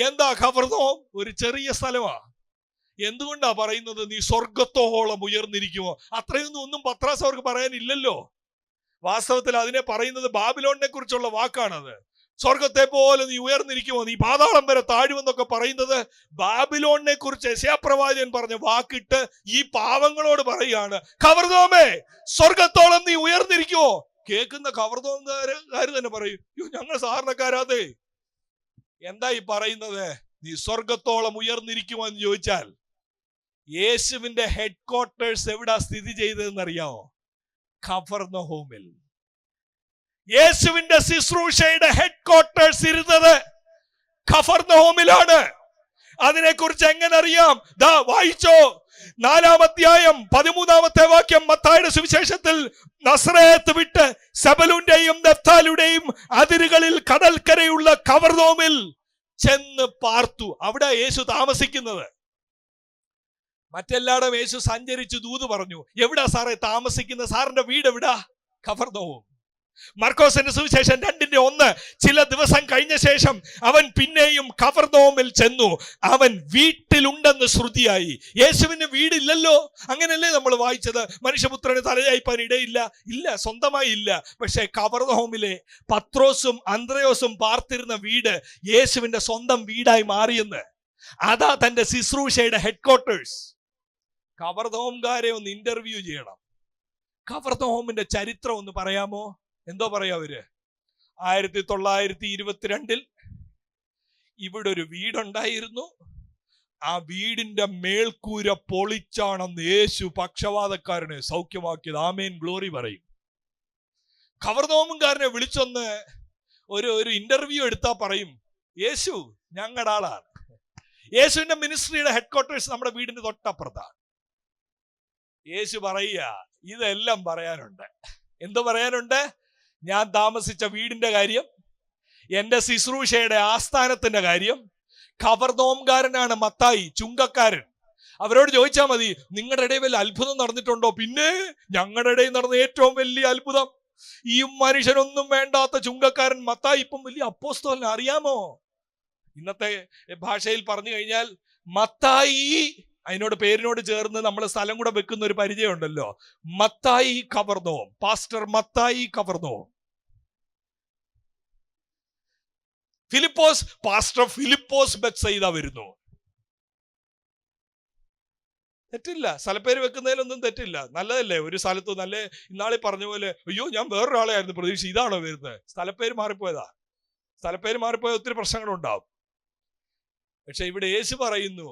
എന്താ കവർന്നോം? ഒരു ചെറിയ സ്ഥലമാ. എന്തുകൊണ്ടാ പറയുന്നത് നീ സ്വർഗത്തോളം ഉയർന്നിരിക്കുമോ? അത്രയൊന്നും ഒന്നും പത്രാസ് അവർക്ക് പറയാനില്ലല്ലോ. വാസ്തവത്തിൽ അതിനെ പറയുന്നത് ബാബിലോണിനെ കുറിച്ചുള്ള വാക്കാണത്. സ്വർഗത്തെ പോലെ നീ ഉയർന്നിരിക്കുമോ, നീ പാതാളം വരെ താഴുമെന്നൊക്കെ പറയുന്നത് ബാബിലോണിനെ കുറിച്ച് യെശയ്യാപ്രവാചകൻ പറഞ്ഞ വാക്കിട്ട് ഈ പാവങ്ങളോട് പറയാണ്, കവർന്നോമേ, സ്വർഗത്തോളം നീ ഉയർന്നിരിക്കുമോ. കേൾക്കുന്ന കവർന്നോംകാര് തന്നെ പറയും, ഞങ്ങൾ സാധാരണക്കാരാതെ. എന്താ ഈ പറയുന്നത്? നീ സ്വർഗത്തോളം ഉയർന്നിരിക്കുമോ എന്ന് ചോദിച്ചാൽ യേശുവിന്റെ ഹെഡ് ക്വാർട്ടേഴ്സ് എവിടാ സ്ഥിതി ചെയ്തതെന്നറിയാമോ? കഫർന്നഹൂമിൽ. യേശുവിന്റെ ശുശ്രൂഷയുടെ ഹെഡ് ക്വാർട്ടേഴ്സ് ഇരുന്നത് കഫർന്നഹൂമിലാണ്. അതിനെക്കുറിച്ച് എങ്ങനെ അറിയാം? ദാ വായിച്ചോ, 4-ാം അധ്യായം 13-ാമത്തെ വാക്യം മത്തായിയുടെ സുവിശേഷത്തിൽ. നസറേത്ത് വിട്ട് സെബലൂന്റെയും നഫ്താലിയുടെയും അതിരുകളിൽ കടൽക്കരയുള്ള കഫർന്നഹൂമിൽ ചെന്ന് പാർത്തു. അവിടെ യേശു താമസിക്കുന്നത്. മറ്റെല്ലായിടും യേശു സഞ്ചരിച്ചു ദൂത് പറഞ്ഞു. എവിടാ സാറേ താമസിക്കുന്നത്? സാറിന്റെ വീട് എവിടാ? കഫർന്നഹൂം. മർക്കോസിന്റെ സുവിശേഷം 2:1 ചില ദിവസം കഴിഞ്ഞ ശേഷം അവൻ പിന്നെയും കഫർന്നഹൂമിൽ ചെന്നു. അവൻ വീട്ടിലുണ്ടെന്ന് ശ്രുതിയായി. യേശുവിന് വീടില്ലല്ലോ. അങ്ങനെയല്ലേ നമ്മൾ വായിച്ചത്? മനുഷ്യപുത്രന് തലയായിപ്പാൻ ഇടയില്ല. ഇല്ല, സ്വന്തമായി ഇല്ല. പക്ഷെ കഫർന്നഹൂമിലെ പത്രോസും അന്ത്രയോസും പാർത്തിരുന്ന വീട് യേശുവിന്റെ സ്വന്തം വീടായി മാറിയെന്ന്. അതാ തന്റെ ശുശ്രൂഷയുടെ ഹെഡ് ക്വാർട്ടേഴ്സ്. കഫർന്നഹൂംകാരെ ഒന്ന് ഇന്റർവ്യൂ ചെയ്യണം. കഫർന്നഹൂമിന്റെ ചരിത്രം ഒന്ന് പറയാമോ? എന്തോ പറയാ അവര്? 1922 ഇവിടെ ഒരു വീടുണ്ടായിരുന്നു. ആ വീടിന്റെ മേൽക്കൂര പൊളിച്ചാണെന്ന് യേശു പക്ഷവാതക്കാരനെ സൗഖ്യമാക്കിയത്. ആമേൻ, ഗ്ലോറി പറയും. കഫർന്നഹൂംകാരനെ വിളിച്ചൊന്ന് ഒരു ഇന്റർവ്യൂ എടുത്താ പറയും, യേശു ഞങ്ങളുടെ ആളാണ്. യേശുവിന്റെ മിനിസ്ട്രിയുടെ ഹെഡ് ക്വാർട്ടേഴ്സ് നമ്മുടെ വീടിന്റെ തൊട്ടപ്പുറത്താണ്. യേശു പറയുക, ഇതെല്ലാം പറയാനുണ്ട്. എന്ത് പറയാനുണ്ട്? ഞാൻ താമസിച്ച വീടിന്റെ കാര്യം, എന്റെ ശുശ്രൂഷയുടെ ആസ്ഥാനത്തിന്റെ കാര്യം. കഫർന്നഹൂംകാരനാണ് മത്തായി, ചുങ്കക്കാരൻ. അവരോട് ചോദിച്ചാൽ മതി, നിങ്ങളുടെ ഇടയിൽ വല്ല അത്ഭുതം നടന്നിട്ടുണ്ടോ? പിന്നെ ഞങ്ങളുടെ ഇടയിൽ നടന്ന ഏറ്റവും വലിയ അത്ഭുതം, ഈ മനുഷ്യനൊന്നും വേണ്ടാത്ത ചുങ്കക്കാരൻ മത്തായി ഇപ്പം വലിയ അപ്പോസ്തലൻ, അറിയാമോ? ഇന്നത്തെ ഭാഷയിൽ പറഞ്ഞു കഴിഞ്ഞാൽ മത്തായി, അതിനോട് പേരിനോട് ചേർന്ന് നമ്മൾ സ്ഥലം കൂടെ വെക്കുന്ന ഒരു പരിചയം ഉണ്ടല്ലോ. മത്തായി കഫർന്നഹൂം, പാസ്റ്റർ മത്തായി കഫർന്നഹൂം. ഫിലിപ്പോസ്, പാസ്റ്റർ ഫിലിപ്പോസ് ബെത്സയിദ വരുന്നു. തെറ്റില്ല, സ്ഥലപ്പേര് വെക്കുന്നതിലൊന്നും തെറ്റില്ല, നല്ലതല്ലേ. ഒരു സ്ഥലത്ത് നല്ല ഇന്നാളെ പറഞ്ഞ പോലെ, അയ്യോ ഞാൻ വേറൊരാളെയായിരുന്നു പ്രതീക്ഷ, ഇതാണോ വരുന്നത്? സ്ഥലപ്പേര് മാറിപ്പോയതാ. സ്ഥലപ്പേര് മാറിപ്പോയ ഒത്തിരി പ്രശ്നങ്ങളുണ്ടാവും. പക്ഷെ ഇവിടെ യേശു പറയുന്നു,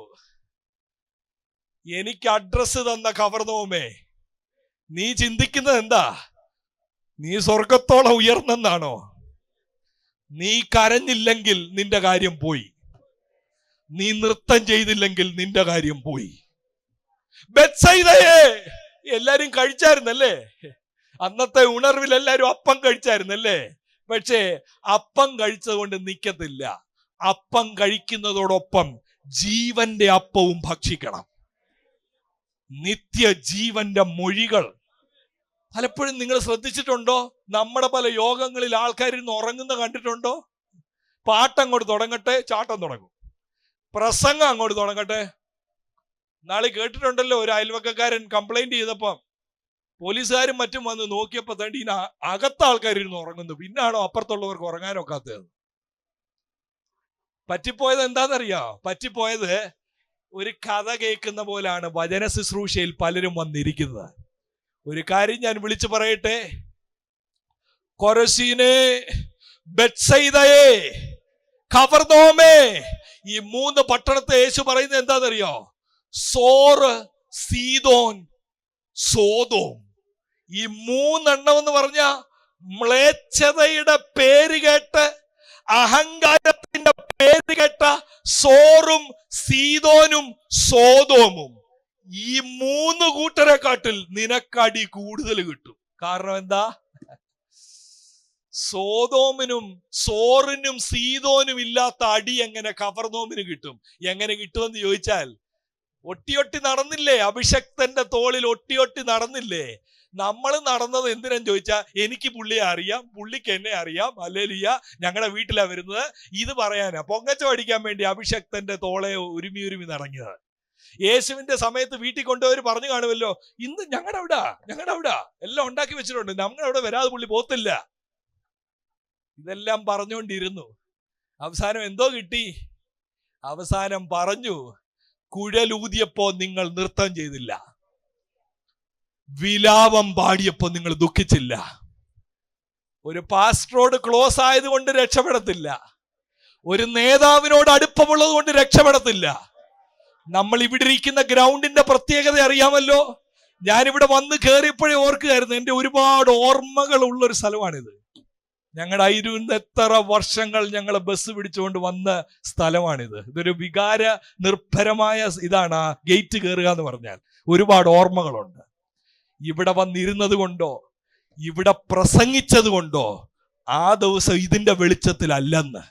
എനിക്ക് അഡ്രസ് തന്ന കഫർന്നഹൂമേ, നീ ചിന്തിക്കുന്നത് എന്താ? നീ സ്വർഗത്തോളം ഉയർന്നെന്നാണോ? നീ കരഞ്ഞില്ലെങ്കിൽ നിന്റെ കാര്യം പോയി. നീ നൃത്തം ചെയ്തില്ലെങ്കിൽ നിന്റെ കാര്യം പോയി. ബെത്സയിദയെ എല്ലാരും കഴിച്ചായിരുന്നല്ലേ? അന്നത്തെ ഉണർവിൽ എല്ലാരും അപ്പം കഴിച്ചായിരുന്നല്ലേ? പക്ഷേ അപ്പം കഴിച്ചത് കൊണ്ട് നിൽക്കത്തില്ല. അപ്പം കഴിക്കുന്നതോടൊപ്പം ജീവന്റെ അപ്പവും ഭക്ഷിക്കണം. നിത്യജീവന്റെ മൊഴികൾ. പലപ്പോഴും നിങ്ങൾ ശ്രദ്ധിച്ചിട്ടുണ്ടോ? നമ്മുടെ പല യോഗങ്ങളിൽ ആൾക്കാരിന്ന് ഉറങ്ങുന്ന കണ്ടിട്ടുണ്ടോ? പാട്ടങ്ങോട്ട് തുടങ്ങട്ടെ, ചാട്ടം തുടങ്ങും. പ്രസംഗം അങ്ങോട്ട് തുടങ്ങട്ടെ. നാളെ കേട്ടിട്ടുണ്ടല്ലോ, ഒരു അയൽവക്കക്കാരൻ കംപ്ലൈന്റ് ചെയ്തപ്പം പോലീസുകാരും മറ്റും വന്ന് നോക്കിയപ്പോ തണ്ടി അകത്ത ആൾക്കാരിന്ന് ഉറങ്ങുന്നു. പിന്നാണോ അപ്പുറത്തുള്ളവർക്ക് ഉറങ്ങാനൊക്കാത്തത്? പറ്റിപ്പോയത് എന്താണെന്നറിയോ? പറ്റിപ്പോയത് ഒരു കഥ കേൾക്കുന്ന പോലാണ് വചന ശുശ്രൂഷയിൽ പലരും വന്നിരിക്കുന്നത്. ഒരു കാര്യം ഞാൻ വിളിച്ചു പറയട്ടെ, കൊരസീനെ, ബെത്സയിദയെ, കഫർന്നഹൂമേ, ഈ 3 പട്ടണത്തെ യേശു പറയുന്നത് എന്താണെന്നറിയോ? സോറ്, സീദോൻ, സോദോം. ഈ 3 എന്ന് പറഞ്ഞ മ്ലേച്ഛതയുടെ പേര് കേട്ട്, അഹങ്കാരത്തിന്റെ പേര് കേട്ട സോറും സീദോനും സോദോമും, ഈ 3 കൂട്ടരെക്കാട്ടിൽ നിനക്കടി കൂടുതൽ കിട്ടും. കാരണം എന്താ? സോദോമിനും സോറിനും സീദോനും ഇല്ലാത്ത അടി എങ്ങനെ കഫർന്നഹൂമിന് കിട്ടും? എങ്ങനെ കിട്ടുമെന്ന് ചോദിച്ചാൽ, ഒട്ടിയൊട്ടി നടന്നില്ലേ? അഭിഷക്തന്റെ തോളിൽ ഒട്ടിയൊട്ടി നടന്നില്ലേ? നമ്മൾ നടന്നത് എന്തിനെന്ന് ചോദിച്ചാൽ, എനിക്ക് പുള്ളിയെ അറിയാം, പുള്ളിക്ക് എന്നെ അറിയാം, ഹല്ലേലൂയ, ഞങ്ങളുടെ വീട്ടിലാ വരുന്നത്, ഇത് പറയാനാ, പൊങ്ങച്ചം അടിക്കാൻ വേണ്ടി അഭിഷക്തന്റെ തോളെ ഉരുമി ഉരുമി നടങ്ങിയത്. യേശുവിന്റെ സമയത്ത് വീട്ടിൽ കൊണ്ടുപോയി പറഞ്ഞു കാണുമല്ലോ, ഇന്ന് ഞങ്ങളുടെ അവിടെ എല്ലാം ഉണ്ടാക്കി വെച്ചിട്ടുണ്ട്, ഞങ്ങളുടെ അവിടെ വരാതെ പുള്ളി പോത്തില്ല. ഇതെല്ലാം പറഞ്ഞുകൊണ്ടിരുന്നു. അവസാനം എന്തോ കിട്ടി? അവസാനം പറഞ്ഞു, കുഴലൂതിയപ്പോ നിങ്ങൾ നൃത്തം ചെയ്തില്ല, വിലാപം പാടിയപ്പോ നിങ്ങൾ ദുഃഖിച്ചില്ല. ഒരു പാസ്റ്ററോട് ക്ലോസ് ആയതുകൊണ്ട് രക്ഷപ്പെടത്തില്ല, ഒരു നേതാവിനോട് അടുപ്പമുള്ളത് കൊണ്ട് രക്ഷപ്പെടത്തില്ല. നമ്മൾ ഇവിടെ ഇരിക്കുന്ന ഗ്രൗണ്ടിന്റെ പ്രത്യേകത അറിയാമല്ലോ. ഞാനിവിടെ വന്ന് കയറിയപ്പോഴേ ഓർക്കുകയായിരുന്നു, എൻ്റെ ഒരുപാട് ഓർമ്മകൾ ഉള്ളൊരു സ്ഥലമാണിത്. ഞങ്ങളുടെ അയിരൂന്ന് എത്ര വർഷങ്ങൾ ഞങ്ങൾ ബസ് പിടിച്ചുകൊണ്ട് വന്ന സ്ഥലമാണിത്. ഇതൊരു വികാര നിർഭരമായ ഇതാണ്. ആ ഗേറ്റ് കയറുക എന്ന് പറഞ്ഞാൽ ഒരുപാട് ഓർമ്മകളുണ്ട്. ഇവിടെ വന്നിരുന്നത് കൊണ്ടോ ഇവിടെ പ്രസംഗിച്ചത് കൊണ്ടോ ആ ദിവസം ഇതിന്റെ വെളിച്ചത്തിലല്ലെന്ന്.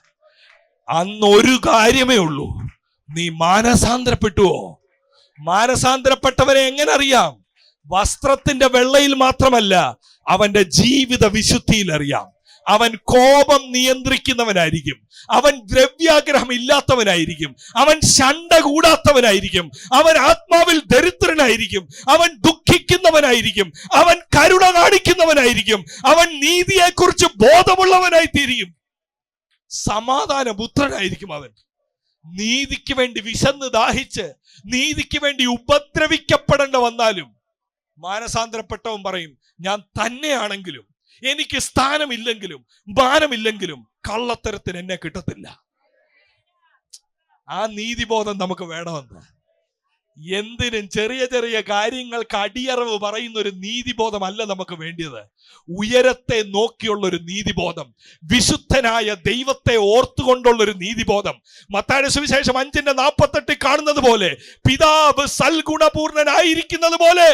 അന്ന് ഒരു കാര്യമേ ഉള്ളൂ, നീ മാനസാന്തരപ്പെട്ടുവോ? മാനസാന്തരപ്പെട്ടവനെ എങ്ങനെ അറിയാം? വസ്ത്രത്തിന്റെ വെള്ളയിൽ മാത്രമല്ല, അവന്റെ ജീവിത വിശുദ്ധിയിൽ അറിയാം. അവൻ കോപം നിയന്ത്രിക്കുന്നവനായിരിക്കും, അവൻ ദ്രവ്യാഗ്രഹം ഇല്ലാത്തവനായിരിക്കും, അവൻ ശണ്ട കൂടാത്തവനായിരിക്കും, അവൻ ആത്മാവിൽ ദരിദ്രനായിരിക്കും, അവൻ ദുഃഖിക്കുന്നവനായിരിക്കും, അവൻ കരുണ കാണിക്കുന്നവനായിരിക്കും, അവൻ നീതിയെക്കുറിച്ച് ബോധമുള്ളവനായി തീരും, സമാധാന പുത്രനായിരിക്കും. അവൻ നീതിക്ക് വേണ്ടി വിശന്ന് ദാഹിച്ച് നീതിക്ക് വേണ്ടി ഉപദ്രവിക്കപ്പെടേണ്ട വന്നാലും മാനസാന്തരപ്പെട്ടവൻ പറയും, ഞാൻ തന്നെയാണെങ്കിലും എനിക്ക് സ്ഥാനമില്ലെങ്കിലും മാനമില്ലെങ്കിലും കള്ളത്തരത്തിന് എന്നെ കിട്ടത്തില്ല. ആ നീതിബോധം നമുക്ക് വേണമെന്ന്. എന്തിനും ചെറിയ ചെറിയ കാര്യങ്ങൾക്ക് അടിയറവ് പറയുന്ന ഒരു നീതിബോധമല്ല നമുക്ക് വേണ്ടിയത്. ഉയരത്തെ നോക്കിയുള്ള ഒരു നീതിബോധം, വിശുദ്ധനായ ദൈവത്തെ ഓർത്തുകൊണ്ടുള്ള ഒരു നീതിബോധം. മത്തായിയുടെ സുവിശേഷം 5:48 കാണുന്നത് പോലെ, പിതാവ് സൽഗുണപൂർണനായിരിക്കുന്നത് പോലെ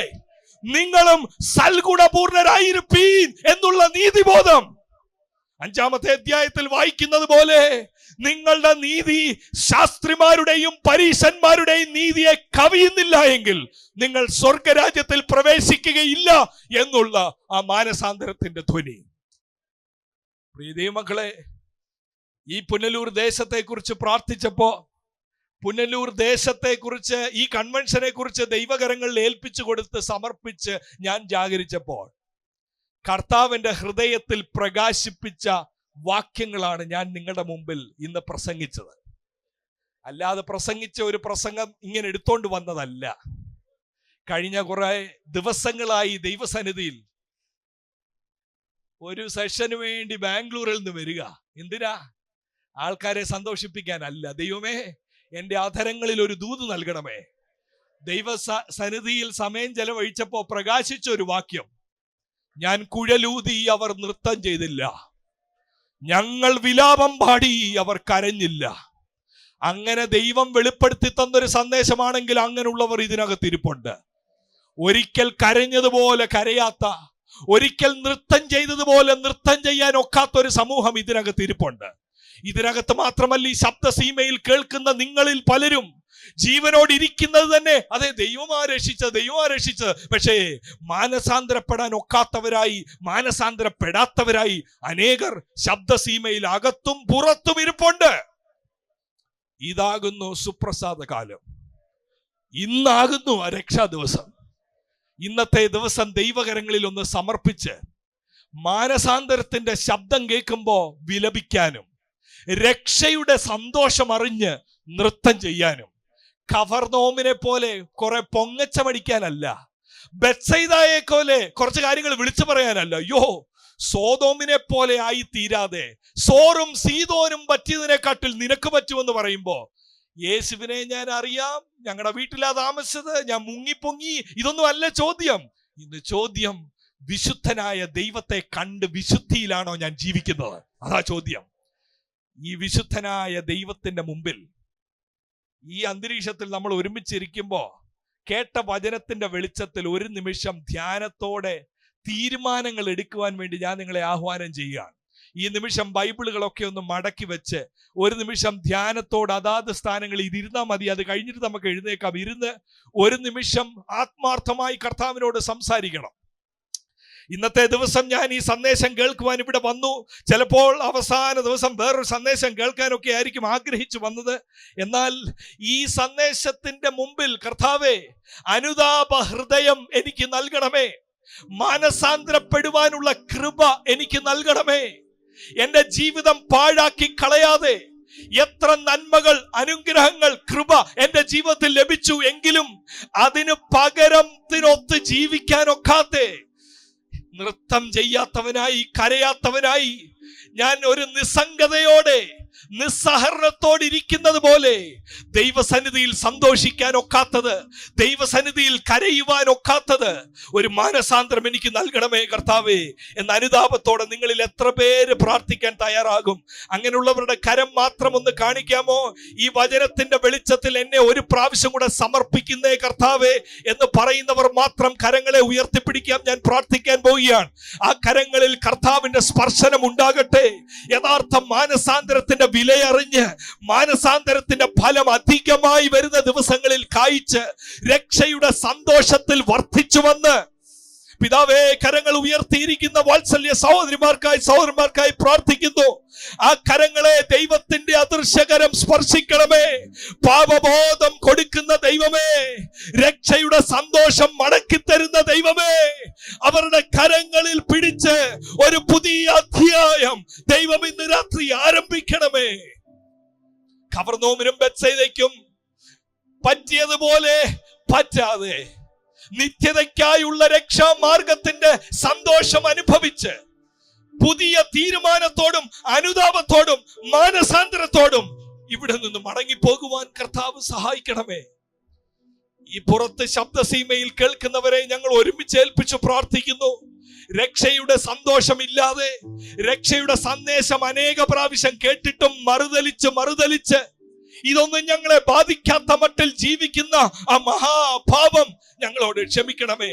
നിങ്ങളും സൽഗുണപൂർണരായിരിപ്പീൻ എന്നുള്ള നീതിബോധം. 5-ാമത്തെ അധ്യായത്തിൽ വായിക്കുന്നത് പോലെ, നിങ്ങളുടെ നീതി ശാസ്ത്രിമാരുടെയും പരീശന്മാരുടെയും നീതിയെ കവിയുന്നില്ല എങ്കിൽ നിങ്ങൾ സ്വർഗരാജ്യത്തിൽ പ്രവേശിക്കുകയില്ല എന്നുള്ള ആ മാനസാന്തരത്തിന്റെ ധ്വനി. പ്രിയ ദൈവമക്കളെ, ഈ പുനലൂർ ദേശത്തെ കുറിച്ച് പ്രാർത്ഥിച്ചപ്പോ, പുനലൂർ ദേശത്തെക്കുറിച്ച്, ഈ കൺവെൻഷനെ കുറിച്ച് ദൈവകരങ്ങളിൽ ഏൽപ്പിച്ചു കൊടുത്ത് സമർപ്പിച്ച് ഞാൻ ജാഗരിച്ചപ്പോൾ കർത്താവിന്റെ ഹൃദയത്തിൽ പ്രകാശിപ്പിച്ച വാക്യങ്ങളാണ് ഞാൻ നിങ്ങളുടെ മുമ്പിൽ ഇന്ന് പ്രസംഗിച്ചത്. അല്ലാതെ പ്രസംഗിച്ച ഒരു പ്രസംഗം ഇങ്ങനെ എടുത്തോണ്ട് വന്നതല്ല. കഴിഞ്ഞ കുറെ ദിവസങ്ങളായി ദൈവസന്നിധിയിൽ ഒരു സെഷന് വേണ്ടി ബാംഗ്ലൂരിൽ നിന്ന് വരിക. എന്തിനാ? ആൾക്കാരെ സന്തോഷിപ്പിക്കാനല്ല. ദൈവമേ, എന്റെ അധരങ്ങളിൽ ഒരു ദൂത് നൽകണമേ. ദൈവ സന്നിധിയിൽ സമയം ചെലവഴിച്ചപ്പോ പ്രകാശിച്ച ഒരു വാക്യം, ഞാൻ കുഴലൂതി അവർ നൃത്തം ചെയ്തില്ല, ഞങ്ങൾ വിലാപം പാടി അവർ കരഞ്ഞില്ല. അങ്ങനെ ദൈവം വെളിപ്പെടുത്തി തന്നൊരു സന്ദേശമാണെങ്കിൽ അങ്ങനെയുള്ളവർ ഇതിനകത്ത് ഇരിപ്പുണ്ട്. ഒരിക്കൽ കരഞ്ഞതുപോലെ കരയാത്ത, ഒരിക്കൽ നൃത്തം ചെയ്തതുപോലെ നൃത്തം ചെയ്യാൻ ഒക്കാത്ത ഒരു സമൂഹം ഇതിനകത്ത് ഇരിപ്പുണ്ട്. ഇതിനകത്ത് മാത്രമല്ല, ഈ ശബ്ദസീമയിൽ കേൾക്കുന്ന നിങ്ങളിൽ പലരും ജീവനോട് ഇരിക്കുന്നത് തന്നെ അതെ ദൈവമാ രക്ഷിച്ചത്, പക്ഷേ മാനസാന്തരപ്പെടാൻ ഒക്കാത്തവരായി, മാനസാന്തരപ്പെടാത്തവരായി അനേകർ ശബ്ദസീമയിൽ അകത്തും പുറത്തും ഇരിപ്പുണ്ട്. ഇതാകുന്നു സുപ്രസാദ കാലം. ഇന്നാകുന്നു ആ രക്ഷാ ദിവസം. ഇന്നത്തെ ദിവസം ദൈവകരങ്ങളിൽ ഒന്ന് സമർപ്പിച്ച് മാനസാന്തരത്തിന്റെ ശബ്ദം കേൾക്കുമ്പോ വിലപിക്കാനും രക്ഷയുടെ സന്തോഷം അറിഞ്ഞ് നൃത്തം ചെയ്യാനും, കഫർനോമിനെ പോലെ കുറെ പൊങ്ങച്ചമടിക്കാനല്ല, ബെത്സൈദയെ പോലെ കുറച്ച് കാര്യങ്ങൾ വിളിച്ചു പറയാനല്ല, അയ്യോ സോതോമിനെ പോലെ ആയി തീരാതെ സോറും സീതോനും പറ്റിയതിനെക്കാട്ടിൽ നിനക്ക് പറ്റുമെന്ന് പറയുമ്പോ, യേശുവിനെ ഞാൻ അറിയാം, ഞങ്ങളുടെ വീട്ടിലാ താമസിച്ചത്, ഞാൻ മുങ്ങിപ്പൊങ്ങി, ഇതൊന്നും അല്ല ചോദ്യം. ഇന്ന് ചോദ്യം, വിശുദ്ധനായ ദൈവത്തെ കണ്ട് വിശുദ്ധിയിലാണോ ഞാൻ ജീവിക്കുന്നത്? അതാ ചോദ്യം. ഈ വിശുദ്ധനായ ദൈവത്തിന്റെ മുമ്പിൽ ഈ അന്തരീക്ഷത്തിൽ നമ്മൾ ഒരുമിച്ചിരിക്കുമ്പോ കേട്ട വചനത്തിന്റെ വെളിച്ചത്തിൽ ഒരു നിമിഷം ധ്യാനത്തോടെ തീരുമാനങ്ങൾ എടുക്കുവാൻ വേണ്ടി ഞാൻ നിങ്ങളെ ആഹ്വാനം ചെയ്യുകയാണ്. ഈ നിമിഷം ബൈബിളുകളൊക്കെ ഒന്ന് മടക്കി വെച്ച് ഒരു നിമിഷം ധ്യാനത്തോട് അതാത് സ്ഥാനങ്ങളിൽ ഇരുന്നാൽ മതി. അത് കഴിഞ്ഞിട്ട് നമുക്ക് എഴുന്നേക്കാം. ഇരുന്ന് ഒരു നിമിഷം ആത്മാർത്ഥമായി കർത്താവിനോട് സംസാരിക്കണം. ഇന്നത്തെ ദിവസം ഞാൻ ഈ സന്ദേശം കേൾക്കുവാൻ ഇവിടെ വന്നു. ചിലപ്പോൾ അവസാന ദിവസം വേറൊരു സന്ദേശം കേൾക്കാനൊക്കെ ആയിരിക്കും ആഗ്രഹിച്ചു വന്നത്. എന്നാൽ ഈ സന്ദേശത്തിന്റെ മുമ്പിൽ കർത്താവേ, അനുതാപ ഹൃദയം എനിക്ക് നൽകണമേ, മാനസാന്തരപ്പെടുവാനുള്ള കൃപ എനിക്ക് നൽകണമേ. എന്റെ ജീവിതം പാഴാക്കി കളയാതെ, എത്ര നന്മകൾ, അനുഗ്രഹങ്ങൾ, കൃപ എന്റെ ജീവിതത്തിൽ ലഭിച്ചു എങ്കിലും അതിന് പകരത്തിനൊത്ത് ജീവിക്കാനൊക്കാതെ, നൃത്തം ചെയ്യാത്തവനായി, കരയാത്തവനായി, ഞാൻ ഒരു നിസ്സംഗതയോടെ, നിസ്സഹരണത്തോടെ ഇരിക്കുന്നത് പോലെ ദൈവസന്നിധിയിൽ സന്തോഷിക്കാൻ ഒക്കാത്തത്, ദൈവസന്നിധിയിൽ കരയുവാൻ ഒക്കാത്തത് ഒരു മാനസാന്തരം എനിക്ക് നൽകണമേ കർത്താവേ എന്ന അനുതാപത്തോടെ നിങ്ങളിൽ എത്ര പേര് പ്രാർത്ഥിക്കാൻ തയ്യാറാകും? അങ്ങനെയുള്ളവരുടെ കരം മാത്രം ഒന്ന് കാണിക്കാമോ? ഈ വചനത്തിന്റെ വെളിച്ചത്തിൽ എന്നെ ഒരു പ്രാവശ്യം കൂടെ സമർപ്പിക്കുന്നേ കർത്താവേ എന്ന് പറയുന്നവർ മാത്രം കരങ്ങളെ ഉയർത്തിപ്പിടിക്കാം. ഞാൻ പ്രാർത്ഥിക്കാൻ പോവുകയാണ്. ആ കരങ്ങളിൽ കർത്താവിന്റെ സ്പർശനം ഉണ്ടാകട്ടെ. യഥാർത്ഥ മാനസാന്തരത്തിന്റെ വിലയറിഞ്ഞ്, മാനസാന്തരത്തിന്റെ ഫലം അധികമായി വരുന്ന ദിവസങ്ങളിൽ കായ്ച്ച് രക്ഷയുടെ സന്തോഷത്തിൽ വർദ്ധിച്ചു വന്ന്, പിതാവേ, കരങ്ങൾ ഉയർത്തിയിരിക്കുന്ന വാത്സല്യ സഹോദരന്മാർക്കായി പ്രാർത്ഥിക്കുന്നു. ആ കരങ്ങളെ ദൈവത്തിന്റെ അദൃശ്യകരം സ്പർശിക്കണമേ. പാപബോധം കൊടുക്കുന്ന ദൈവമേ, രക്ഷയുടെ സന്തോഷം മടക്കി തരുന്ന ദൈവമേ, അവരുടെ കരങ്ങളിൽ പിടിച്ച് ഒരു പുതിയ അധ്യായം ദൈവം ഇന്ന് രാത്രി ആരംഭിക്കണമേ. കവർന്നോമിനും ബെത്സയിലേക്കും പറ്റിയതുപോലെ പറ്റാതെ നിത്യതയ്ക്കായുള്ള രക്ഷാമാർഗത്തിന്റെ സന്തോഷം അനുഭവിച്ച് പുതിയ തീരുമാനത്തോടും അനുതാപത്തോടും മാനസാന്തരത്തോടും ഇവിടെ നിന്ന് മടങ്ങിപ്പോകുവാൻ കർത്താവ് സഹായിക്കണമേ. ഈ പുറത്ത് ശബ്ദസീമയിൽ കേൾക്കുന്നവരെ ഞങ്ങൾ ഒരുമിച്ച് ഏൽപ്പിച്ചു പ്രാർത്ഥിക്കുന്നു. രക്ഷയുടെ സന്തോഷമില്ലാതെ, രക്ഷയുടെ സന്ദേശം അനേക പ്രാവശ്യം കേട്ടിട്ടും മറുതലിച്ച് ഇതൊന്നും ഞങ്ങളെ ബാധിക്കാത്ത മട്ടിൽ ജീവിക്കുന്ന ആ മഹാപാപം ഞങ്ങളോട് ക്ഷമിക്കണമേ.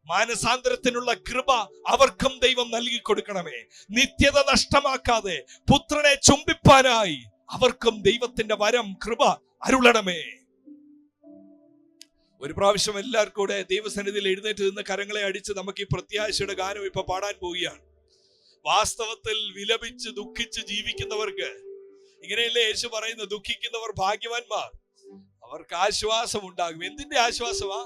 മാനസാന്തരത്തിനുള്ള കൃപ അവർക്കും ദൈവം നൽകി കൊടുക്കണമേ. നിത്യത നഷ്ടമാക്കാതെ പുത്രനെ ചുംബിപ്പാനായി അവർക്കും ദൈവത്തിന്റെ വരം, കൃപ അരുളണമേ. ഒരു പ്രാവശ്യം എല്ലാവർക്കും കൂടെ ദൈവസന്നിധിയിൽ എഴുന്നേറ്റ് നിന്ന് കരങ്ങളെ അടിച്ച് നമുക്ക് ഈ പ്രത്യാശയുടെ ഗാനം ഇപ്പൊ പാടാൻ പോവുകയാണ്. വാസ്തവത്തിൽ വിലപിച്ച് ദുഃഖിച്ച് ജീവിക്കുന്നവർക്ക്, ഇങ്ങനെയല്ലേ യേശു പറയുന്നത്, ദുഃഖിക്കുന്നവർ ഭാഗ്യവാന്മാർ, അവർക്ക് ആശ്വാസം ഉണ്ടാകും. എന്തിന്റെ ആശ്വാസമാ?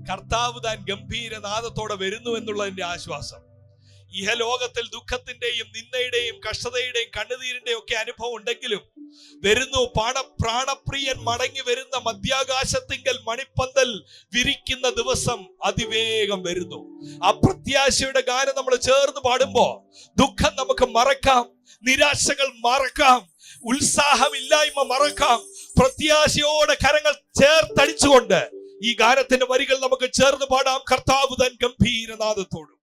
കർത്താവ് താൻ ഗംഭീരനാദത്തോടെ വരുന്നു എന്നുള്ളതിന്റെ ആശ്വാസം. ഇഹലോകത്തിൽ ദുഃഖത്തിന്റെയും നിന്ദയുടെയും കഷ്ടതയുടെയും കണ്ണുനീരിന്റെയും ഒക്കെ അനുഭവം ഉണ്ടെങ്കിലും വരുന്നു, പ്രാണപ്രിയൻ മടങ്ങി വരുന്ന മധ്യാകാശത്തിങ്കൽ മണിപ്പന്തൽ വിരിക്കുന്ന ദിവസം അതിവേഗം വരുന്നു. ആ പ്രത്യാശയുടെ ഗാനം നമ്മൾ ചേർന്ന് പാടുമ്പോ ദുഃഖം നമുക്ക് മറക്കാം, നിരാശകൾ മറക്കാം, ഉത്സാഹമില്ലായ്മ മറക്കാം. പ്രത്യാശയോടെ കരങ്ങൾ ചേർത്തടിച്ചുകൊണ്ട് ഈ ഗാനത്തിന്റെ വരികൾ നമുക്ക് ചേർന്ന് പാടാം. കർത്താവ് തൻ ഗംഭീരനാദത്തോടും